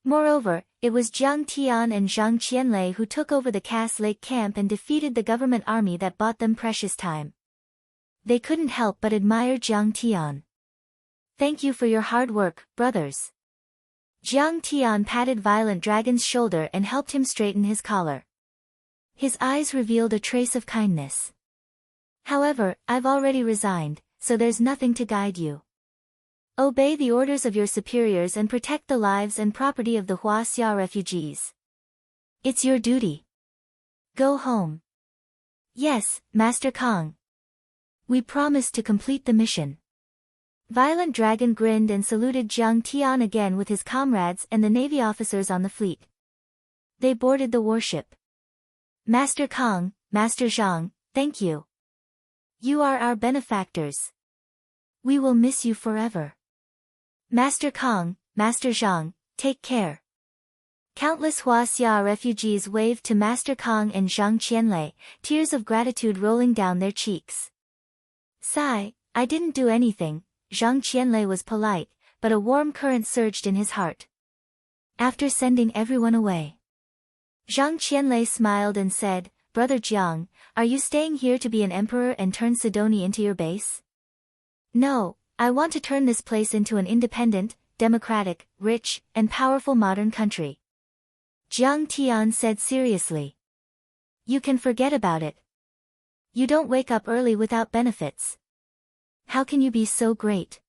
Moreover, it was Jiang Tian and Zhang Qianlei who took over the Cass Lake camp and defeated the government army that bought them precious time. They couldn't help but admire Jiang Tian. Thank you for your hard work, brothers. Jiang Tian patted Violent Dragon's shoulder and helped him straighten his collar. His eyes revealed a trace of kindness. However, I've already resigned, so there's nothing to guide you. Obey the orders of your superiors and protect the lives and property of the Huaxia refugees. It's your duty. Go home. Yes, Master Kong. We promise to complete the mission. Violent Dragon grinned and saluted Jiang Tian again with his comrades and the Navy officers on the fleet. They boarded the warship. Master Kong, Master Zhang, thank you. You are our benefactors. We will miss you forever. Master Kong, Master Zhang, take care. Countless Huaxia refugees waved to Master Kong and Zhang Qianlei, tears of gratitude rolling down their cheeks. Sigh, I didn't do anything. Zhang Qianlei was polite, but a warm current surged in his heart. After sending everyone away, Zhang Qianlei smiled and said, Brother Jiang, are you staying here to be an emperor and turn Sidoni into your base? No, I want to turn this place into an independent, democratic, rich, and powerful modern country. Jiang Tian said seriously. You can forget about it. You don't wake up early without benefits. How can you be so great?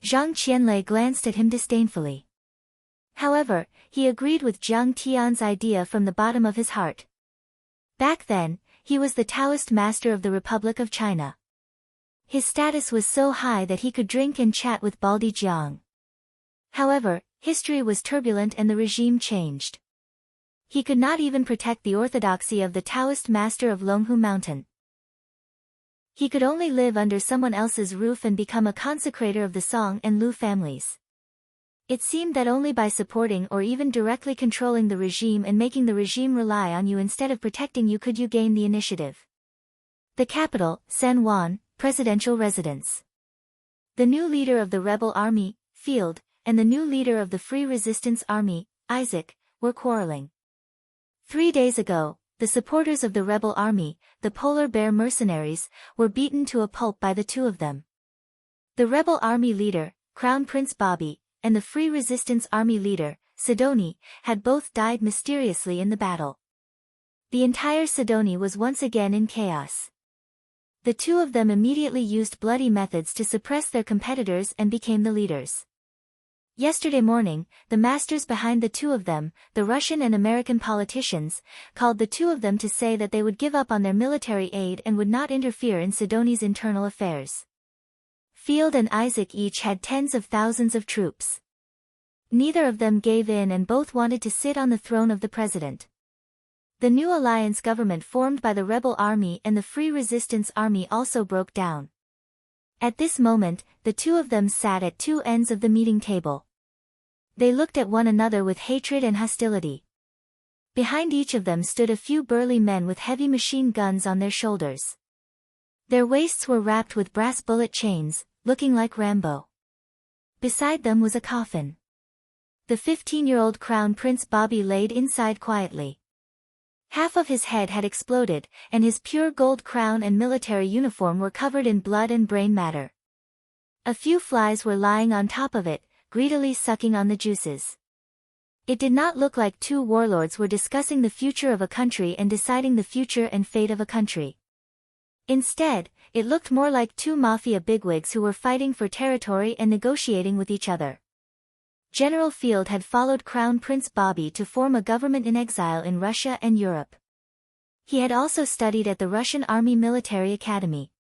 Zhang Qianlei glanced at him disdainfully. However, he agreed with Jiang Tian's idea from the bottom of his heart. Back then, he was the Taoist master of the Republic of China. His status was so high that he could drink and chat with Baldi Jiang. However, history was turbulent and the regime changed. He could not even protect the orthodoxy of the Taoist master of Longhu Mountain. He could only live under someone else's roof and become a consecrator of the Song and Lu families. It seemed that only by supporting or even directly controlling the regime and making the regime rely on you instead of protecting you could you gain the initiative. The capital, San Juan, presidential residence. The new leader of the rebel army, Field, and the new leader of the Free Resistance Army, Isaac, were quarreling. 3 days ago, the supporters of the rebel army, the Polar Bear mercenaries, were beaten to a pulp by the two of them. The rebel army leader, Crown Prince Bobby, and the Free Resistance Army leader, Sidoni, had both died mysteriously in the battle. The entire Sidoni was once again in chaos. The two of them immediately used bloody methods to suppress their competitors and became the leaders. Yesterday morning, the masters behind the two of them, the Russian and American politicians, called the two of them to say that they would give up on their military aid and would not interfere in Sidoni's internal affairs. Field and Isaac each had tens of thousands of troops. Neither of them gave in and both wanted to sit on the throne of the president. The new alliance government formed by the rebel army and the Free Resistance Army also broke down. At this moment, the two of them sat at two ends of the meeting table. They looked at one another with hatred and hostility. Behind each of them stood a few burly men with heavy machine guns on their shoulders. Their waists were wrapped with brass bullet chains, looking like Rambo. Beside them was a coffin. The 15-year-old Crown Prince Bobby laid inside quietly. Half of his head had exploded, and his pure gold crown and military uniform were covered in blood and brain matter. A few flies were lying on top of it, greedily sucking on the juices. It did not look like two warlords were discussing the future of a country and deciding the future and fate of a country. Instead, it looked more like two mafia bigwigs who were fighting for territory and negotiating with each other. General Field had followed Crown Prince Bobby to form a government in exile in Russia and Europe. He had also studied at the Russian Army Military Academy.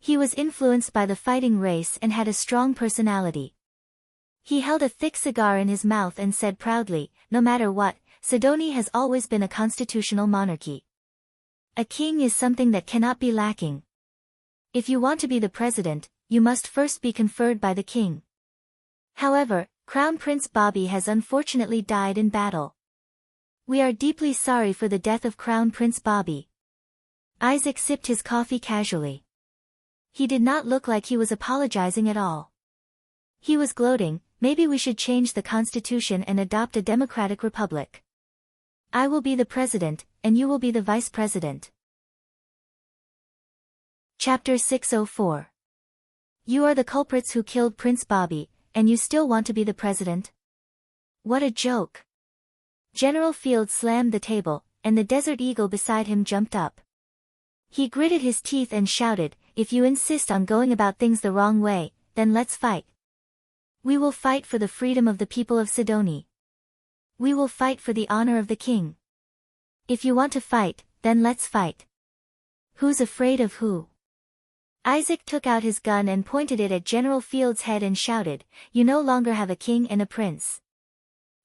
He was influenced by the fighting race and had a strong personality. He held a thick cigar in his mouth and said proudly, "No matter what, Sidoni has always been a constitutional monarchy. A king is something that cannot be lacking. If you want to be the president, you must first be conferred by the king. However, Crown Prince Bobby has unfortunately died in battle. We are deeply sorry for the death of Crown Prince Bobby." Isaac sipped his coffee casually. He did not look like he was apologizing at all. He was gloating, "Maybe we should change the constitution and adopt a democratic republic. I will be the president, and you will be the vice president." Chapter 604. You are the culprits who killed Prince Bobby, and you still want to be the president? What a joke. General Field slammed the table, and the Desert Eagle beside him jumped up. He gritted his teeth and shouted, "If you insist on going about things the wrong way, then let's fight. We will fight for the freedom of the people of Sidoni. We will fight for the honor of the king. If you want to fight, then let's fight. Who's afraid of who?" Isaac took out his gun and pointed it at General Field's head and shouted, "You no longer have a king and a prince.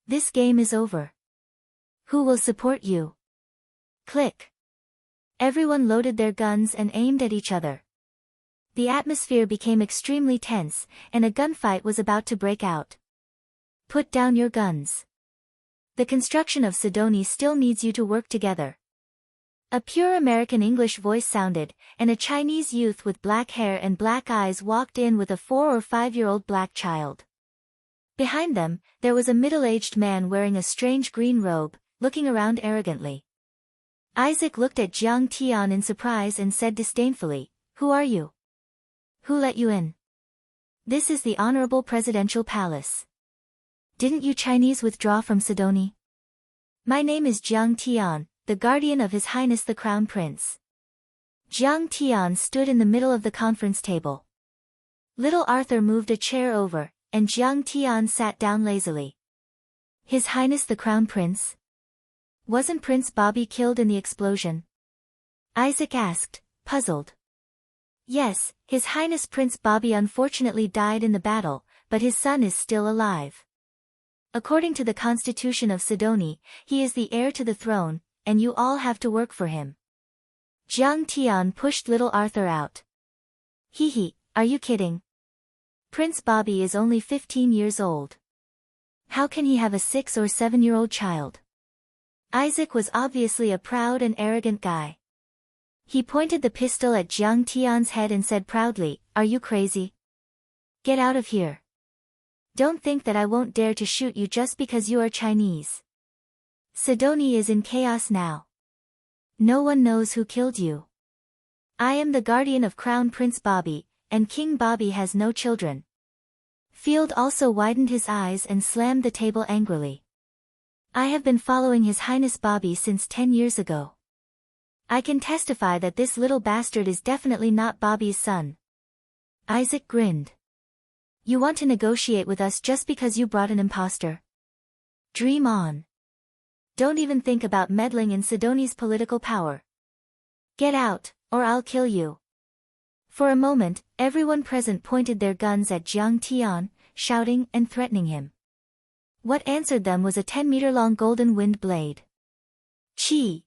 This game is over. Who will support you?" Click. Everyone loaded their guns and aimed at each other. The atmosphere became extremely tense, and a gunfight was about to break out. "Put down your guns. The construction of Sidoni still needs you to work together." A pure American English voice sounded, and a Chinese youth with black hair and black eyes walked in with a 4 or 5-year-old black child. Behind them, there was a middle-aged man wearing a strange green robe, looking around arrogantly. Isaac looked at Jiang Tian in surprise and said disdainfully, "Who are you? Who let you in? This is the honorable presidential palace. Didn't you Chinese withdraw from Sidoni? My name is Jiang Tian, the guardian of His Highness the Crown Prince." Jiang Tian stood in the middle of the conference table. Little Arthur moved a chair over, and Jiang Tian sat down lazily. His Highness the Crown Prince? Wasn't Prince Bobby killed in the explosion? Isaac asked, puzzled. Yes, His Highness Prince Bobby unfortunately died in the battle, but his son is still alive. According to the constitution of Sidoni, he is the heir to the throne, and you all have to work for him. Jiang Tian pushed little Arthur out. Hee, are you kidding? Prince Bobby is only 15 years old. How can he have a 6 or 7-year-old child? Isaac was obviously a proud and arrogant guy. He pointed the pistol at Jiang Tian's head and said proudly, "Are you crazy? Get out of here. Don't think that I won't dare to shoot you just because you are Chinese. Sidoni is in chaos now. No one knows who killed you. I am the guardian of Crown Prince Bobby, and King Bobby has no children." Field also widened his eyes and slammed the table angrily. "I have been following His Highness Bobby since 10 years ago. I can testify that this little bastard is definitely not Bobby's son." Isaac grinned. "You want to negotiate with us just because you brought an imposter? Dream on. Don't even think about meddling in Sidoni's political power. Get out, or I'll kill you." For a moment, everyone present pointed their guns at Jiang Tian, shouting and threatening him. What answered them was a 10-meter-long golden wind blade. Chi!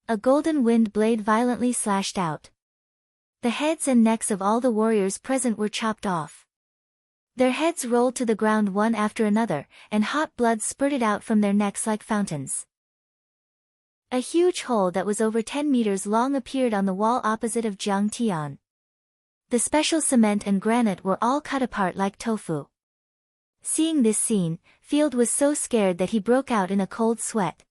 A golden wind blade violently slashed out. The heads and necks of all the warriors present were chopped off. Their heads rolled to the ground one after another, and hot blood spurted out from their necks like fountains. A huge hole that was over 10 meters long appeared on the wall opposite of Jiang Tian. The special cement and granite were all cut apart like tofu. Seeing this scene, Field was so scared that he broke out in a cold sweat.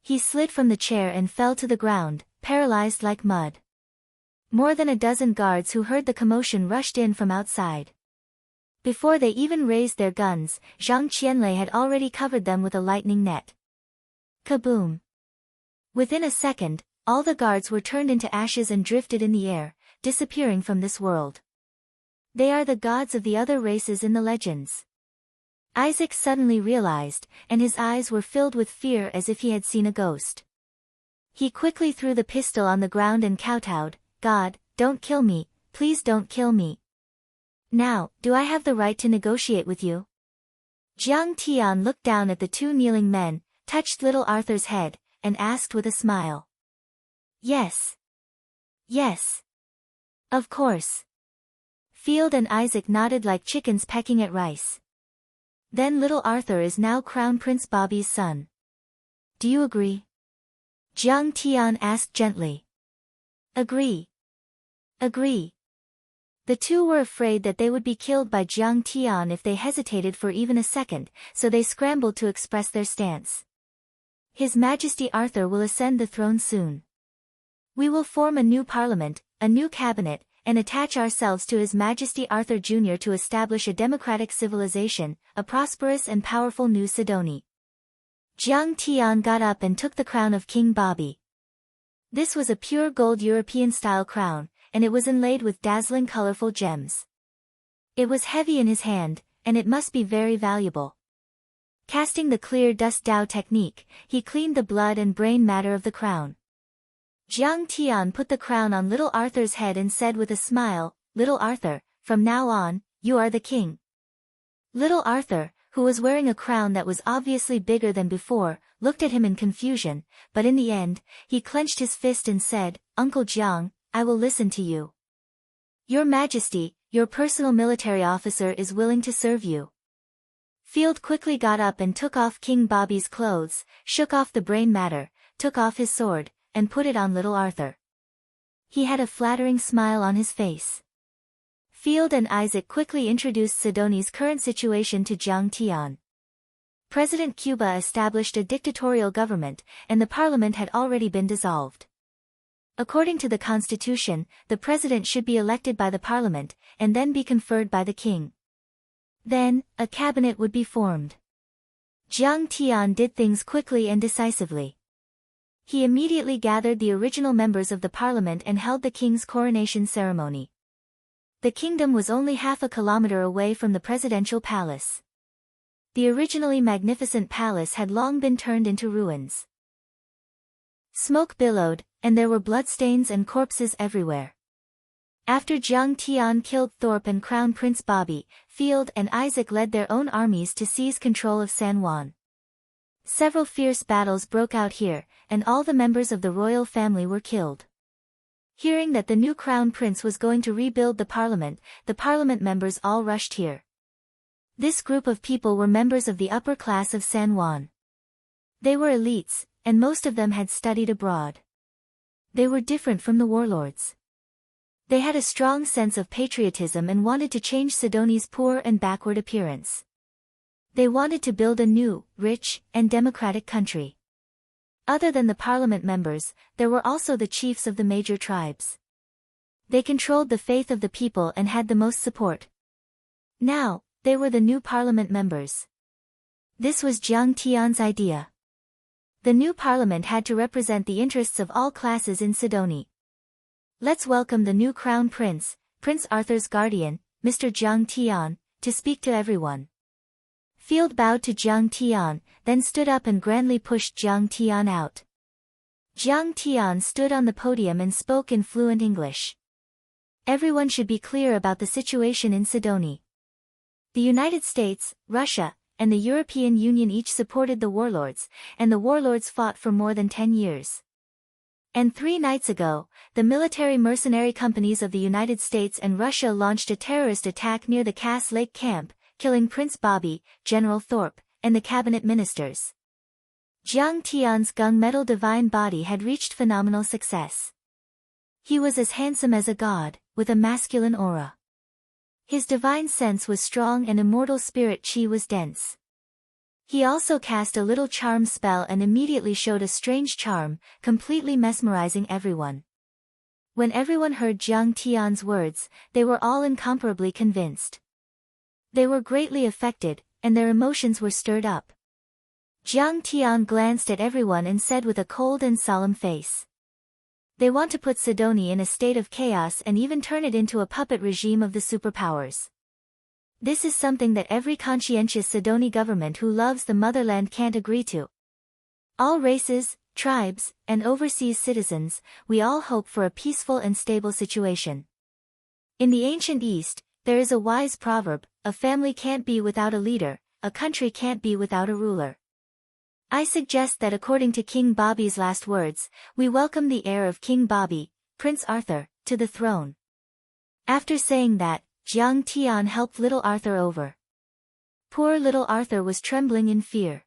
He slid from the chair and fell to the ground, paralyzed like mud. More than a dozen guards who heard the commotion rushed in from outside. Before they even raised their guns, Zhang Qianlei had already covered them with a lightning net. Kaboom! Within a second, all the guards were turned into ashes and drifted in the air, disappearing from this world. They are the gods of the other races in the legends. Isaac suddenly realized, and his eyes were filled with fear as if he had seen a ghost. He quickly threw the pistol on the ground and kowtowed, "God, don't kill me, please don't kill me. Now, do I have the right to negotiate with you?" Jiang Tian looked down at the two kneeling men, touched little Arthur's head, and asked with a smile. "Yes. Yes. Of course." Field and Isaac nodded like chickens pecking at rice. "Then little Arthur is now Crown Prince Bobby's son. Do you agree?" Jiang Tian asked gently. "Agree. Agree." The two were afraid that they would be killed by Jiang Tian if they hesitated for even a second, so they scrambled to express their stance. "His Majesty Arthur will ascend the throne soon. We will form a new parliament, a new cabinet, and attach ourselves to His Majesty Arthur Jr. to establish a democratic civilization, a prosperous and powerful new Sidoni." Jiang Tian got up and took the crown of King Bobby. This was a pure gold European-style crown, and it was inlaid with dazzling colorful gems. It was heavy in his hand, and it must be very valuable. Casting the clear dust Dao technique, he cleaned the blood and brain matter of the crown. Jiang Tian put the crown on little Arthur's head and said with a smile, "Little Arthur, from now on, you are the king." Little Arthur, who was wearing a crown that was obviously bigger than before, looked at him in confusion, but in the end, he clenched his fist and said, "Uncle Jiang, I will listen to you. Your Majesty, your personal military officer is willing to serve you." Field quickly got up and took off King Bobby's clothes, shook off the brain matter, took off his sword, and put it on little Arthur. He had a flattering smile on his face. Field and Isaac quickly introduced Sidoni's current situation to Jiang Tian. President Cuba established a dictatorial government, and the parliament had already been dissolved. According to the constitution, the president should be elected by the parliament, and then be conferred by the king. Then, a cabinet would be formed. Jiang Tian did things quickly and decisively. He immediately gathered the original members of the parliament and held the king's coronation ceremony. The kingdom was only half a kilometer away from the presidential palace. The originally magnificent palace had long been turned into ruins. Smoke billowed, and there were bloodstains and corpses everywhere. After Jiang Tian killed Thorpe and Crown Prince Bobby, Field and Isaac led their own armies to seize control of San Juan. Several fierce battles broke out here, and all the members of the royal family were killed. Hearing that the new crown prince was going to rebuild the parliament members all rushed here. This group of people were members of the upper class of San Juan. They were elites, and most of them had studied abroad. They were different from the warlords. They had a strong sense of patriotism and wanted to change Sidoni's poor and backward appearance. They wanted to build a new, rich, and democratic country. Other than the parliament members, there were also the chiefs of the major tribes. They controlled the faith of the people and had the most support. Now, they were the new parliament members. This was Jiang Tian's idea. The new parliament had to represent the interests of all classes in Sidoni. Let's welcome the new crown prince, Prince Arthur's guardian, Mr. Jiang Tian, to speak to everyone. Field bowed to Jiang Tian, then stood up and grandly pushed Jiang Tian out. Jiang Tian stood on the podium and spoke in fluent English. Everyone should be clear about the situation in Sidoni. The United States, Russia, and the European Union each supported the warlords, and the warlords fought for more than 10 years. And 3 nights ago, the military mercenary companies of the United States and Russia launched a terrorist attack near the Cass Lake camp, killing Prince Bobby, General Thorpe, and the cabinet ministers. Jiang Tian's gunmetal divine body had reached phenomenal success. He was as handsome as a god, with a masculine aura. His divine sense was strong and immortal spirit chi was dense. He also cast a little charm spell and immediately showed a strange charm, completely mesmerizing everyone. When everyone heard Jiang Tian's words, they were all incomparably convinced. They were greatly affected, and their emotions were stirred up. Jiang Tian glanced at everyone and said with a cold and solemn face. They want to put Sidoni in a state of chaos and even turn it into a puppet regime of the superpowers. This is something that every conscientious Sidoni government who loves the motherland can't agree to. All races, tribes, and overseas citizens, we all hope for a peaceful and stable situation. In the ancient East, there is a wise proverb, a family can't be without a leader, a country can't be without a ruler. I suggest that according to King Bobby's last words, we welcome the heir of King Bobby, Prince Arthur, to the throne. After saying that, Jiang Tian helped little Arthur over. Poor little Arthur was trembling in fear.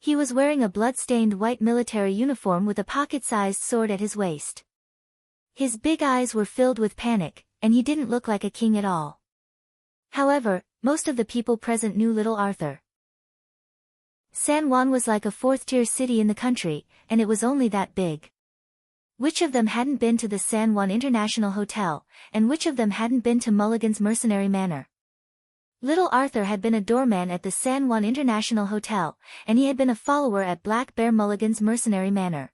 He was wearing a blood-stained white military uniform with a pocket-sized sword at his waist. His big eyes were filled with panic, and he didn't look like a king at all. However, most of the people present knew little Arthur. San Juan was like a 4th-tier city in the country, and it was only that big. Which of them hadn't been to the San Juan International Hotel, and which of them hadn't been to Mulligan's Mercenary Manor? Little Arthur had been a doorman at the San Juan International Hotel, and he had been a follower at Black Bear Mulligan's Mercenary Manor.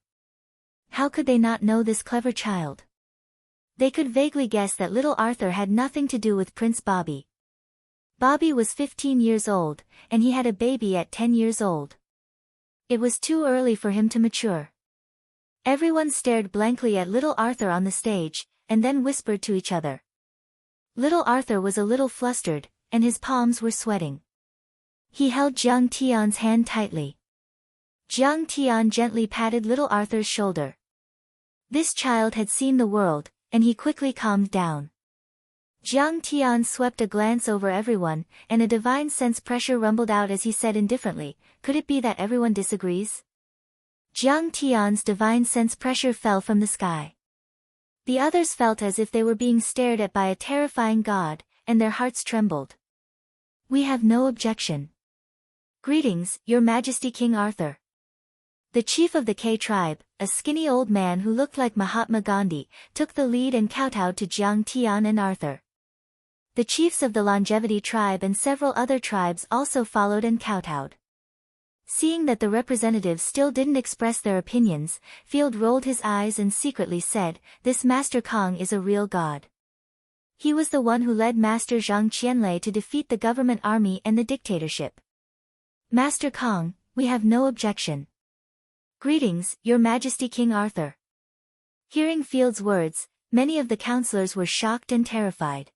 How could they not know this clever child? They could vaguely guess that little Arthur had nothing to do with Prince Bobby. Bobby was 15 years old, and he had a baby at 10 years old. It was too early for him to mature. Everyone stared blankly at little Arthur on the stage, and then whispered to each other. Little Arthur was a little flustered, and his palms were sweating. He held Jiang Tian's hand tightly. Jiang Tian gently patted little Arthur's shoulder. This child had seen the world, and he quickly calmed down. Jiang Tian swept a glance over everyone, and a divine sense pressure rumbled out as he said indifferently, "Could it be that everyone disagrees?" Jiang Tian's divine sense pressure fell from the sky. The others felt as if they were being stared at by a terrifying god, and their hearts trembled. "We have no objection. Greetings, Your Majesty King Arthur." The chief of the K tribe, a skinny old man who looked like Mahatma Gandhi, took the lead and kowtowed to Jiang Tian and Arthur. The chiefs of the Longevity tribe and several other tribes also followed and kowtowed. Seeing that the representatives still didn't express their opinions, Field rolled his eyes and secretly said, "This Master Kong is a real god. He was the one who led Master Zhang Qianlei to defeat the government army and the dictatorship. Master Kong, we have no objection. Greetings, Your Majesty King Arthur. Hearing Field's words, many of the counselors were shocked and terrified.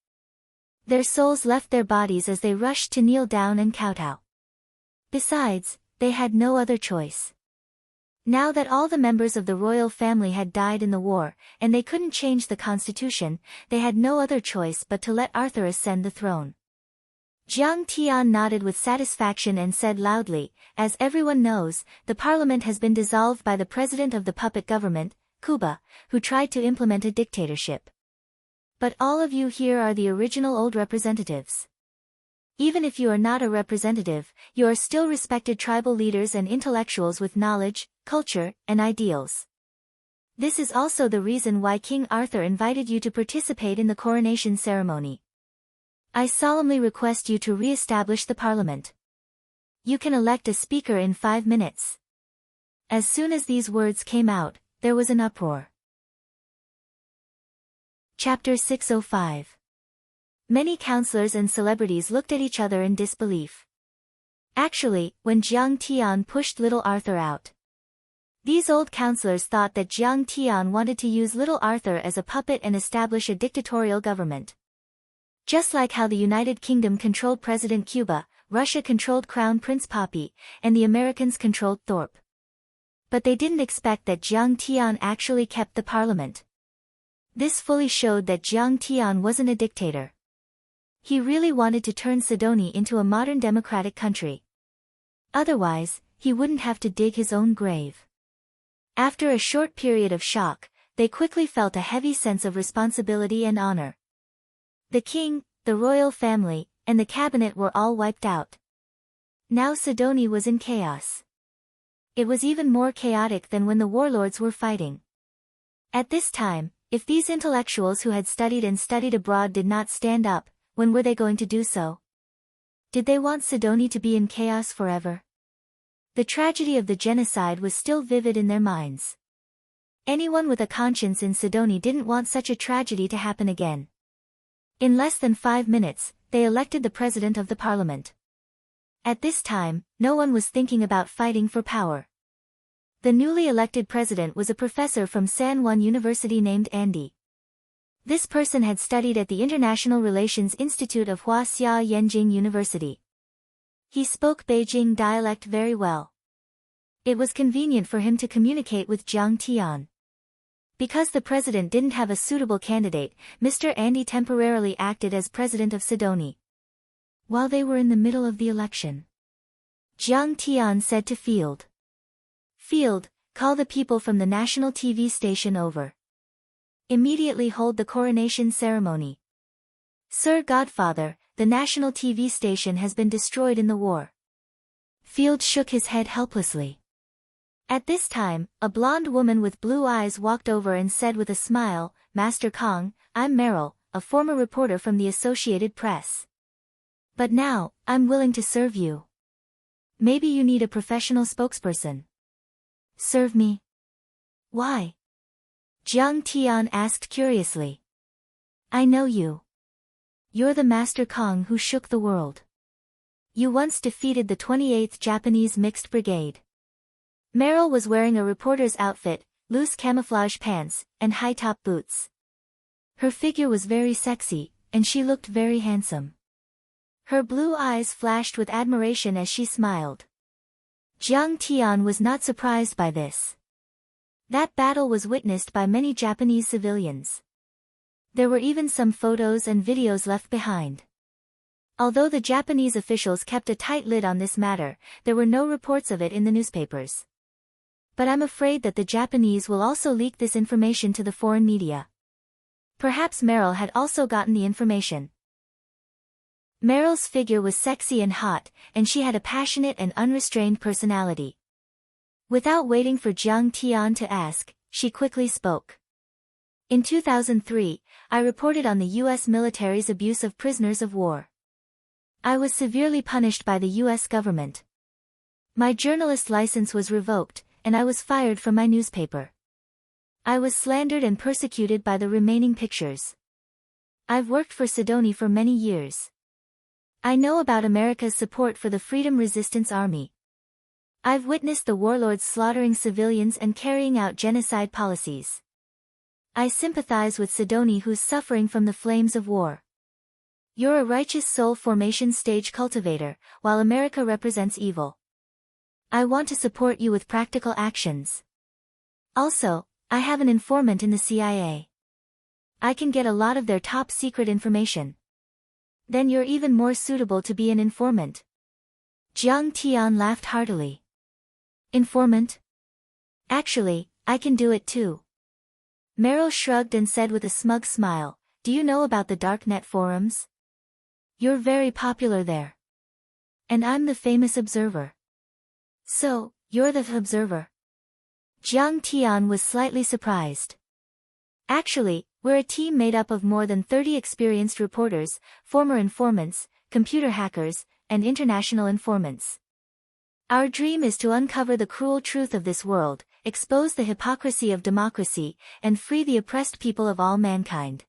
Their souls left their bodies as they rushed to kneel down and kowtow. Besides, they had no other choice. Now that all the members of the royal family had died in the war, and they couldn't change the constitution, they had no other choice but to let Arthur ascend the throne. Jiang Tian nodded with satisfaction and said loudly, "As everyone knows, the parliament has been dissolved by the president of the puppet government, Kuba, who tried to implement a dictatorship. But all of you here are the original old representatives. Even if you are not a representative, you are still respected tribal leaders and intellectuals with knowledge, culture, and ideals. This is also the reason why King Arthur invited you to participate in the coronation ceremony. I solemnly request you to re-establish the parliament. You can elect a speaker in 5 minutes." As soon as these words came out, there was an uproar. Chapter 605. Many counselors and celebrities looked at each other in disbelief. Actually, when Jiang Tian pushed little Arthur out, these old counselors thought that Jiang Tian wanted to use little Arthur as a puppet and establish a dictatorial government. Just like how the United Kingdom controlled President Cuba, Russia controlled Crown Prince Poppy, and the Americans controlled Thorpe. But they didn't expect that Jiang Tian actually kept the parliament. This fully showed that Jiang Tian wasn't a dictator. He really wanted to turn Sidonie into a modern democratic country. Otherwise, he wouldn't have to dig his own grave. After a short period of shock, they quickly felt a heavy sense of responsibility and honor. The king, the royal family, and the cabinet were all wiped out. Now Sidonie was in chaos. It was even more chaotic than when the warlords were fighting. At this time, if these intellectuals who had studied and studied abroad did not stand up, when were they going to do so? Did they want Sidonie to be in chaos forever? The tragedy of the genocide was still vivid in their minds. Anyone with a conscience in Sidonie didn't want such a tragedy to happen again. In less than 5 minutes, they elected the president of the parliament. At this time, no one was thinking about fighting for power. The newly elected president was a professor from San Juan University named Andy. This person had studied at the International Relations Institute of Huaxia Yanjing University. He spoke Beijing dialect very well. It was convenient for him to communicate with Jiang Tian. Because the president didn't have a suitable candidate, Mr. Andy temporarily acted as president of Sidonie. While they were in the middle of the election, Jiang Tian said to Field, "Field, call the people from the national TV station over. Immediately hold the coronation ceremony. Sir Godfather, the national TV station has been destroyed in the war." Field shook his head helplessly. At this time, a blonde woman with blue eyes walked over and said with a smile, "Master Kong, I'm Meryl, a former reporter from the Associated Press. But now, I'm willing to serve you. Maybe you need a professional spokesperson." "Serve me? Why?" Jiang Tian asked curiously. "I know you. You're the Master Kong who shook the world. You once defeated the 28th Japanese Mixed Brigade." Meryl was wearing a reporter's outfit, loose camouflage pants, and high-top boots. Her figure was very sexy, and she looked very handsome. Her blue eyes flashed with admiration as she smiled. Jiang Tian was not surprised by this. That battle was witnessed by many Japanese civilians. There were even some photos and videos left behind. Although the Japanese officials kept a tight lid on this matter, there were no reports of it in the newspapers. But I'm afraid that the Japanese will also leak this information to the foreign media. Perhaps Meryl had also gotten the information. Meryl's figure was sexy and hot, and she had a passionate and unrestrained personality. Without waiting for Jiang Tian to ask, she quickly spoke. "In 2003, I reported on the U.S. military's abuse of prisoners of war. I was severely punished by the U.S. government. My journalist license was revoked, and I was fired from my newspaper. I was slandered and persecuted by the remaining pictures. I've worked for Sidoni for many years. I know about America's support for the Freedom Resistance Army. I've witnessed the warlords slaughtering civilians and carrying out genocide policies. I sympathize with Sidoni who's suffering from the flames of war. You're a righteous soul formation stage cultivator, while America represents evil. I want to support you with practical actions. Also, I have an informant in the CIA. I can get a lot of their top secret information. Then you're even more suitable to be an informant. Jiang Tian laughed heartily. Informant? Actually, I can do it too. Meryl shrugged and said with a smug smile, do you know about the darknet forums? You're very popular there. And I'm the famous observer. So, you're the observer? Jiang Tian was slightly surprised. Actually, we're a team made up of more than 30 experienced reporters, former informants, computer hackers, and international informants. Our dream is to uncover the cruel truth of this world, expose the hypocrisy of democracy, and free the oppressed people of all mankind.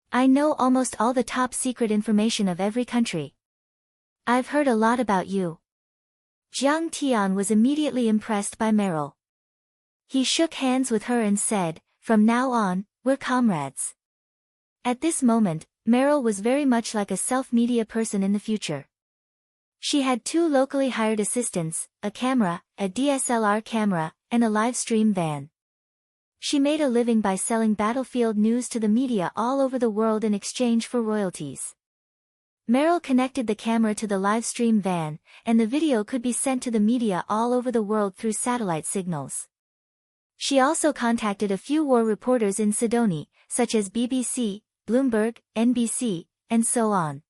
I know almost all the top secret information of every country. I've heard a lot about you. Jiang Tian was immediately impressed by Meryl. He shook hands with her and said, from now on, we're comrades. At this moment, Meryl was very much like a self-media person in the future. She had 2 locally hired assistants, a camera, a DSLR camera, and a live stream van. She made a living by selling battlefield news to the media all over the world in exchange for royalties. Meryl connected the camera to the live stream van, and the video could be sent to the media all over the world through satellite signals. She also contacted a few war reporters in Sidoni, such as BBC, Bloomberg, NBC, and so on.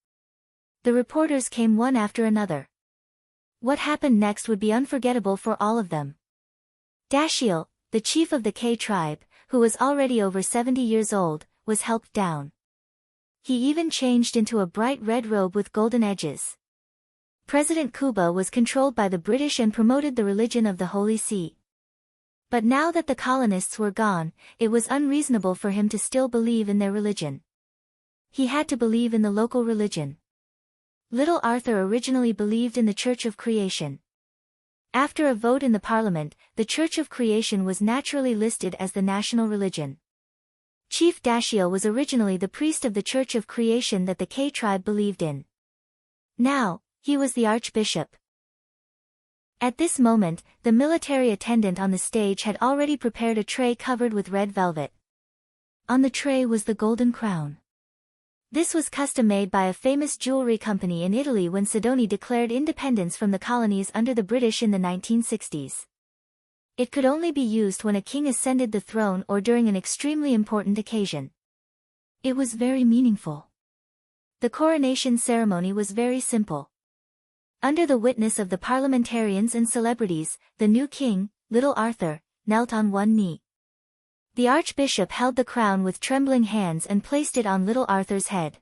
The reporters came one after another. What happened next would be unforgettable for all of them. Dashiell, the chief of the K tribe, who was already over 70 years old, was helped down. He even changed into a bright red robe with golden edges. President Kuba was controlled by the British and promoted the religion of the Holy See. But now that the colonists were gone, it was unreasonable for him to still believe in their religion. He had to believe in the local religion. Little Arthur originally believed in the Church of Creation. After a vote in the Parliament, the Church of Creation was naturally listed as the national religion. Chief Dashiell was originally the priest of the Church of Creation that the K tribe believed in. Now, he was the archbishop. At this moment, the military attendant on the stage had already prepared a tray covered with red velvet. On the tray was the golden crown. This was custom-made by a famous jewelry company in Italy when Sidoni declared independence from the colonies under the British in the 1960s. It could only be used when a king ascended the throne or during an extremely important occasion. It was very meaningful. The coronation ceremony was very simple. Under the witness of the parliamentarians and celebrities, the new king, Little Arthur, knelt on one knee. The archbishop held the crown with trembling hands and placed it on Little Arthur's head.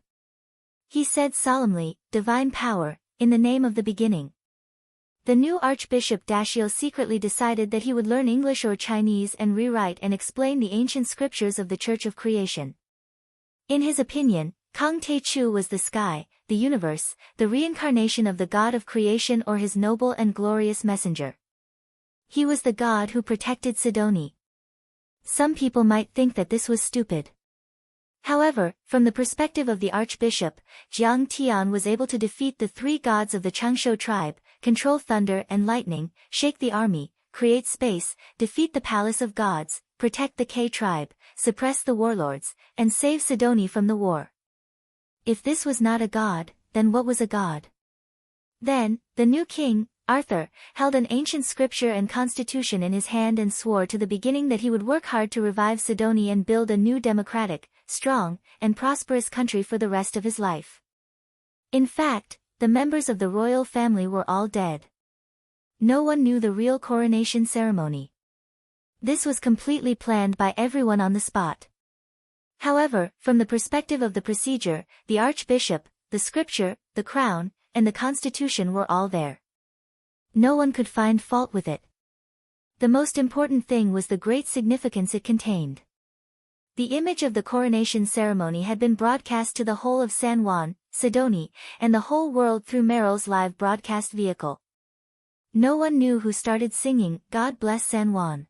He said solemnly, "Divine power, in the name of the beginning." The new Archbishop Dashiell secretly decided that he would learn English or Chinese and rewrite and explain the ancient scriptures of the Church of Creation. In his opinion, Kang Te-chu was the sky, the universe, the reincarnation of the God of creation or his noble and glorious messenger. He was the God who protected Sidoni. Some people might think that this was stupid. However, from the perspective of the archbishop, Jiang Tian was able to defeat the 3 gods of the Changsho tribe, control thunder and lightning, shake the army, create space, defeat the palace of gods, protect the K tribe, suppress the warlords, and save Sidoni from the war. If this was not a god, then what was a god? Then, the new king, Arthur, held an ancient scripture and constitution in his hand and swore to the beginning that he would work hard to revive Sidoni and build a new democratic, strong, and prosperous country for the rest of his life. In fact, the members of the royal family were all dead. No one knew the real coronation ceremony. This was completely planned by everyone on the spot. However, from the perspective of the procedure, the archbishop, the scripture, the crown, and the constitution were all there. No one could find fault with it. The most important thing was the great significance it contained. The image of the coronation ceremony had been broadcast to the whole of San Juan, Sidonie, and the whole world through Merrill's live broadcast vehicle. No one knew who started singing, "God Bless San Juan."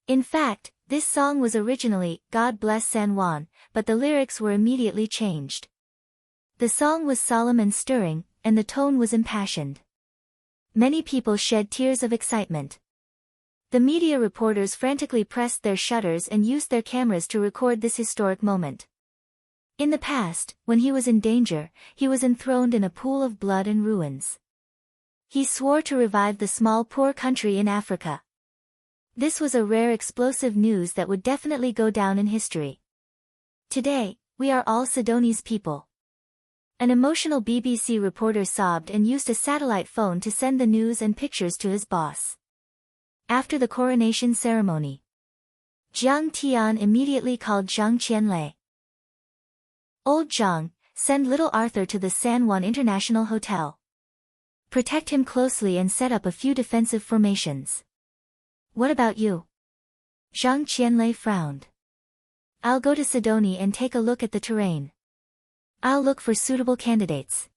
In fact, this song was originally, "God Bless San Juan," but the lyrics were immediately changed. The song was solemn and stirring, and the tone was impassioned. Many people shed tears of excitement. The media reporters frantically pressed their shutters and used their cameras to record this historic moment. In the past, when he was in danger, he was enthroned in a pool of blood and ruins. He swore to revive the small poor country in Africa. This was a rare explosive news that would definitely go down in history. Today, we are all Sidonie's people. An emotional BBC reporter sobbed and used a satellite phone to send the news and pictures to his boss. After the coronation ceremony, Jiang Tian immediately called Zhang Qianlei. "Old Zhang, send little Arthur to the San Juan International Hotel. Protect him closely and set up a few defensive formations." "What about you?" Zhang Qianlei frowned. "I'll go to Sidonie and take a look at the terrain. I'll look for suitable candidates.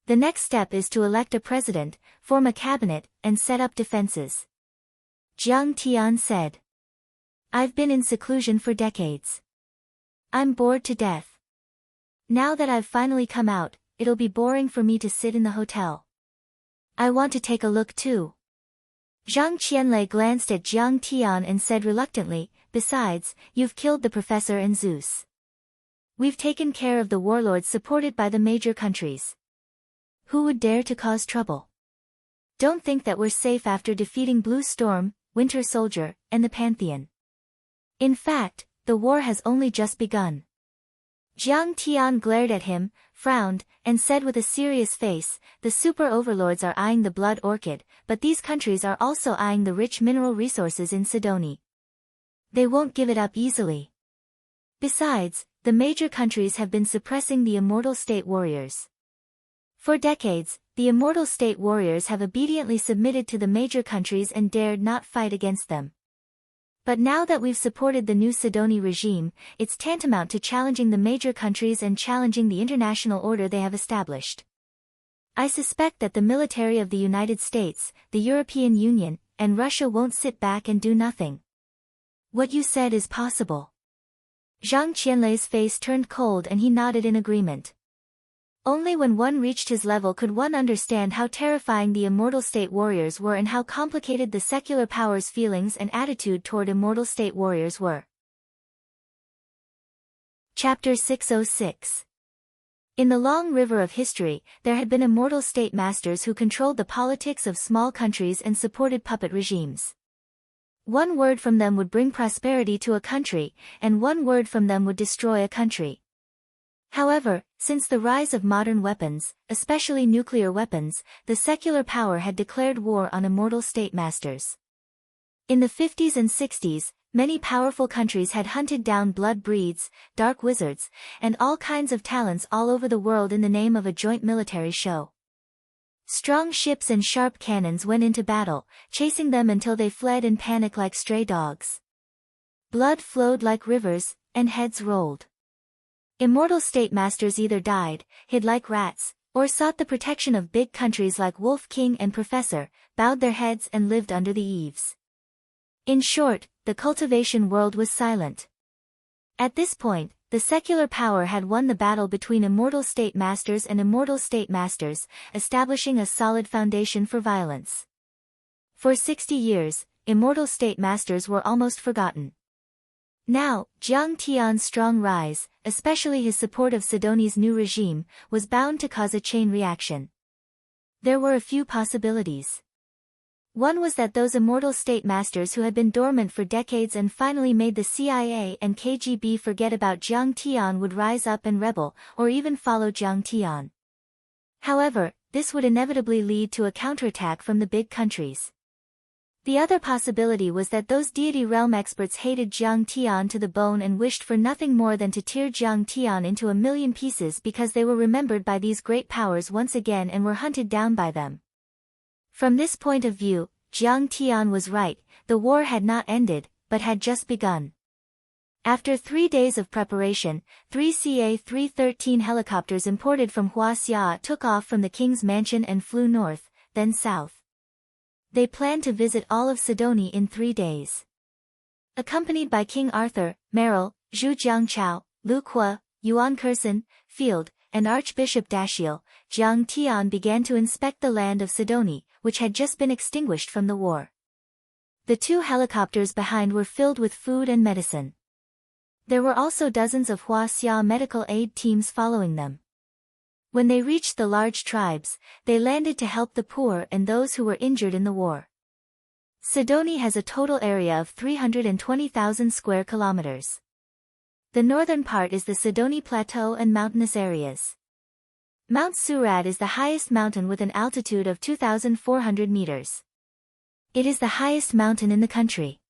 The next step is to elect a president, form a cabinet, and set up defenses." Jiang Tian said. "I've been in seclusion for decades. I'm bored to death. Now that I've finally come out, it'll be boring for me to sit in the hotel. I want to take a look too." Zhang Qianlei glanced at Jiang Tian and said reluctantly, "Besides, you've killed the professor and Zeus. We've taken care of the warlords supported by the major countries. Who would dare to cause trouble? Don't think that we're safe after defeating Blue Storm, Winter Soldier, and the Pantheon. In fact, the war has only just begun." Jiang Tian glared at him, frowned, and said with a serious face, "The super overlords are eyeing the blood orchid, but these countries are also eyeing the rich mineral resources in Sidonie. They won't give it up easily. Besides, the major countries have been suppressing the immortal state warriors. For decades, the immortal state warriors have obediently submitted to the major countries and dared not fight against them. But now that we've supported the new Sidonie regime, it's tantamount to challenging the major countries and challenging the international order they have established. I suspect that the military of the United States, the European Union, and Russia won't sit back and do nothing." "What you said is possible." Zhang Qianlei's face turned cold and he nodded in agreement. Only when one reached his level could one understand how terrifying the immortal state warriors were and how complicated the secular powers' feelings and attitude toward immortal state warriors were. Chapter 606. In the long river of history, there had been immortal state masters who controlled the politics of small countries and supported puppet regimes. One word from them would bring prosperity to a country, and one word from them would destroy a country. However, since the rise of modern weapons, especially nuclear weapons, the secular power had declared war on immortal state masters. In the 50s and 60s, many powerful countries had hunted down blood breeds, dark wizards, and all kinds of talents all over the world in the name of a joint military show. Strong ships and sharp cannons went into battle, chasing them until they fled in panic like stray dogs. Blood flowed like rivers, and heads rolled. Immortal state masters either died, hid like rats, or sought the protection of big countries like Wolf King and Professor, bowed their heads and lived under the eaves. In short, the cultivation world was silent. At this point, the secular power had won the battle between immortal state masters and immortal state masters, establishing a solid foundation for violence. For 60 years, immortal state masters were almost forgotten. Now, Jiang Tian's strong rise, especially his support of Sidonie's new regime, was bound to cause a chain reaction. There were a few possibilities. One was that those immortal state masters who had been dormant for decades and finally made the CIA and KGB forget about Jiang Tian would rise up and rebel, or even follow Jiang Tian. However, this would inevitably lead to a counterattack from the big countries. The other possibility was that those deity realm experts hated Jiang Tian to the bone and wished for nothing more than to tear Jiang Tian into a million pieces because they were remembered by these great powers once again and were hunted down by them. From this point of view, Jiang Tian was right, the war had not ended, but had just begun. After 3 days of preparation, 3 CA-313 helicopters imported from Huaxia took off from the king's mansion and flew north, then south. They planned to visit all of Sidonie in 3 days. Accompanied by King Arthur, Merrill, Zhu Jiangchao, Lu Kuo, Yuan Kurson, Field, and Archbishop Dashiell, Jiang Tian began to inspect the land of Sidonie, which had just been extinguished from the war. The 2 helicopters behind were filled with food and medicine. There were also dozens of Huaxia medical aid teams following them. When they reached the large tribes, they landed to help the poor and those who were injured in the war. Sidonie has a total area of 320,000 square kilometers. The northern part is the Sidonie Plateau and mountainous areas. Mount Surad is the highest mountain with an altitude of 2,400 meters. It is the highest mountain in the country.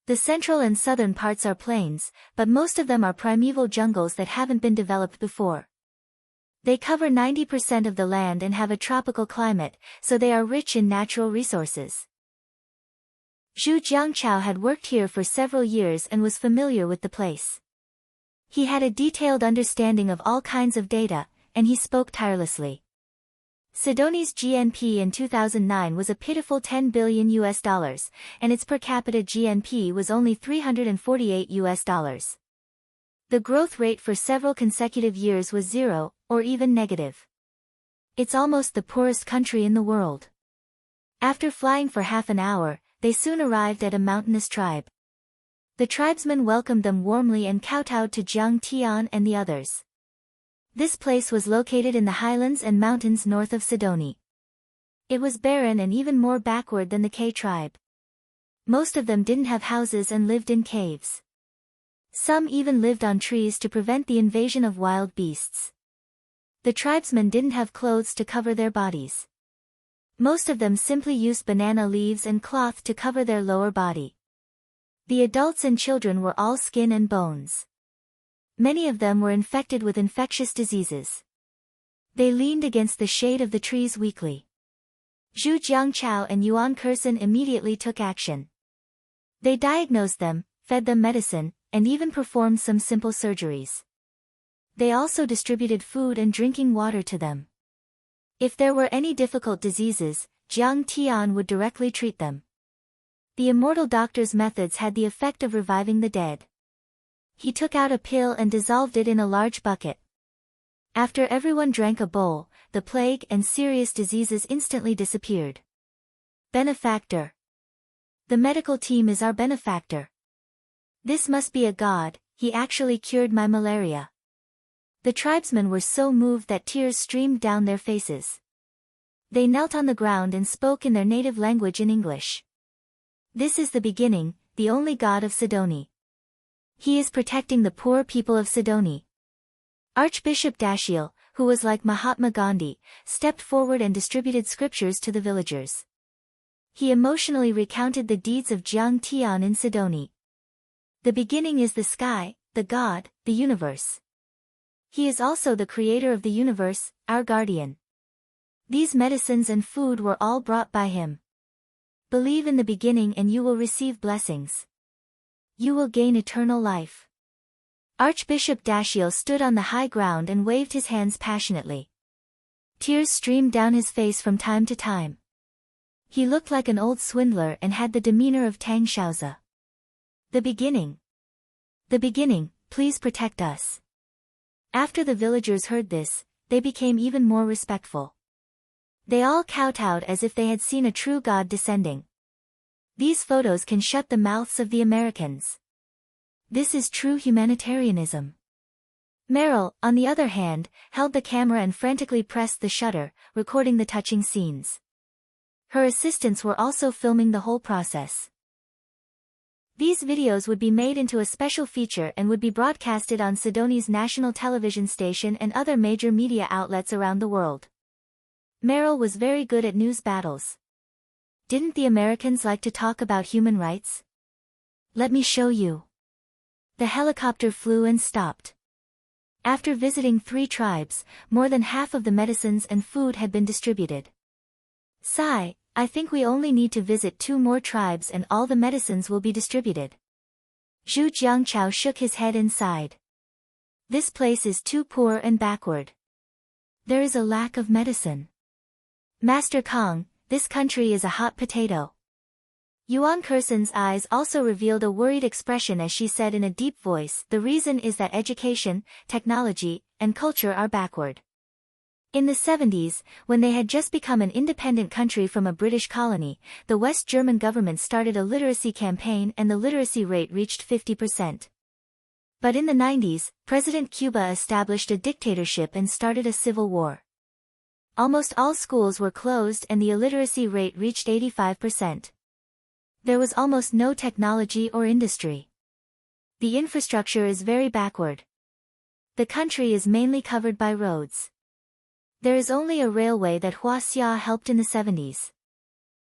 The central and southern parts are plains, but most of them are primeval jungles that haven't been developed before. They cover 90% of the land and have a tropical climate, so they are rich in natural resources. Zhu Jiangchao had worked here for several years and was familiar with the place. He had a detailed understanding of all kinds of data, and he spoke tirelessly. Sidonie's GNP in 2009 was a pitiful $10 billion, and its per capita GNP was only $348. The growth rate for several consecutive years was 0, or even negative. It's almost the poorest country in the world. After flying for half an hour, they soon arrived at a mountainous tribe. The tribesmen welcomed them warmly and kowtowed to Jiang Tian and the others. This place was located in the highlands and mountains north of Sidonie. It was barren and even more backward than the K tribe. Most of them didn't have houses and lived in caves. Some even lived on trees to prevent the invasion of wild beasts. The tribesmen didn't have clothes to cover their bodies. Most of them simply used banana leaves and cloth to cover their lower body. The adults and children were all skin and bones. Many of them were infected with infectious diseases. They leaned against the shade of the trees weakly. Zhu Jiangchao and Yuan Kurson immediately took action. They diagnosed them, fed them medicine, and even performed some simple surgeries. They also distributed food and drinking water to them. If there were any difficult diseases, Jiang Tian would directly treat them. The immortal doctor's methods had the effect of reviving the dead. He took out a pill and dissolved it in a large bucket. After everyone drank a bowl, the plague and serious diseases instantly disappeared. Benefactor. The medical team is our benefactor. This must be a god, he actually cured my malaria. The tribesmen were so moved that tears streamed down their faces. They knelt on the ground and spoke in their native language in English. This is the beginning, the only god of Sidonie. He is protecting the poor people of Sidonie. Archbishop Dashiell, who was like Mahatma Gandhi, stepped forward and distributed scriptures to the villagers. He emotionally recounted the deeds of Jiang Tian in Sidonie. The beginning is the sky, the god, the universe. He is also the creator of the universe, our guardian. These medicines and food were all brought by him. Believe in the beginning and you will receive blessings. You will gain eternal life. Archbishop Dashiell stood on the high ground and waved his hands passionately. Tears streamed down his face from time to time. He looked like an old swindler and had the demeanor of Tang Xiaozi. The beginning. The beginning, please protect us. After the villagers heard this, they became even more respectful. They all kowtowed as if they had seen a true god descending. These photos can shut the mouths of the Americans. This is true humanitarianism. Merrill, on the other hand, held the camera and frantically pressed the shutter, recording the touching scenes. Her assistants were also filming the whole process. These videos would be made into a special feature and would be broadcasted on Sidonie's national television station and other major media outlets around the world. Merrill was very good at news battles. Didn't the Americans like to talk about human rights? Let me show you. The helicopter flew and stopped. After visiting 3 tribes, more than half of the medicines and food had been distributed. Sigh, I think we only need to visit 2 more tribes and all the medicines will be distributed. Zhu Jiangchao shook his head and sighed. This place is too poor and backward. There is a lack of medicine. Master Kong, this country is a hot potato. Yuan Kursen's eyes also revealed a worried expression as she said in a deep voice, the reason is that education, technology, and culture are backward. In the 70s, when they had just become an independent country from a British colony, the West German government started a literacy campaign and the literacy rate reached 50%. But in the 90s, President Cuba established a dictatorship and started a civil war. Almost all schools were closed and the illiteracy rate reached 85%. There was almost no technology or industry. The infrastructure is very backward. The country is mainly covered by roads. There is only a railway that Huaxia helped in the 70s.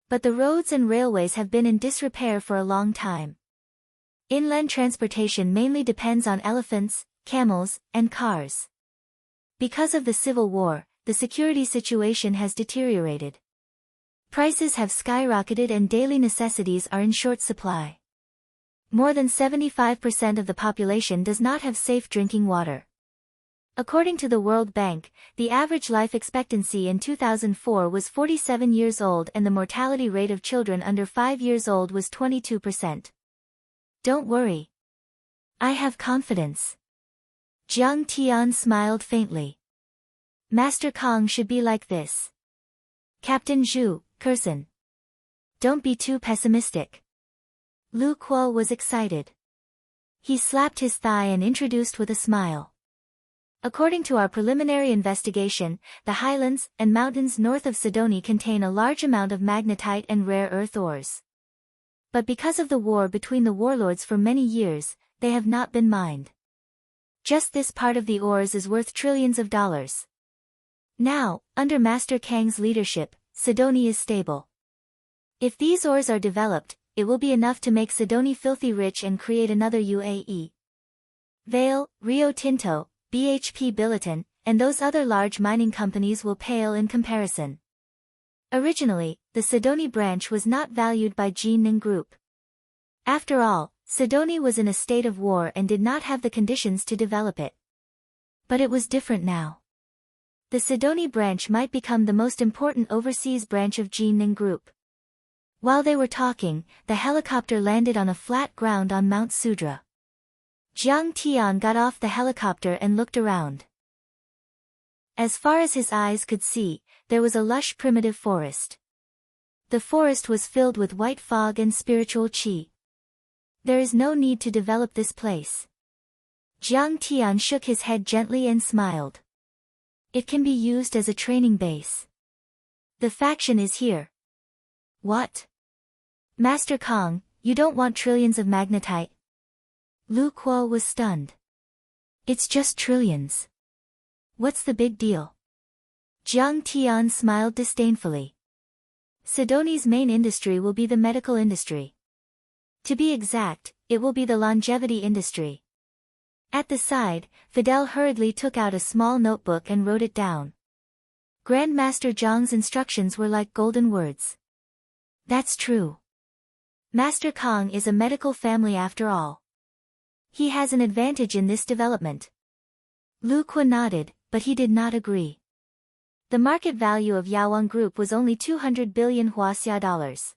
But the roads and railways have been in disrepair for a long time. Inland transportation mainly depends on elephants, camels, and cars. Because of the civil war, the security situation has deteriorated. Prices have skyrocketed and daily necessities are in short supply. More than 75% of the population does not have safe drinking water. According to the World Bank, the average life expectancy in 2004 was 47 years old and the mortality rate of children under 5 years old was 22%. Don't worry. I have confidence. Jiang Tian smiled faintly. Master Kong should be like this. Captain Zhu, Kursen. Don't be too pessimistic. Lu Kuo was excited. He slapped his thigh and introduced with a smile. According to our preliminary investigation, the highlands and mountains north of Sidoni contain a large amount of magnetite and rare earth ores. But because of the war between the warlords for many years, they have not been mined. Just this part of the ores is worth trillions of dollars. Now, under Master Kang's leadership, Sidoni is stable. If these ores are developed, it will be enough to make Sidoni filthy rich and create another UAE. Vale, Rio Tinto, BHP Billiton, and those other large mining companies will pale in comparison. Originally, the Sidoni branch was not valued by Jinning Group. After all, Sidoni was in a state of war and did not have the conditions to develop it. But it was different now. The Sidoni branch might become the most important overseas branch of Jinning Group. While they were talking, the helicopter landed on a flat ground on Mount Sudra. Jiang Tian got off the helicopter and looked around. As far as his eyes could see, there was a lush primitive forest. The forest was filled with white fog and spiritual qi. There is no need to develop this place. Jiang Tian shook his head gently and smiled. It can be used as a training base. The faction is here. What? Master Kong, you don't want trillions of magnetite? Lu Kuo was stunned. It's just trillions. What's the big deal? Jiang Tian smiled disdainfully. Sidoni's main industry will be the medical industry. To be exact, it will be the longevity industry. At the side, Fidel hurriedly took out a small notebook and wrote it down. Grandmaster Zhang's instructions were like golden words. That's true. Master Kong is a medical family after all. He has an advantage in this development. Lu Kuo nodded, but he did not agree. The market value of Yaoang Group was only 200 billion Huaxia dollars.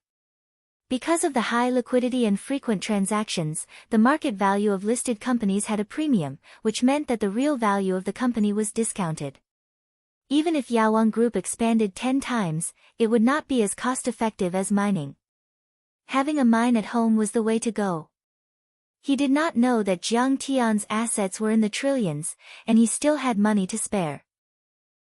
Because of the high liquidity and frequent transactions, the market value of listed companies had a premium, which meant that the real value of the company was discounted. Even if Yaoang Group expanded 10 times, it would not be as cost-effective as mining. Having a mine at home was the way to go. He did not know that Jiang Tian's assets were in the trillions, and he still had money to spare.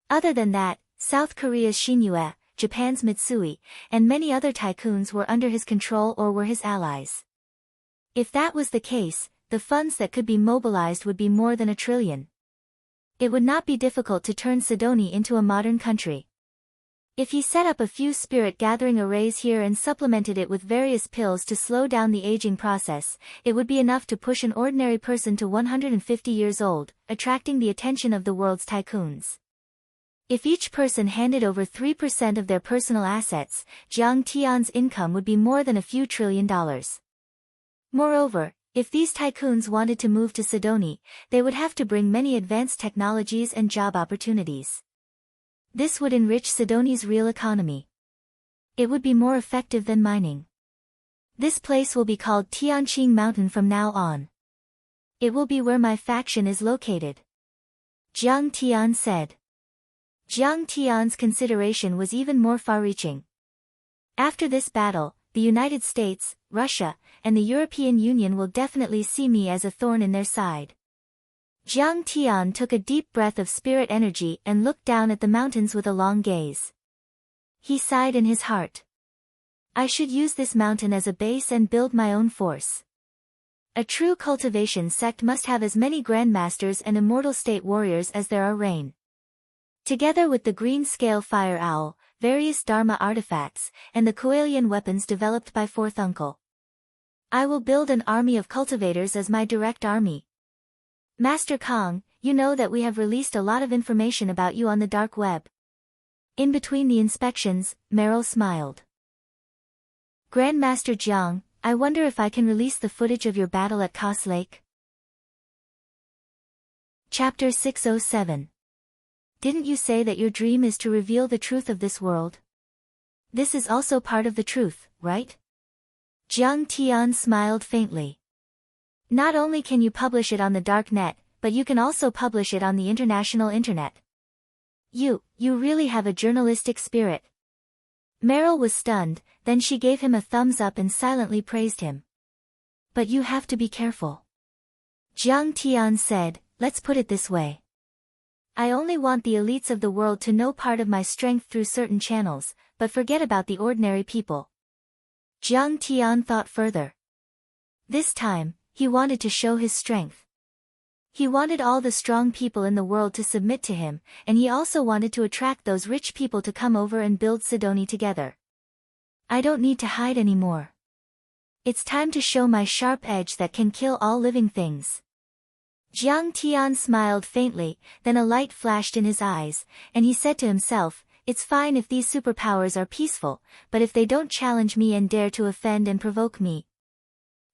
Other than that, South Korea's Xinhua, Japan's Mitsui, and many other tycoons were under his control or were his allies. If that was the case, the funds that could be mobilized would be more than 1 trillion. It would not be difficult to turn Sidoni into a modern country. If he set up a few spirit-gathering arrays here and supplemented it with various pills to slow down the aging process, it would be enough to push an ordinary person to 150 years old, attracting the attention of the world's tycoons. If each person handed over 3% of their personal assets, Jiang Tian's income would be more than a few $1 trillion. Moreover, If these tycoons wanted to move to Sidoni, they would have to bring many advanced technologies and job opportunities. This would enrich Sidoni's real economy. It would be more effective than mining. This place will be called Tianqing Mountain from now on. It will be where my faction is located. Jiang Tian said. Jiang Tian's consideration was even more far-reaching. After this battle, the United States, Russia, and the European Union will definitely see me as a thorn in their side. Jiang Tian took a deep breath of spirit energy and looked down at the mountains with a long gaze. He sighed in his heart. I should use this mountain as a base and build my own force. A true cultivation sect must have as many grandmasters and immortal state warriors as there are rain. Together with the green scale fire owl, various Dharma artifacts, and the Coelian weapons developed by Fourth Uncle. I will build an army of cultivators as my direct army. Master Kong, you know that we have released a lot of information about you on the dark web. In between the inspections, Meryl smiled. Grandmaster Jiang, I wonder if I can release the footage of your battle at Cass Lake? Chapter 607. Didn't you say that your dream is to reveal the truth of this world? This is also part of the truth, right? Jiang Tian smiled faintly. Not only can you publish it on the dark net, but you can also publish it on the international internet. You really have a journalistic spirit. Meryl was stunned, then she gave him a thumbs up and silently praised him. But you have to be careful. Jiang Tian said, let's put it this way. I only want the elites of the world to know part of my strength through certain channels, but forget about the ordinary people. Jiang Tian thought further. This time, he wanted to show his strength. He wanted all the strong people in the world to submit to him, and he also wanted to attract those rich people to come over and build Sidoni together. I don't need to hide anymore. It's time to show my sharp edge that can kill all living things. Jiang Tian smiled faintly, then a light flashed in his eyes, and he said to himself, it's fine if these superpowers are peaceful, but if they don't challenge me and dare to offend and provoke me.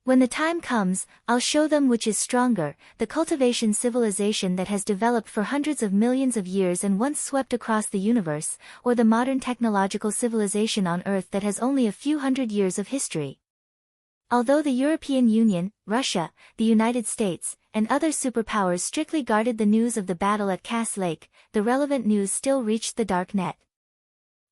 When the time comes, I'll show them which is stronger, the cultivation civilization that has developed for hundreds of millions of years and once swept across the universe, or the modern technological civilization on Earth that has only a few hundred years of history. Although the European Union, Russia, the United States, and other superpowers strictly guarded the news of the battle at Cass Lake, the relevant news still reached the dark net.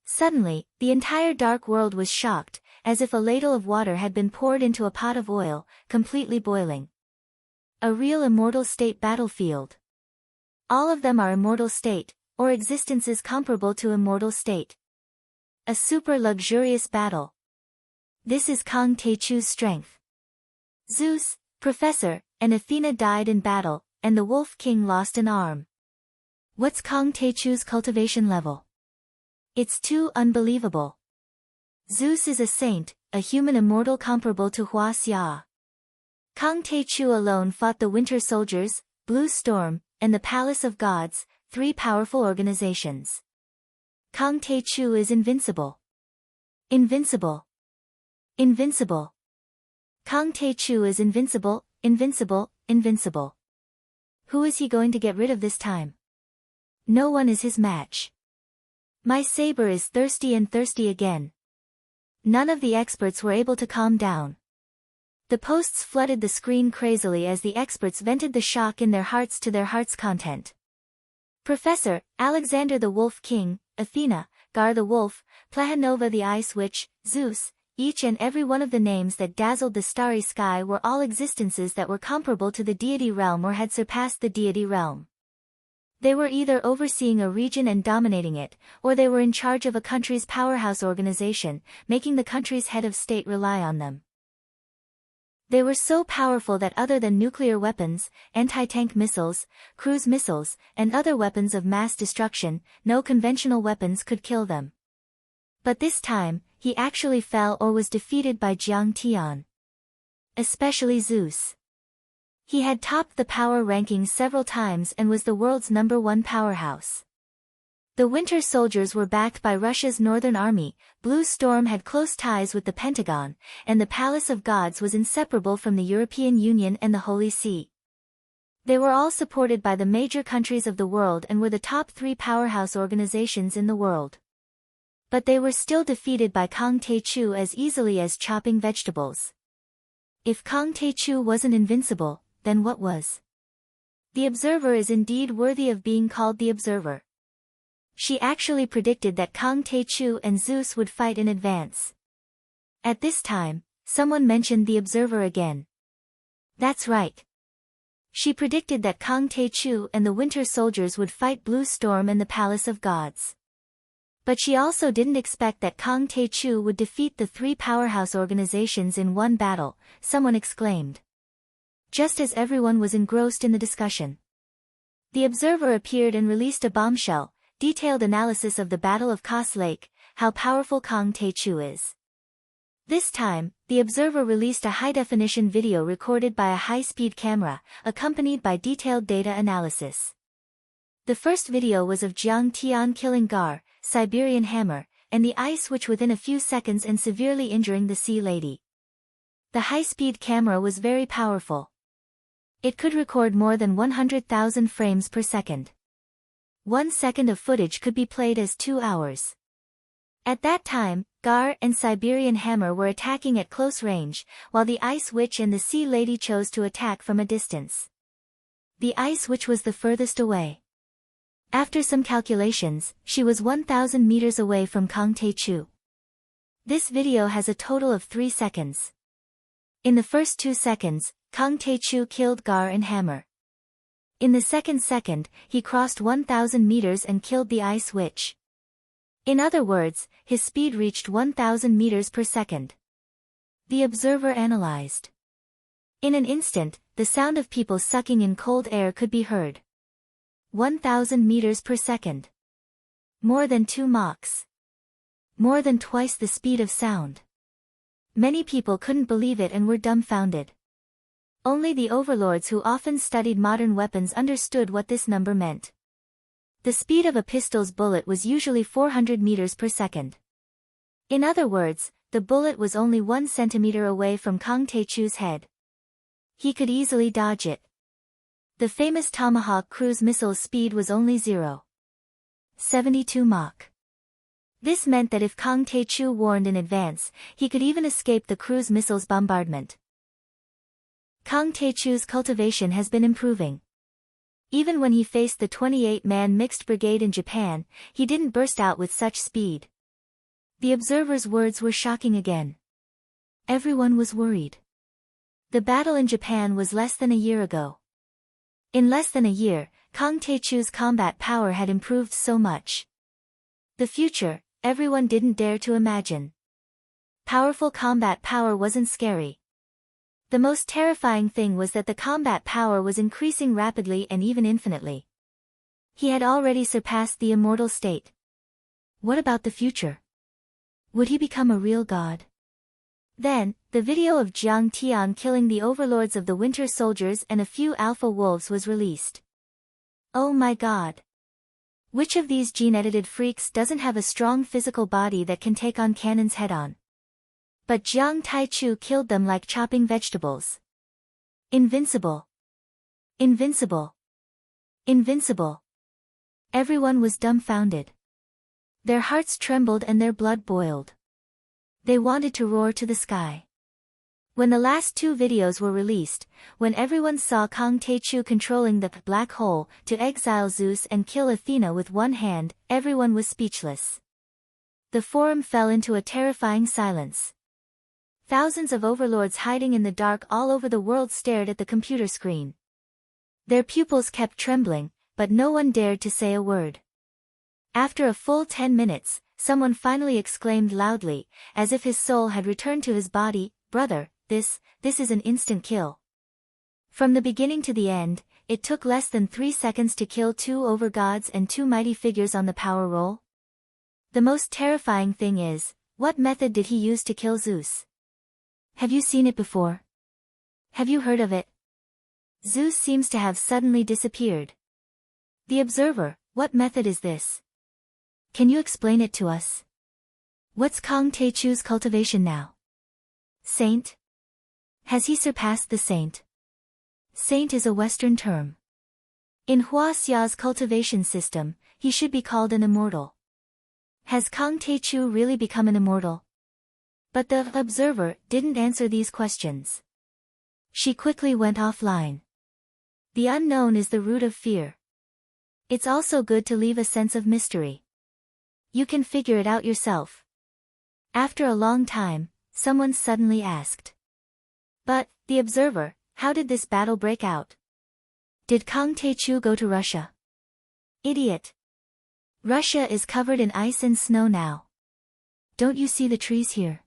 Suddenly, the entire dark world was shocked, as if a ladle of water had been poured into a pot of oil, completely boiling. A real immortal state battlefield. All of them are immortal state, or existences comparable to immortal state. A super luxurious battle. This is Kang Taechu's strength. Zeus, Professor, and Athena died in battle, and the Wolf King lost an arm. What's Kang Taechu's cultivation level? It's too unbelievable. Zeus is a saint, a human immortal comparable to Hua Xia. Kang Taechu alone fought the Winter Soldiers, Blue Storm, and the Palace of Gods, 3 powerful organizations. Kang Taechu is invincible. Invincible. Invincible. Kang Taechu is invincible, invincible, invincible. Who is he going to get rid of this time? No one is his match. My saber is thirsty and thirsty again. None of the experts were able to calm down. The posts flooded the screen crazily as the experts vented the shock in their hearts to their heart's content. Professor, Alexander the Wolf King, Athena, Gar the Wolf, Plahanova the Ice Witch, Zeus, each and every one of the names that dazzled the starry sky were all existences that were comparable to the deity realm or had surpassed the deity realm. They were either overseeing a region and dominating it, or they were in charge of a country's powerhouse organization, making the country's head of state rely on them. They were so powerful that other than nuclear weapons, anti-tank missiles, cruise missiles, and other weapons of mass destruction, no conventional weapons could kill them. But this time, he actually fell or was defeated by Jiang Tian. Especially Zeus. He had topped the power rankings several times and was the world's #1 powerhouse. The Winter Soldiers were backed by Russia's Northern Army, Blue Storm had close ties with the Pentagon, and the Palace of Gods was inseparable from the European Union and the Holy See. They were all supported by the major countries of the world and were the top 3 powerhouse organizations in the world. But they were still defeated by Kang Tae-chu as easily as chopping vegetables. If Kang Tae-chu wasn't invincible, then what was? The Observer is indeed worthy of being called the Observer. She actually predicted that Kang Tae-chu and Zeus would fight in advance. At this time, someone mentioned the Observer again. That's right. She predicted that Kang Tae-chu and the Winter Soldiers would fight Blue Storm and the Palace of Gods. But she also didn't expect that Kang Tae-chu would defeat the 3 powerhouse organizations in one battle, someone exclaimed. Just as everyone was engrossed in the discussion. The Observer appeared and released a bombshell, detailed analysis of the Battle of Khas Lake, how powerful Kang Tae-chu is. This time, the Observer released a high-definition video recorded by a high-speed camera, accompanied by detailed data analysis. The first video was of Jiang Tian killing Gar, Siberian Hammer, and the Ice Witch within a few seconds and severely injuring the Sea Lady. The high-speed camera was very powerful. It could record more than 100,000 frames per second. 1 second of footage could be played as 2 hours. At that time, Gar and Siberian Hammer were attacking at close range, while the Ice Witch and the Sea Lady chose to attack from a distance. The Ice Witch was the furthest away. After some calculations, she was 1,000 meters away from Kang Tae-chu. This video has a total of 3 seconds. In the first 2 seconds, Kang Tae-chu killed Gar and Hammer. In the second, he crossed 1,000 meters and killed the Ice Witch. In other words, his speed reached 1,000 meters per second. The Observer analyzed. In an instant, the sound of people sucking in cold air could be heard. 1,000 meters per second. More than 2 Machs. More than twice the speed of sound. Many people couldn't believe it and were dumbfounded. Only the overlords who often studied modern weapons understood what this number meant. The speed of a pistol's bullet was usually 400 meters per second. In other words, the bullet was only 1 centimeter away from Kang Tae-chu's head. He could easily dodge it. The famous Tomahawk cruise missile's speed was only 0.72 Mach. This meant that if Kang Tae-chu warned in advance, he could even escape the cruise missile's bombardment. Kang Tae-chu's cultivation has been improving. Even when he faced the 28-man mixed brigade in Japan, he didn't burst out with such speed. The Observer's words were shocking again. Everyone was worried. The battle in Japan was less than a year ago. In less than a year, Kang Tae-chu's combat power had improved so much. The future, everyone didn't dare to imagine. Powerful combat power wasn't scary. The most terrifying thing was that the combat power was increasing rapidly and even infinitely. He had already surpassed the immortal state. What about the future? Would he become a real god? Then, the video of Jiang Tian killing the overlords of the Winter Soldiers and a few alpha wolves was released. Oh my god! Which of these gene-edited freaks doesn't have a strong physical body that can take on cannons head-on? But Jiang Tae-chu killed them like chopping vegetables. Invincible! Invincible! Invincible! Everyone was dumbfounded. Their hearts trembled and their blood boiled. They wanted to roar to the sky. When the last 2 videos were released, when everyone saw Kang Tae-chu controlling the black hole to exile Zeus and kill Athena with one hand, everyone was speechless. The forum fell into a terrifying silence. Thousands of overlords hiding in the dark all over the world stared at the computer screen. Their pupils kept trembling, but no one dared to say a word. After a full 10 minutes, someone finally exclaimed loudly, as if his soul had returned to his body, "Brother, this is an instant kill." From the beginning to the end, it took less than 3 seconds to kill 2 overgods and 2 mighty figures on the power roll. The most terrifying thing is, what method did he use to kill Zeus? Have you seen it before? Have you heard of it? Zeus seems to have suddenly disappeared. The Observer, what method is this? can you explain it to us? What's Kang Tae-chu's cultivation now? Saint? Has he surpassed the saint? Saint is a Western term. In Hua Xia's cultivation system, he should be called an immortal. Has Kang Tae-chu really become an immortal? But the observer didn't answer these questions. She quickly went offline. The unknown is the root of fear. It's also good to leave a sense of mystery. You can figure it out yourself. After a long time, someone suddenly asked. But, the observer, how did this battle break out? Did Kang Tae-chu go to Russia? Idiot. Russia is covered in ice and snow now. Don't you see the trees here?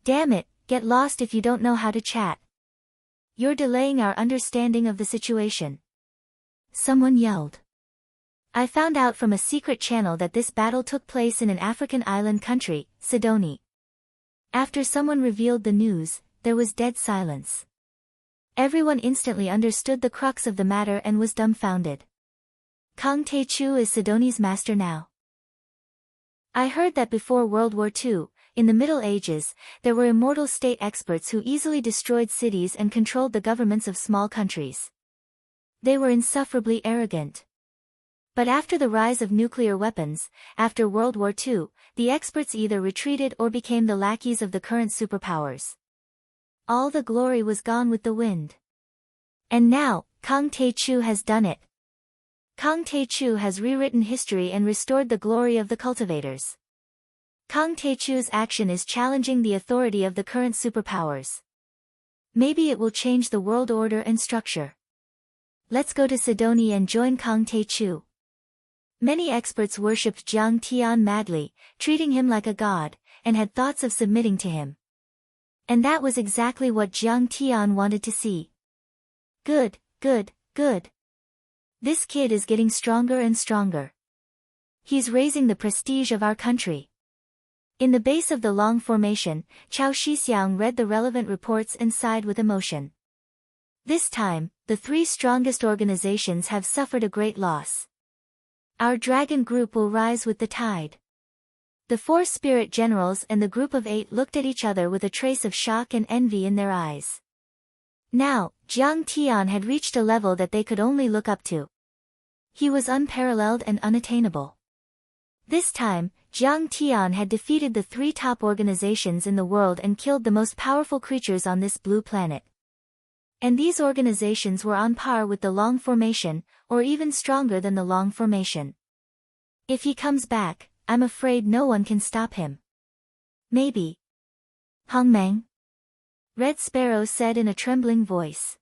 Damn it, get lost if you don't know how to chat. You're delaying our understanding of the situation. Someone yelled. I found out from a secret channel that this battle took place in an African island country, Sidonie. After someone revealed the news, there was dead silence. Everyone instantly understood the crux of the matter and was dumbfounded. Kang Tae-chu is Sidonie's master now. I heard that before World War II, in the Middle Ages, there were immortal state experts who easily destroyed cities and controlled the governments of small countries. They were insufferably arrogant. But after the rise of nuclear weapons, after World War II, the experts either retreated or became the lackeys of the current superpowers. All the glory was gone with the wind. And now, Kang Tae-chu has done it. Kang Tae-chu has rewritten history and restored the glory of the cultivators. Kang Tae-chu's action is challenging the authority of the current superpowers. Maybe it will change the world order and structure. Let's go to Sidonie and join Kang Tae-chu. Many experts worshipped Jiang Tian madly, treating him like a god, and had thoughts of submitting to him. And that was exactly what Jiang Tian wanted to see. Good, good, good. This kid is getting stronger and stronger. He's raising the prestige of our country. In the base of the long formation, Chao Shixiang read the relevant reports and sighed with emotion. This time, the three strongest organizations have suffered a great loss. Our dragon group will rise with the tide. The four spirit generals and the group of 8 looked at each other with a trace of shock and envy in their eyes. Now, Jiang Tian had reached a level that they could only look up to. He was unparalleled and unattainable. This time, Jiang Tian had defeated the 3 top organizations in the world and killed the most powerful creatures on this blue planet. And these organizations were on par with the Long Formation, or even stronger than the Long Formation. If he comes back, I'm afraid no one can stop him. Maybe. Hongmeng? Red Sparrow said in a trembling voice.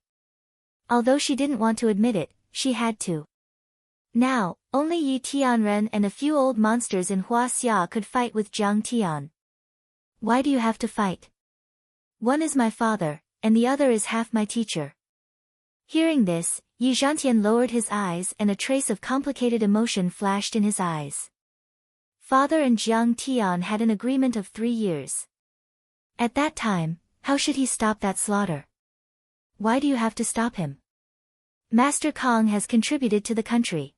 Although she didn't want to admit it, she had to. Now, only Yi Tianren and a few old monsters in Hua Xia could fight with Jiang Tian. Why do you have to fight? One is my father, and the other is half my teacher. Hearing this, Yi Zhantian lowered his eyes and a trace of complicated emotion flashed in his eyes. Father and Jiang Tian had an agreement of 3 years. At that time, how should he stop that slaughter? Why do you have to stop him? Master Kong has contributed to the country.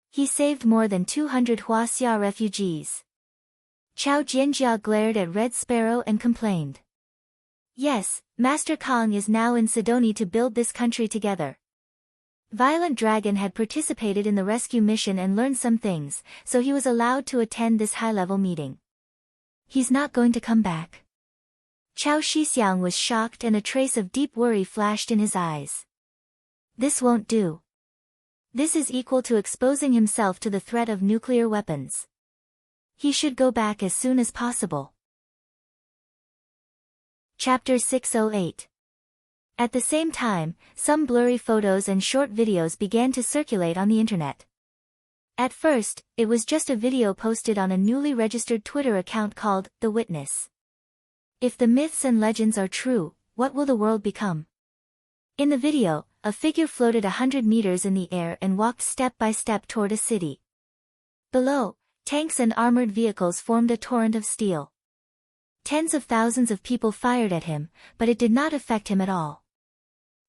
He saved more than 200 Hua Xia refugees. Chao Jianjia glared at Red Sparrow and complained. Yes, Master Kong is now in Sidonie to build this country together. Violent Dragon had participated in the rescue mission and learned some things, so he was allowed to attend this high-level meeting. He's not going to come back. Chao Shixiang was shocked and a trace of deep worry flashed in his eyes. This won't do. This is equal to exposing himself to the threat of nuclear weapons. He should go back as soon as possible. Chapter 608. At the same time, some blurry photos and short videos began to circulate on the internet. At first, it was just a video posted on a newly registered Twitter account called The Witness. If the myths and legends are true, what will the world become? In the video, a figure floated 100 meters in the air and walked step by step toward a city. Below, tanks and armored vehicles formed a torrent of steel. Tens of thousands of people fired at him, but it did not affect him at all.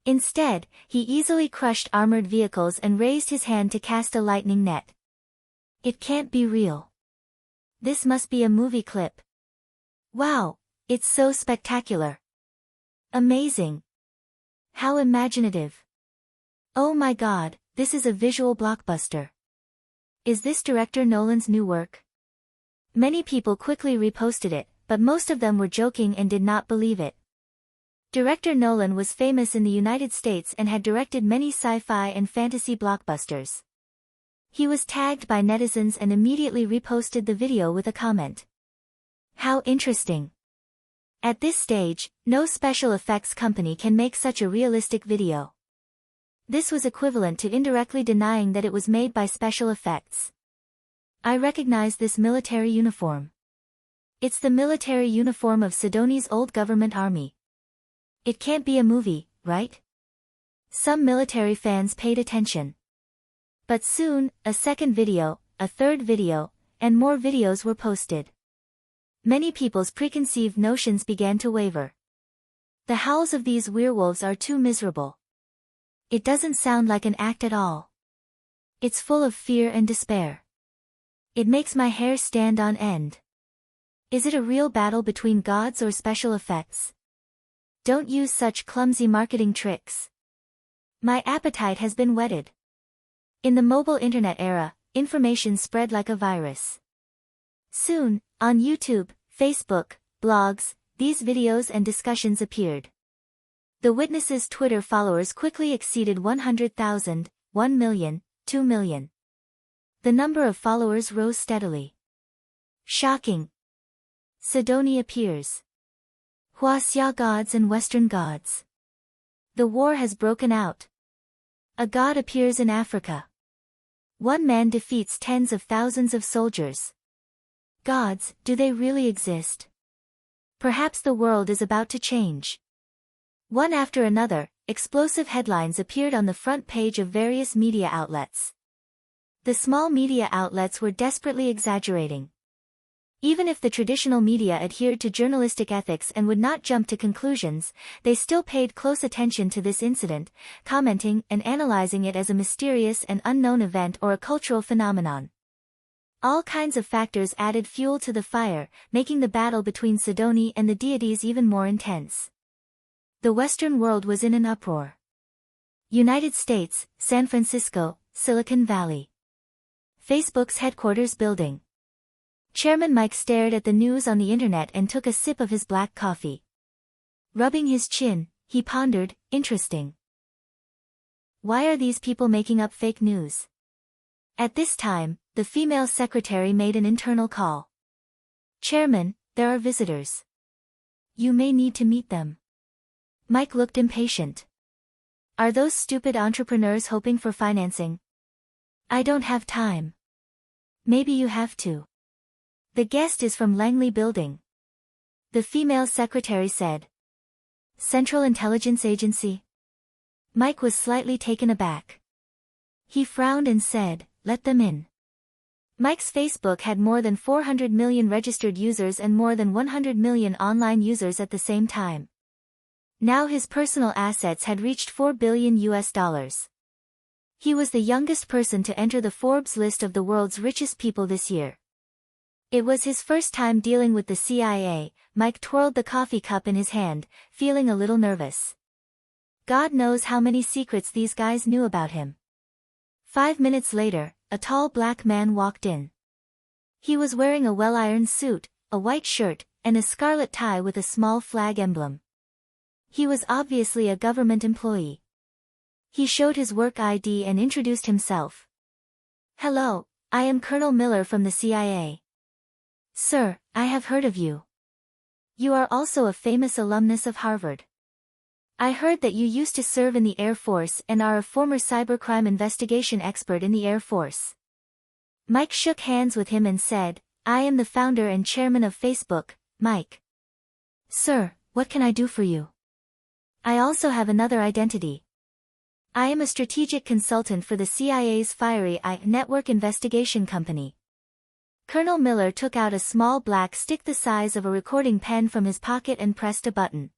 Instead, he easily crushed armored vehicles and raised his hand to cast a lightning net. It can't be real. This must be a movie clip. Wow, it's so spectacular. Amazing. How imaginative. Oh my god, this is a visual blockbuster. Is this director Nolan's new work? Many people quickly reposted it, but most of them were joking and did not believe it. Director Nolan was famous in the United States and had directed many sci-fi and fantasy blockbusters. He was tagged by netizens and immediately reposted the video with a comment. How interesting. At this stage, no special effects company can make such a realistic video. This was equivalent to indirectly denying that it was made by special effects. I recognize this military uniform. It's the military uniform of Sidoni's old government army. It can't be a movie, right? Some military fans paid attention. But soon, a second video, a third video, and more videos were posted. Many people's preconceived notions began to waver. The howls of these werewolves are too miserable. It doesn't sound like an act at all. It's full of fear and despair. It makes my hair stand on end. Is it a real battle between gods or special effects? Don't use such clumsy marketing tricks. My appetite has been whetted. In the mobile internet era, information spread like a virus. Soon, on YouTube, Facebook, blogs, these videos and discussions appeared. The witnesses' Twitter followers quickly exceeded 100,000, 1 million, 2 million. The number of followers rose steadily. Shocking. Sidoni appears. Huaxia gods and Western gods. The war has broken out. A god appears in Africa. One man defeats tens of thousands of soldiers. Gods, do they really exist? Perhaps the world is about to change. One after another, explosive headlines appeared on the front page of various media outlets. The small media outlets were desperately exaggerating. Even if the traditional media adhered to journalistic ethics and would not jump to conclusions, they still paid close attention to this incident, commenting and analyzing it as a mysterious and unknown event or a cultural phenomenon. All kinds of factors added fuel to the fire, making the battle between Sidoni and the deities even more intense. The Western world was in an uproar. United States, San Francisco, Silicon Valley. Facebook's headquarters building. Chairman Mike stared at the news on the internet and took a sip of his black coffee. Rubbing his chin, he pondered, interesting. Why are these people making up fake news? At this time, the female secretary made an internal call. Chairman, there are visitors. You may need to meet them. Mike looked impatient. Are those stupid entrepreneurs hoping for financing? I don't have time. Maybe you have to. The guest is from Langley Building. The female secretary said. Central Intelligence Agency? Mike was slightly taken aback. He frowned and said, let them in. Mike's Facebook had more than 400 million registered users and more than 100 million online users at the same time. Now his personal assets had reached $4 billion. He was the youngest person to enter the Forbes list of the world's richest people this year. It was his first time dealing with the CIA. Mike twirled the coffee cup in his hand, feeling a little nervous. God knows how many secrets these guys knew about him. 5 minutes later, a tall black man walked in. He was wearing a well-ironed suit, a white shirt, and a scarlet tie with a small flag emblem. He was obviously a government employee. He showed his work ID and introduced himself. Hello, I am Colonel Miller from the CIA. Sir, I have heard of you. You are also a famous alumnus of Harvard. I heard that you used to serve in the Air Force and are a former cybercrime investigation expert in the Air Force. Mike shook hands with him and said, I am the founder and chairman of Facebook, Mike. Sir, what can I do for you? I also have another identity. I am a strategic consultant for the CIA's Fiery Eye network investigation company. Colonel Miller took out a small black stick the size of a recording pen from his pocket and pressed a button.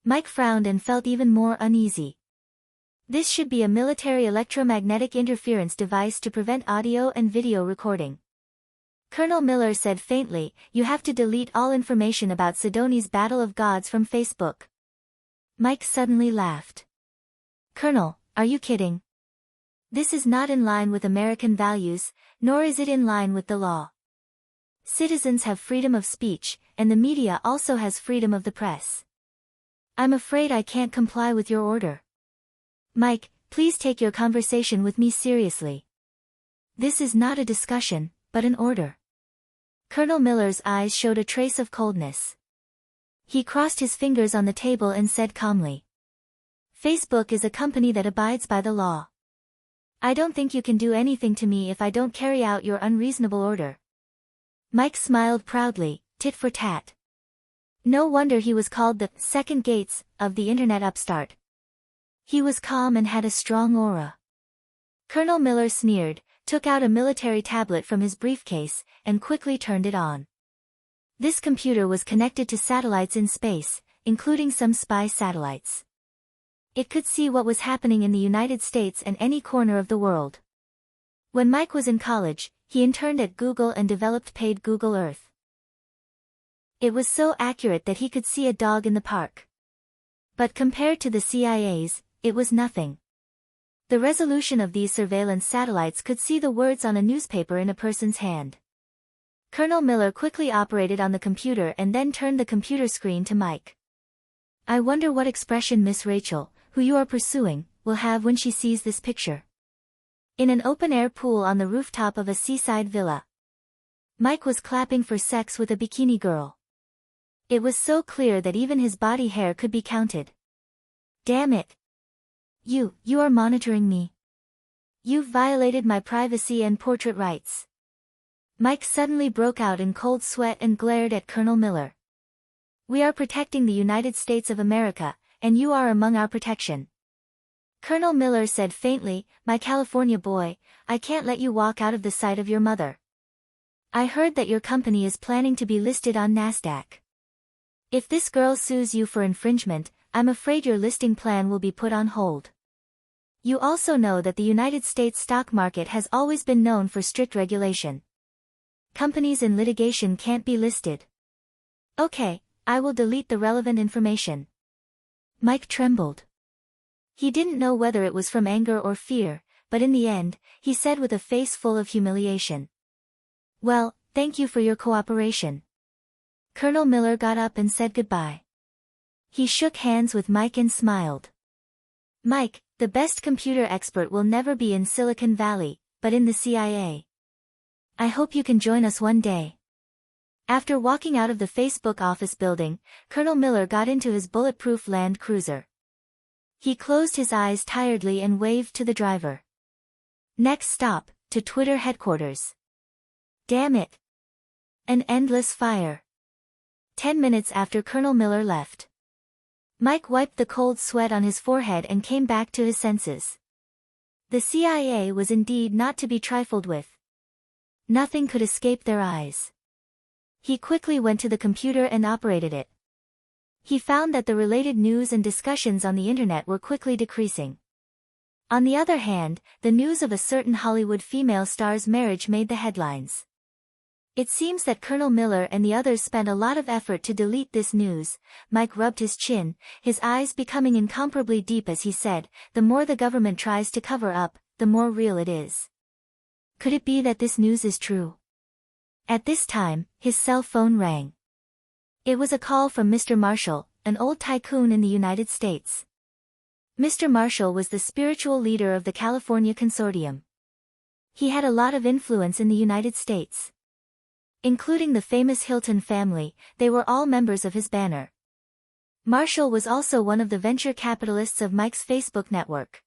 Mike frowned and felt even more uneasy. This should be a military electromagnetic interference device to prevent audio and video recording. Colonel Miller said faintly, "You have to delete all information about Sidoni's Battle of Gods from Facebook." Mike suddenly laughed. "Colonel, are you kidding? This is not in line with American values, nor is it in line with the law. Citizens have freedom of speech, and the media also has freedom of the press. I'm afraid I can't comply with your order. Mike, please take your conversation with me seriously. This is not a discussion, but an order." Colonel Miller's eyes showed a trace of coldness. He crossed his fingers on the table and said calmly, "Facebook is a company that abides by the law. I don't think you can do anything to me if I don't carry out your unreasonable order." Mike smiled proudly, tit for tat. No wonder he was called the second Gates of the internet upstart. He was calm and had a strong aura. Colonel Miller sneered, took out a military tablet from his briefcase, and quickly turned it on. This computer was connected to satellites in space, including some spy satellites. It could see what was happening in the United States and any corner of the world. When Mike was in college, he interned at Google and developed paid Google Earth. It was so accurate that he could see a dog in the park. But compared to the CIA's, it was nothing. The resolution of these surveillance satellites could see the words on a newspaper in a person's hand. Colonel Miller quickly operated on the computer and then turned the computer screen to Mike. "I wonder what expression Miss Rachel, who you are pursuing, will have when she sees this picture." In an open-air pool on the rooftop of a seaside villa. Mike was clapping for sex with a bikini girl. It was so clear that even his body hair could be counted. "Damn it. You are monitoring me. You've violated my privacy and portrait rights." Mike suddenly broke out in cold sweat and glared at Colonel Miller. "We are protecting the United States of America, and you are among our protection." Colonel Miller said faintly, "My California boy, I can't let you walk out of the sight of your mother. I heard that your company is planning to be listed on NASDAQ. If this girl sues you for infringement, I'm afraid your listing plan will be put on hold. You also know that the United States stock market has always been known for strict regulation. Companies in litigation can't be listed." "Okay, I will delete the relevant information." Mike trembled. He didn't know whether it was from anger or fear, but in the end, he said with a face full of humiliation, "Well, thank you for your cooperation." Colonel Miller got up and said goodbye. He shook hands with Mike and smiled. "Mike, the best computer expert will never be in Silicon Valley, but in the CIA. I hope you can join us one day." After walking out of the Facebook office building, Colonel Miller got into his bulletproof Land Cruiser. He closed his eyes tiredly and waved to the driver. Next stop, to Twitter headquarters. Damn it. An endless fire. 10 minutes after Colonel Miller left. Mike wiped the cold sweat on his forehead and came back to his senses. The CIA was indeed not to be trifled with. Nothing could escape their eyes. He quickly went to the computer and operated it. He found that the related news and discussions on the internet were quickly decreasing. On the other hand, the news of a certain Hollywood female star's marriage made the headlines. It seems that Colonel Miller and the others spent a lot of effort to delete this news. Mike rubbed his chin, his eyes becoming incomparably deep as he said, "The more the government tries to cover up, the more real it is. Could it be that this news is true?" At this time, his cell phone rang. It was a call from Mr. Marshall, an old tycoon in the United States. Mr. Marshall was the spiritual leader of the California Consortium. He had a lot of influence in the United States. Including the famous Hilton family, they were all members of his banner. Marshall was also one of the venture capitalists of Mike's Facebook network.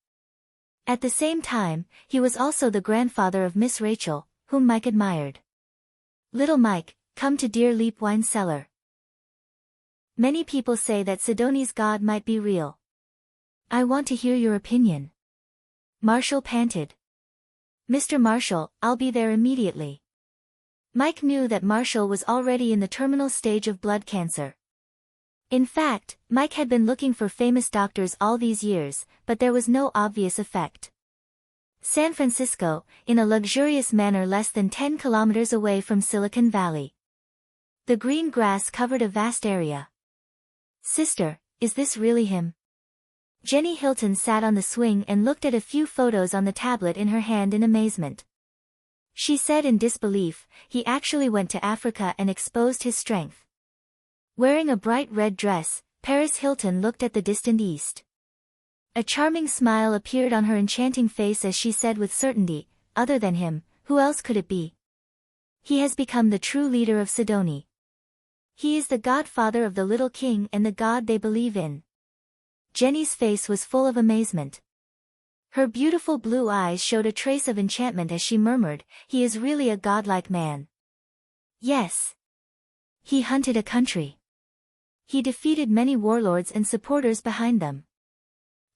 At the same time, he was also the grandfather of Miss Rachel, whom Mike admired. "Little Mike, come to Deer Leap Wine Cellar. Many people say that Sidoni's God might be real. I want to hear your opinion." Marshall panted. "Mr. Marshall, I'll be there immediately." Mike knew that Marshall was already in the terminal stage of blood cancer. In fact, Mike had been looking for famous doctors all these years, but there was no obvious effect. San Francisco, in a luxurious manor less than 10 kilometers away from Silicon Valley. The green grass covered a vast area. Sister, is this really him? Jenny Hilton sat on the swing and looked at a few photos on the tablet in her hand in amazement. She said in disbelief, he actually went to Africa and exposed his strength. Wearing a bright red dress, Paris Hilton looked at the distant east. A charming smile appeared on her enchanting face as she said with certainty, other than him, who else could it be? He has become the true leader of Sidoni. He is the godfather of the little king and the god they believe in. Jenny's face was full of amazement. Her beautiful blue eyes showed a trace of enchantment as she murmured, he is really a godlike man. Yes. He hunted a country. He defeated many warlords and supporters behind them.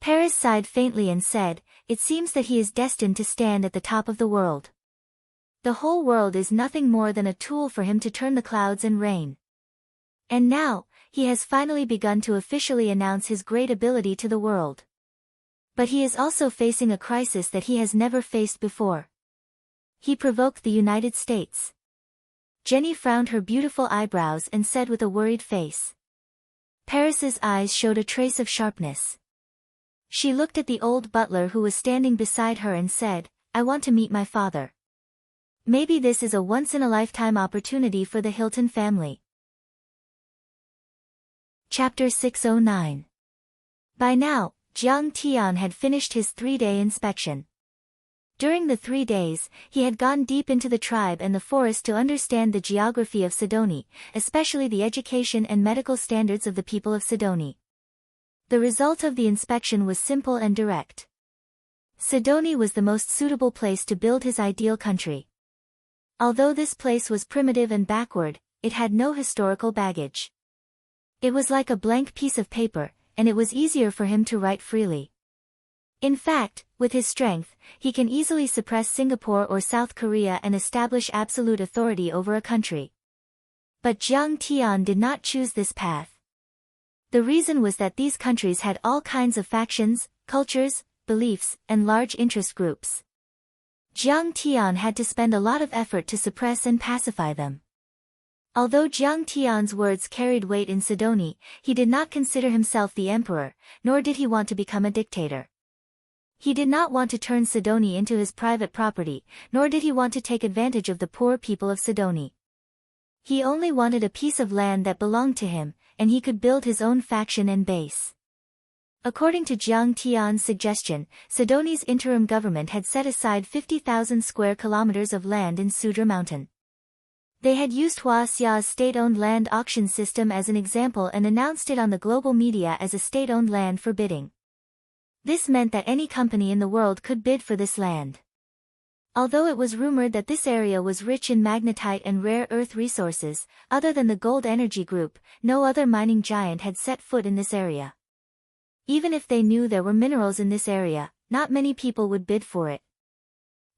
Paris sighed faintly and said, it seems that he is destined to stand at the top of the world. The whole world is nothing more than a tool for him to turn the clouds and rain. And now, he has finally begun to officially announce his great ability to the world. But he is also facing a crisis that he has never faced before. He provoked the United States. Jenny frowned her beautiful eyebrows and said with a worried face. Paris's eyes showed a trace of sharpness. She looked at the old butler who was standing beside her and said, I want to meet my father. Maybe this is a once-in-a-lifetime opportunity for the Hilton family. Chapter 609. By now, Jiang Tian had finished his 3-day inspection. During the 3 days, he had gone deep into the tribe and the forest to understand the geography of Sidoni, especially the education and medical standards of the people of Sidoni. The result of the inspection was simple and direct. Sidoni was the most suitable place to build his ideal country. Although this place was primitive and backward, it had no historical baggage. It was like a blank piece of paper, and it was easier for him to write freely. In fact, with his strength, he can easily suppress Singapore or South Korea and establish absolute authority over a country. But Jiang Tian did not choose this path. The reason was that these countries had all kinds of factions, cultures, beliefs, and large interest groups. Jiang Tian had to spend a lot of effort to suppress and pacify them. Although Jiang Tian's words carried weight in Sidoni, he did not consider himself the emperor, nor did he want to become a dictator. He did not want to turn Sidoni into his private property, nor did he want to take advantage of the poor people of Sidoni. He only wanted a piece of land that belonged to him, and he could build his own faction and base. According to Jiang Tian's suggestion, Sidoni's interim government had set aside 50,000 square kilometers of land in Sudra Mountain. They had used Hua Xia's state-owned land auction system as an example and announced it on the global media as a state-owned land for bidding. This meant that any company in the world could bid for this land. Although it was rumored that this area was rich in magnetite and rare earth resources, other than the Gold Energy Group, no other mining giant had set foot in this area. Even if they knew there were minerals in this area, not many people would bid for it.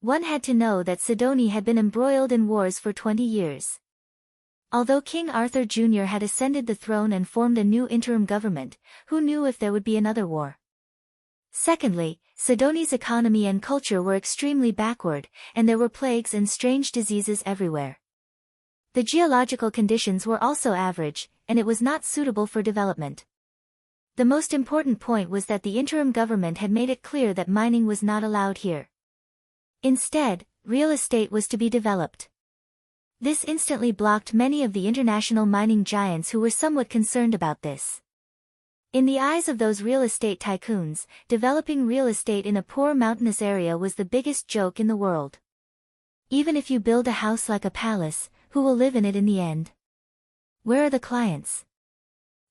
One had to know that Sidoni had been embroiled in wars for 20 years. Although King Arthur Jr. had ascended the throne and formed a new interim government, who knew if there would be another war? Secondly, Sidoni's economy and culture were extremely backward, and there were plagues and strange diseases everywhere. The geological conditions were also average, and it was not suitable for development. The most important point was that the interim government had made it clear that mining was not allowed here. Instead, real estate was to be developed. This instantly blocked many of the international mining giants who were somewhat concerned about this. In the eyes of those real estate tycoons, developing real estate in a poor mountainous area was the biggest joke in the world. Even if you build a house like a palace, who will live in it in the end? Where are the clients?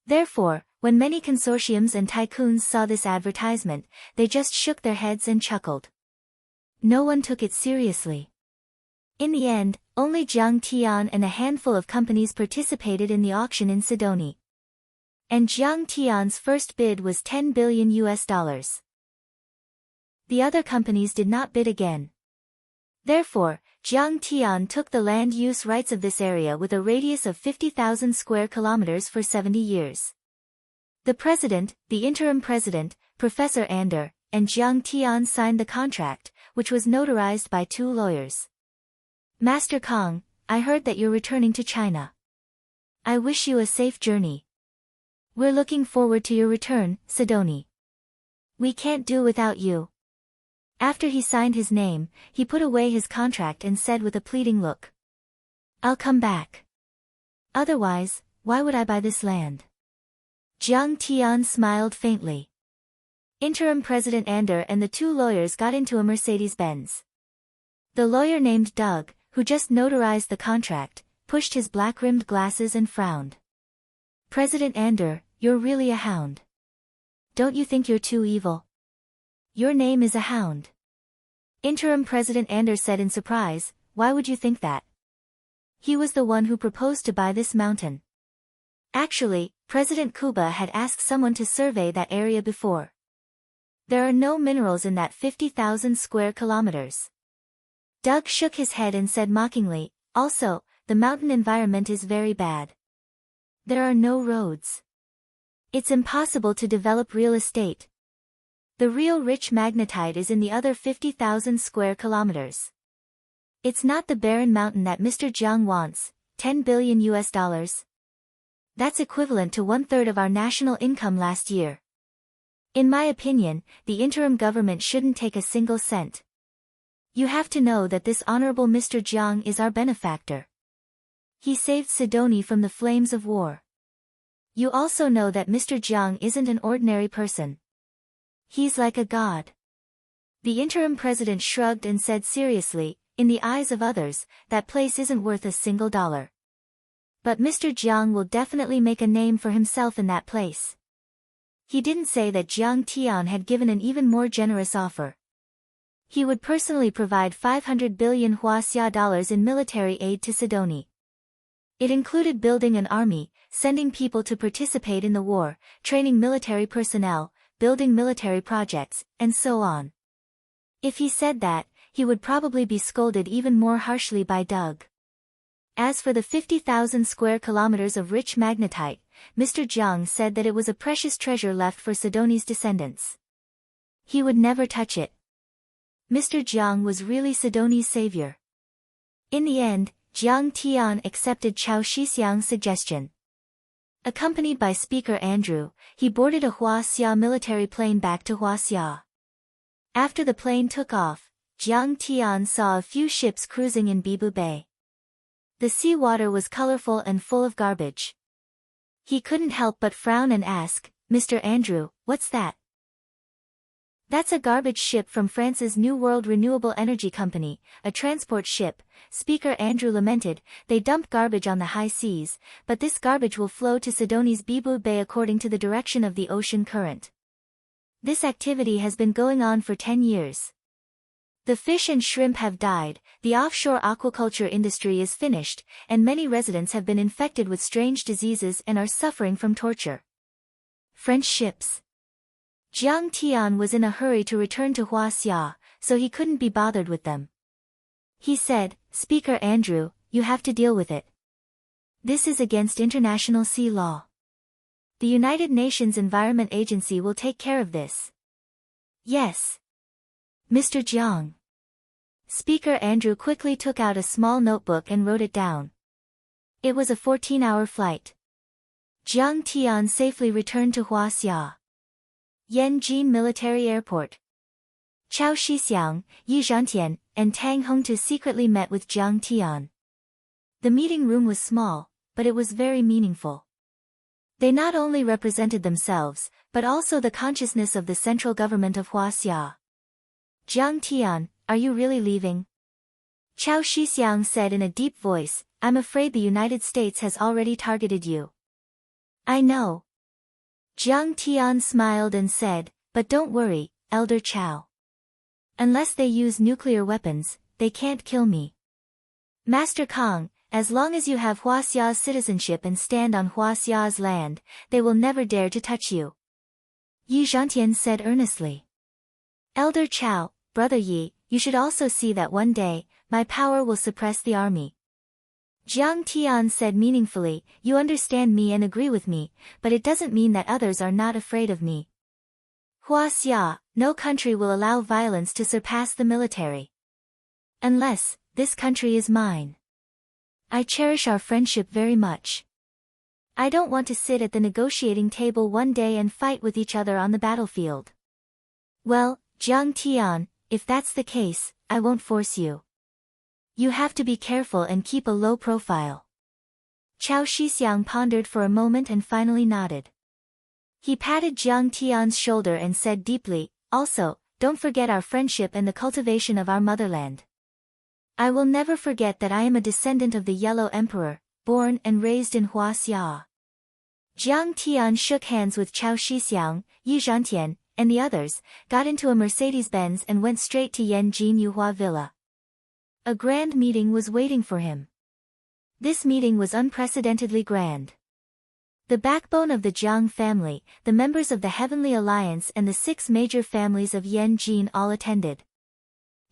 Therefore, when many consortiums and tycoons saw this advertisement, they just shook their heads and chuckled. No one took it seriously. In the end, only Jiang Tian and a handful of companies participated in the auction in Sidoni. And Jiang Tian's first bid was $10 billion. The other companies did not bid again. Therefore, Jiang Tian took the land use rights of this area with a radius of 50,000 square kilometers for 70 years. The president, the interim president, Professor Ander, and Jiang Tian signed the contract, which was notarized by 2 lawyers. Master Kong, I heard that you're returning to China. I wish you a safe journey. We're looking forward to your return, Sidoni. We can't do without you. After he signed his name, he put away his contract and said with a pleading look. I'll come back. Otherwise, why would I buy this land? Jiang Tian smiled faintly. Interim President Ander and the 2 lawyers got into a Mercedes-Benz. The lawyer named Doug, who just notarized the contract, pushed his black-rimmed glasses and frowned. President Ander, you're really a hound. Don't you think you're too evil? Your name is a hound. Interim President Ander said in surprise, why would you think that? He was the one who proposed to buy this mountain. Actually, President Kuba had asked someone to survey that area before. There are no minerals in that 50,000 square kilometers. Doug shook his head and said mockingly, also, the mountain environment is very bad. There are no roads. It's impossible to develop real estate. The real rich magnetite is in the other 50,000 square kilometers. It's not the barren mountain that Mr. Jiang wants, $10 billion US. That's equivalent to 1/3 of our national income last year. In my opinion, the interim government shouldn't take a single cent. You have to know that this honorable Mr. Jiang is our benefactor. He saved Sidoni from the flames of war. You also know that Mr. Jiang isn't an ordinary person. He's like a god. The interim president shrugged and said seriously, in the eyes of others, that place isn't worth a single dollar. But Mr. Jiang will definitely make a name for himself in that place. He didn't say that Jiang Tian had given an even more generous offer. He would personally provide 500 billion Huaxia dollars in military aid to Sidoni. It included building an army, sending people to participate in the war, training military personnel, building military projects, and so on. If he said that, he would probably be scolded even more harshly by Doug. As for the 50,000 square kilometers of rich magnetite, Mr. Jiang said that it was a precious treasure left for Sidoni's descendants. He would never touch it. Mr. Jiang was really Sidoni's savior. In the end, Jiang Tian accepted Chao Shixiang's suggestion. Accompanied by Speaker Andrew, he boarded a Huaxia military plane back to Huaxia. After the plane took off, Jiang Tian saw a few ships cruising in Bibu Bay. The sea water was colorful and full of garbage. He couldn't help but frown and ask, Mr. Andrew, what's that? That's a garbage ship from France's New World Renewable Energy Company, a transport ship, Speaker Andrew lamented. They dump garbage on the high seas, but this garbage will flow to Sidoni's Bibu Bay according to the direction of the ocean current. This activity has been going on for 10 years. The fish and shrimp have died, the offshore aquaculture industry is finished, and many residents have been infected with strange diseases and are suffering from torture. French ships. Jiang Tian was in a hurry to return to Huaxia, so he couldn't be bothered with them. He said, Speaker Andrew, you have to deal with it. This is against international sea law. The United Nations Environment Agency will take care of this. Yes. Mr. Jiang. Speaker Andrew quickly took out a small notebook and wrote it down. It was a 14-hour flight. Jiang Tian safely returned to Huaxia. Yanjin Military Airport. Chao Shixiang, Yi Zhantian, and Tang Hongtu secretly met with Jiang Tian. The meeting room was small, but it was very meaningful. They not only represented themselves, but also the consciousness of the central government of Huaxia. Jiang Tian, are you really leaving? Chao Shixiang said in a deep voice, I'm afraid the United States has already targeted you. I know. Jiang Tian smiled and said, but don't worry, Elder Chao. Unless they use nuclear weapons, they can't kill me. Master Kong, as long as you have Huaxia's citizenship and stand on Huaxia's land, they will never dare to touch you. Yi Zhantian said earnestly. Elder Chao, Brother Yi, you should also see that one day, my power will suppress the army. Jiang Tian said meaningfully, you understand me and agree with me, but it doesn't mean that others are not afraid of me. Huaxia, no country will allow violence to surpass the military. Unless, this country is mine. I cherish our friendship very much. I don't want to sit at the negotiating table one day and fight with each other on the battlefield. Well, Jiang Tian, if that's the case, I won't force you. You have to be careful and keep a low profile. Chao Shixiang pondered for a moment and finally nodded. He patted Jiang Tian's shoulder and said deeply, also, don't forget our friendship and the cultivation of our motherland. I will never forget that I am a descendant of the Yellow Emperor, born and raised in Huaxia. Jiang Tian shook hands with Chao Shixiang, Yi Zhantian, and the others, got into a Mercedes-Benz and went straight to Yanjin Yuhua Villa. A grand meeting was waiting for him. This meeting was unprecedentedly grand. The backbone of the Jiang family, the members of the Heavenly Alliance and the 6 major families of Yanjin all attended.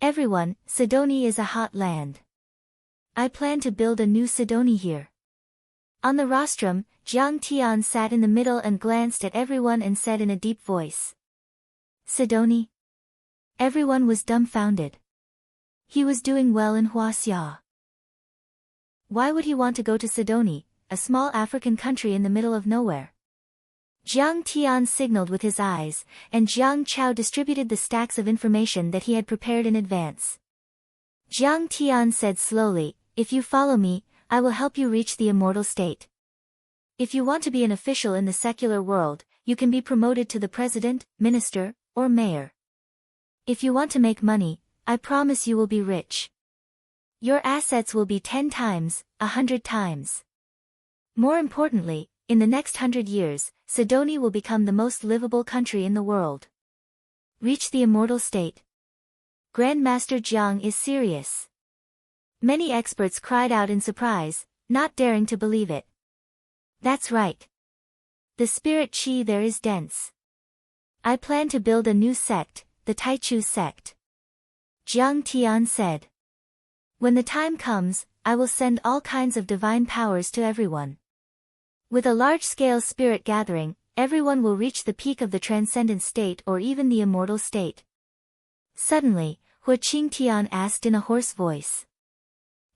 Everyone, Sidoni is a hot land. I plan to build a new Sidoni here. On the rostrum, Jiang Tian sat in the middle and glanced at everyone and said in a deep voice. Sidoni? Everyone was dumbfounded. He was doing well in Huaxia. Why would he want to go to Sidoni, a small African country in the middle of nowhere? Jiang Tian signaled with his eyes, and Jiang Chao distributed the stacks of information that he had prepared in advance. Jiang Tian said slowly, if you follow me, I will help you reach the immortal state. If you want to be an official in the secular world, you can be promoted to the president, minister, or mayor. If you want to make money, I promise you will be rich. Your assets will be 10 times, 100 times. More importantly, in the next 100 years, Sidoni will become the most livable country in the world. Reach the immortal state. Grandmaster Jiang is serious. Many experts cried out in surprise, not daring to believe it. That's right. The spirit qi there is dense. I plan to build a new sect, the Taichu sect. Jiang Tian said. When the time comes, I will send all kinds of divine powers to everyone. With a large-scale spirit gathering, everyone will reach the peak of the transcendent state or even the immortal state. Suddenly, Hua Qingtian asked in a hoarse voice.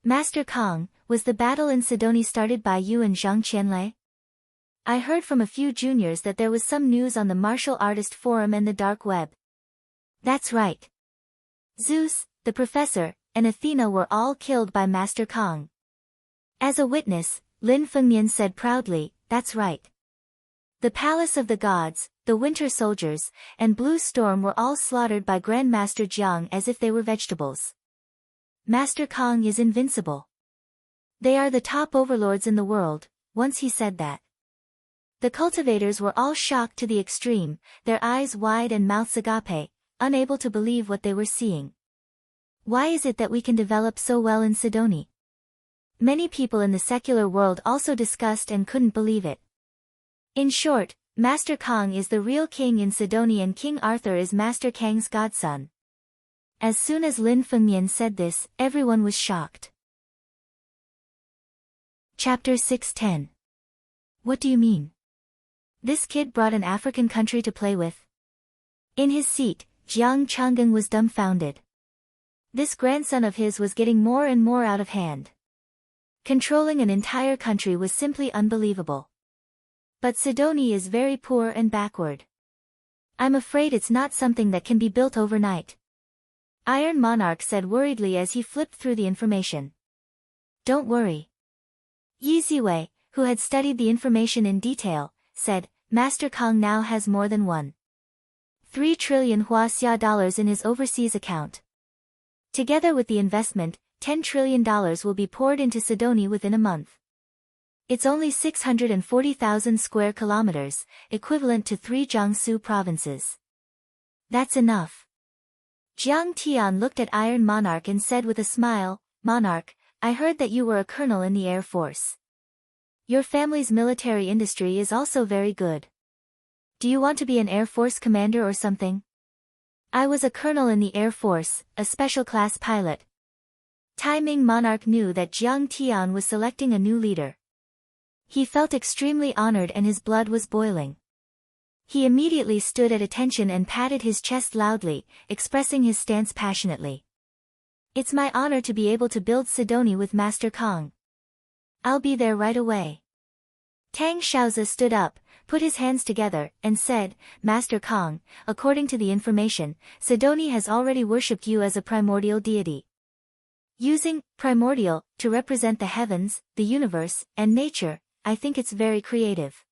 Master Kong, was the battle in Sidoni started by you and Zhang Qianlei? I heard from a few juniors that there was some news on the martial artist forum and the dark web. That's right. Zeus, the professor, and Athena were all killed by Master Kong. As a witness, Lin Fengmian said proudly, that's right. The palace of the gods, the winter soldiers, and Blue Storm were all slaughtered by Grandmaster Jiang as if they were vegetables. Master Kong is invincible. They are the top overlords in the world, once he said that. The cultivators were all shocked to the extreme, their eyes wide and mouths agape, unable to believe what they were seeing. Why is it that we can develop so well in Sidoni? Many people in the secular world also discussed and couldn't believe it. In short, Master Kong is the real king in Sidoni and King Arthur is Master Kang's godson. As soon as Lin Fengmian said this, everyone was shocked. Chapter 610. What do you mean? This kid brought an African country to play with? In his seat, Jiang Chang'an was dumbfounded. This grandson of his was getting more and more out of hand. Controlling an entire country was simply unbelievable. But Sidoni is very poor and backward. I'm afraid it's not something that can be built overnight. Iron Monarch said worriedly as he flipped through the information. Don't worry. Yi Ziwei, who had studied the information in detail, said, Master Kong now has more than 1.3 trillion Huaxia dollars in his overseas account. Together with the investment, $10 trillion will be poured into Sidoni within a month. It's only 640,000 square kilometers, equivalent to 3 Jiangsu provinces. That's enough. Jiang Tian looked at Iron Monarch and said with a smile, Monarch, I heard that you were a colonel in the Air Force. Your family's military industry is also very good. Do you want to be an Air Force commander or something? I was a colonel in the Air Force, a special class pilot. Taiming Monarch knew that Jiang Tian was selecting a new leader. He felt extremely honored and his blood was boiling. He immediately stood at attention and patted his chest loudly, expressing his stance passionately. It's my honor to be able to build Sidoni with Master Kong. I'll be there right away. Tang Xiaozi stood up, put his hands together, and said, Master Kong, according to the information, Sidoni has already worshipped you as a primordial deity. Using primordial to represent the heavens, the universe, and nature, I think it's very creative.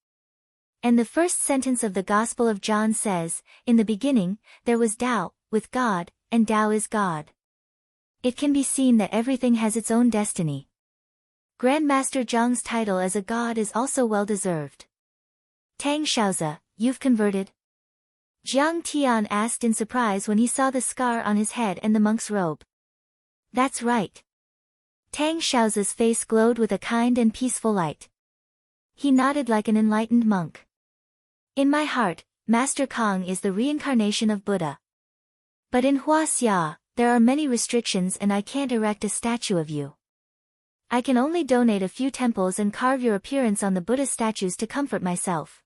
And the first sentence of the Gospel of John says, in the beginning, there was Tao, with God, and Tao is God. It can be seen that everything has its own destiny. Grandmaster Zhang's title as a god is also well-deserved. Tang Xiaozi, you've converted? Jiang Tian asked in surprise when he saw the scar on his head and the monk's robe. That's right. Tang Xiaozi's face glowed with a kind and peaceful light. He nodded like an enlightened monk. In my heart, Master Kong is the reincarnation of Buddha. But in Huaxia, there are many restrictions and I can't erect a statue of you. I can only donate a few temples and carve your appearance on the Buddha statues to comfort myself.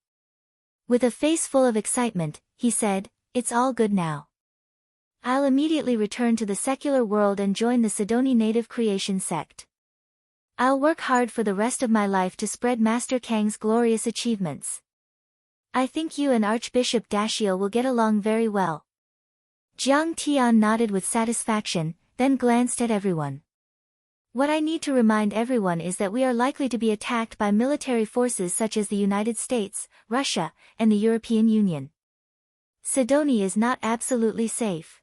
With a face full of excitement, he said, it's all good now. I'll immediately return to the secular world and join the Sidoni native creation sect. I'll work hard for the rest of my life to spread Master Kang's glorious achievements. I think you and Archbishop Dashiell will get along very well. Jiang Tian nodded with satisfaction, then glanced at everyone. What I need to remind everyone is that we are likely to be attacked by military forces such as the United States, Russia, and the European Union. Sidoni is not absolutely safe.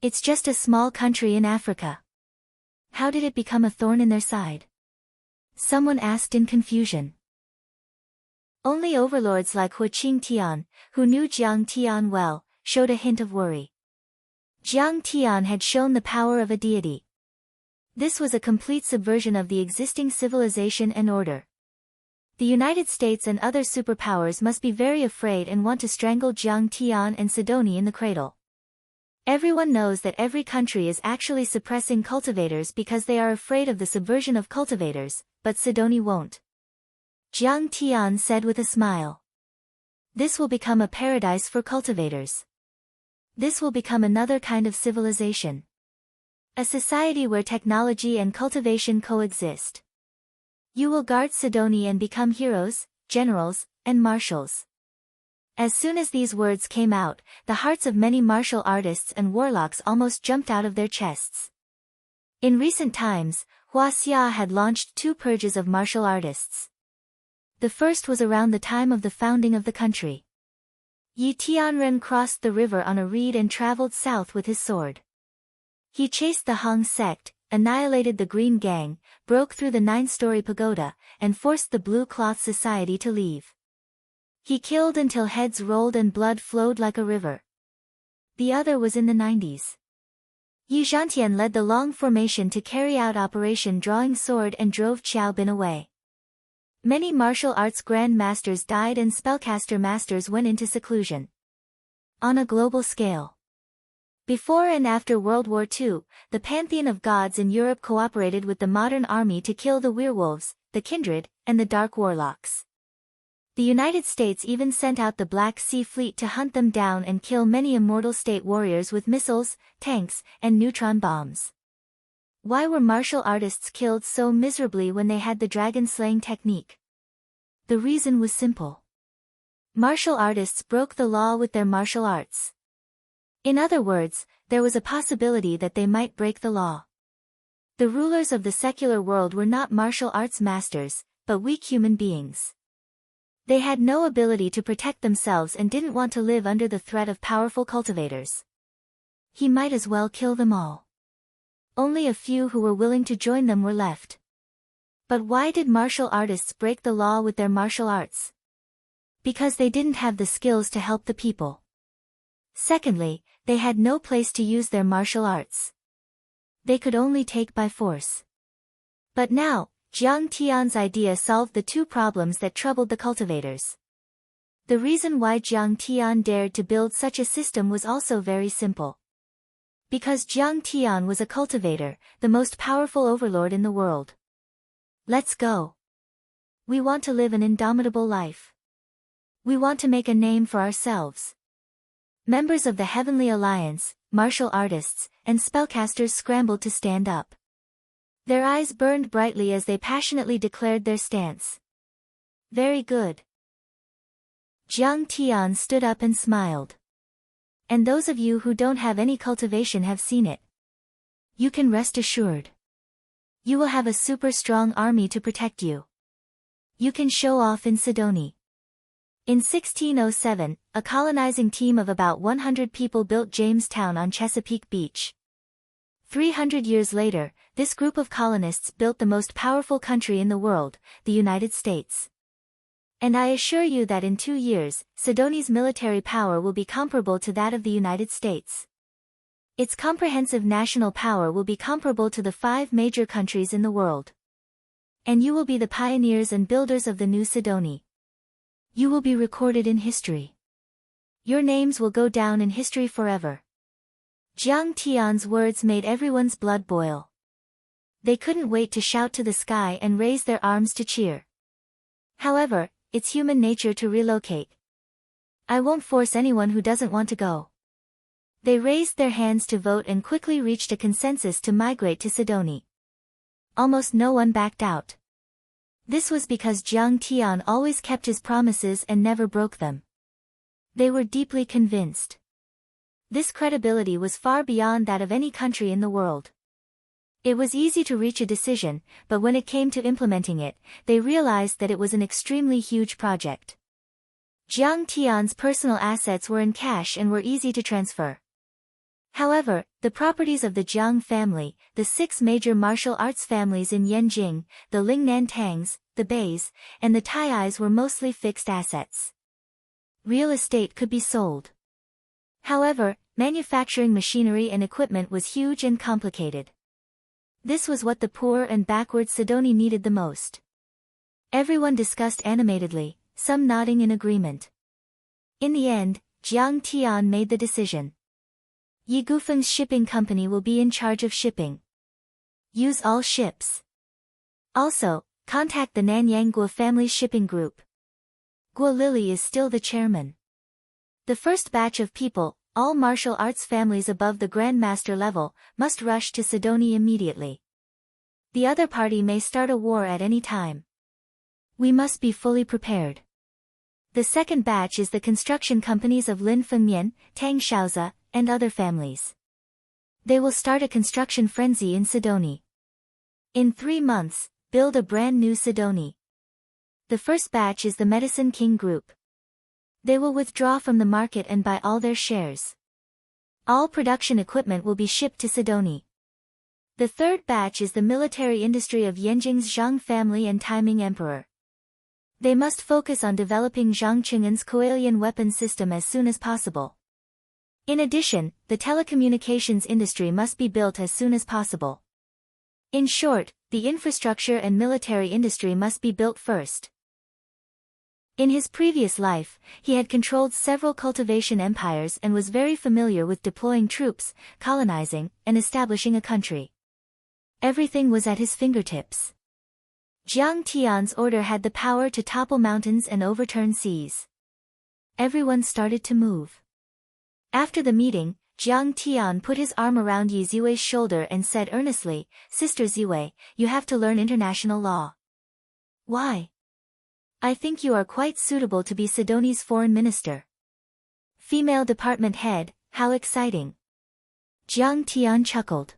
It's just a small country in Africa. How did it become a thorn in their side? Someone asked in confusion. Only overlords like Hu Qingtian, who knew Jiang Tian well, showed a hint of worry. Jiang Tian had shown the power of a deity. This was a complete subversion of the existing civilization and order. The United States and other superpowers must be very afraid and want to strangle Jiang Tian and Sidoni in the cradle. Everyone knows that every country is actually suppressing cultivators because they are afraid of the subversion of cultivators, but Sidoni won't. Jiang Tian said with a smile. This will become a paradise for cultivators. This will become another kind of civilization. A society where technology and cultivation coexist. You will guard Sidoni and become heroes, generals, and marshals. As soon as these words came out, the hearts of many martial artists and warlocks almost jumped out of their chests. In recent times, Huaxia had launched 2 purges of martial artists. The first was around the time of the founding of the country. Yi Tianren crossed the river on a reed and traveled south with his sword. He chased the Hong sect, annihilated the Green Gang, broke through the 9-story pagoda, and forced the Blue Cloth Society to leave. He killed until heads rolled and blood flowed like a river. The other was in the 90s. Yi Zhantian led the long formation to carry out Operation Drawing Sword and drove Qiao Bin away. Many martial arts grand masters died and spellcaster masters went into seclusion. On a global scale. Before and after World War II, the pantheon of gods in Europe cooperated with the modern army to kill the werewolves, the kindred, and the dark warlocks. The United States even sent out the Black Sea Fleet to hunt them down and kill many immortal state warriors with missiles, tanks, and neutron bombs. Why were martial artists killed so miserably when they had the dragon-slaying technique? The reason was simple. Martial artists broke the law with their martial arts. In other words, there was a possibility that they might break the law. The rulers of the secular world were not martial arts masters, but weak human beings. They had no ability to protect themselves and didn't want to live under the threat of powerful cultivators. He might as well kill them all. Only a few who were willing to join them were left. But why did martial artists break the law with their martial arts? Because they didn't have the skills to help the people. Secondly, they had no place to use their martial arts. They could only take by force. But now, Jiang Tian's idea solved the 2 problems that troubled the cultivators. The reason why Jiang Tian dared to build such a system was also very simple. Because Jiang Tian was a cultivator, the most powerful overlord in the world. Let's go. We want to live an indomitable life. We want to make a name for ourselves. Members of the Heavenly Alliance, martial artists, and spellcasters scrambled to stand up. Their eyes burned brightly as they passionately declared their stance. Very good. Jiang Tian stood up and smiled. And those of you who don't have any cultivation have seen it. You can rest assured. You will have a super strong army to protect you. You can show off in Sidoni. In 1607, a colonizing team of about 100 people built Jamestown on Chesapeake Beach. 300 years later, this group of colonists built the most powerful country in the world, the United States. And I assure you that in 2 years, Sidoni's military power will be comparable to that of the United States. Its comprehensive national power will be comparable to the 5 major countries in the world. And you will be the pioneers and builders of the new Sidoni. You will be recorded in history. Your names will go down in history forever. Jiang Tian's words made everyone's blood boil. They couldn't wait to shout to the sky and raise their arms to cheer. However, it's human nature to relocate. I won't force anyone who doesn't want to go. They raised their hands to vote and quickly reached a consensus to migrate to Sidoni. Almost no one backed out. This was because Jiang Tian always kept his promises and never broke them. They were deeply convinced. This credibility was far beyond that of any country in the world. It was easy to reach a decision, but when it came to implementing it, they realized that it was an extremely huge project. Jiang Tian's personal assets were in cash and were easy to transfer. However, the properties of the Jiang family, the 6 major martial arts families in Yanjing, the Lingnan Tangs, the Beis, and the Tai'ais were mostly fixed assets. Real estate could be sold. However, manufacturing machinery and equipment was huge and complicated. This was what the poor and backward Sidoni needed the most. Everyone discussed animatedly, some nodding in agreement. In the end, Jiang Tian made the decision. Yigufeng's shipping company will be in charge of shipping. Use all ships. Also, contact the Nanyang Guo family shipping group. Guo Lily is still the chairman. The first batch of people, all martial arts families above the Grandmaster level, must rush to Sidoni immediately. The other party may start a war at any time. We must be fully prepared. The second batch is the construction companies of Lin Fengmian, Tang Shaozi, and other families. They will start a construction frenzy in Sidoni. In 3 months, build a brand new Sidoni. The first batch is the Medicine King Group. They will withdraw from the market and buy all their shares. All production equipment will be shipped to Sidoni. The third batch is the military industry of Yanjing's Zhang family and Taiming Emperor. They must focus on developing Zhang Qing'an's Coalian weapon system as soon as possible. In addition, the telecommunications industry must be built as soon as possible. In short, the infrastructure and military industry must be built first. In his previous life, he had controlled several cultivation empires and was very familiar with deploying troops, colonizing, and establishing a country. Everything was at his fingertips. Jiang Tian's order had the power to topple mountains and overturn seas. Everyone started to move. After the meeting, Jiang Tian put his arm around Yi Ziwei's shoulder and said earnestly, "Sister Ziwei, you have to learn international law." "Why?" "I think you are quite suitable to be Sidoni's foreign minister." "Female department head, how exciting." Jiang Tian chuckled.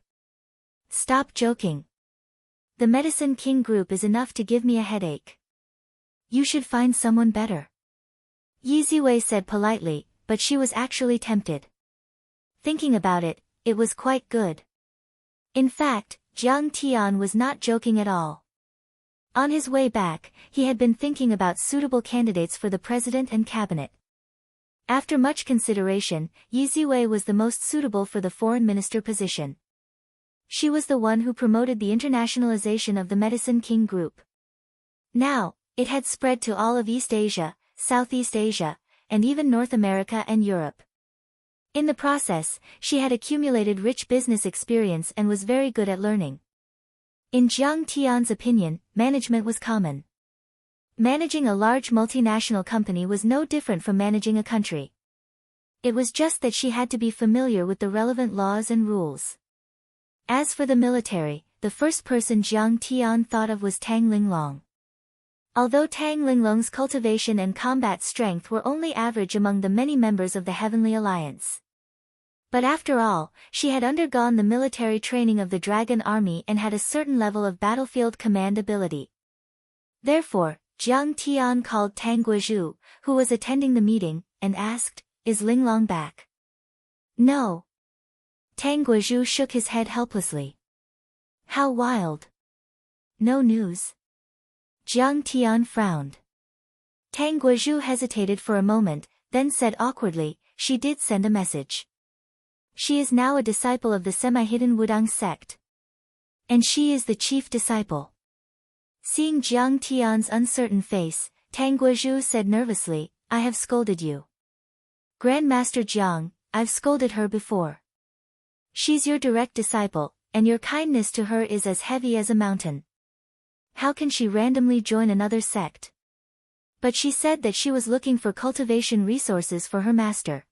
"Stop joking. The Medicine King Group is enough to give me a headache. You should find someone better." Yi Ziwei said politely, but she was actually tempted. Thinking about it, it was quite good. In fact, Jiang Tian was not joking at all. On his way back, he had been thinking about suitable candidates for the president and cabinet. After much consideration, Yi Ziwei was the most suitable for the foreign minister position. She was the one who promoted the internationalization of the Medicine King Group. Now, it had spread to all of East Asia, Southeast Asia, and even North America and Europe. In the process, she had accumulated rich business experience and was very good at learning. In Jiang Tian's opinion, management was common. Managing a large multinational company was no different from managing a country. It was just that she had to be familiar with the relevant laws and rules. As for the military, the first person Jiang Tian thought of was Tang Linglong. Although Tang Linglong's cultivation and combat strength were only average among the many members of the Heavenly Alliance. But after all, she had undergone the military training of the Dragon Army and had a certain level of battlefield command ability. Therefore, Jiang Tian called Tang Guizhu, who was attending the meeting, and asked, "Is Linglong back?" "No." Tang Guizhu shook his head helplessly. "How wild. No news." Jiang Tian frowned. Tang Guizhu hesitated for a moment, then said awkwardly, "She did send a message. She is now a disciple of the semi-hidden Wudang sect. And she is the chief disciple." Seeing Jiang Tian's uncertain face, Tang Guizhu said nervously, "I have scolded you. Grandmaster Jiang, I've scolded her before. She's your direct disciple, and your kindness to her is as heavy as a mountain. How can she randomly join another sect?" But she said that she was looking for cultivation resources for her master.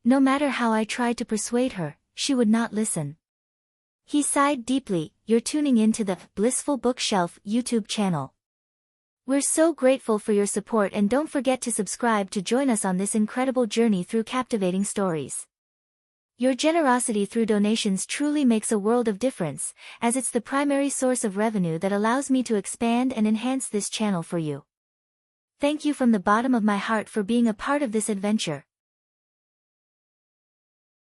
No matter how I tried to persuade her, she would not listen. He sighed deeply. "You're tuning in to the Blissful Bookshelf YouTube channel. We're so grateful for your support, and don't forget to subscribe to join us on this incredible journey through captivating stories. Your generosity through donations truly makes a world of difference, as it's the primary source of revenue that allows me to expand and enhance this channel for you. Thank you from the bottom of my heart for being a part of this adventure.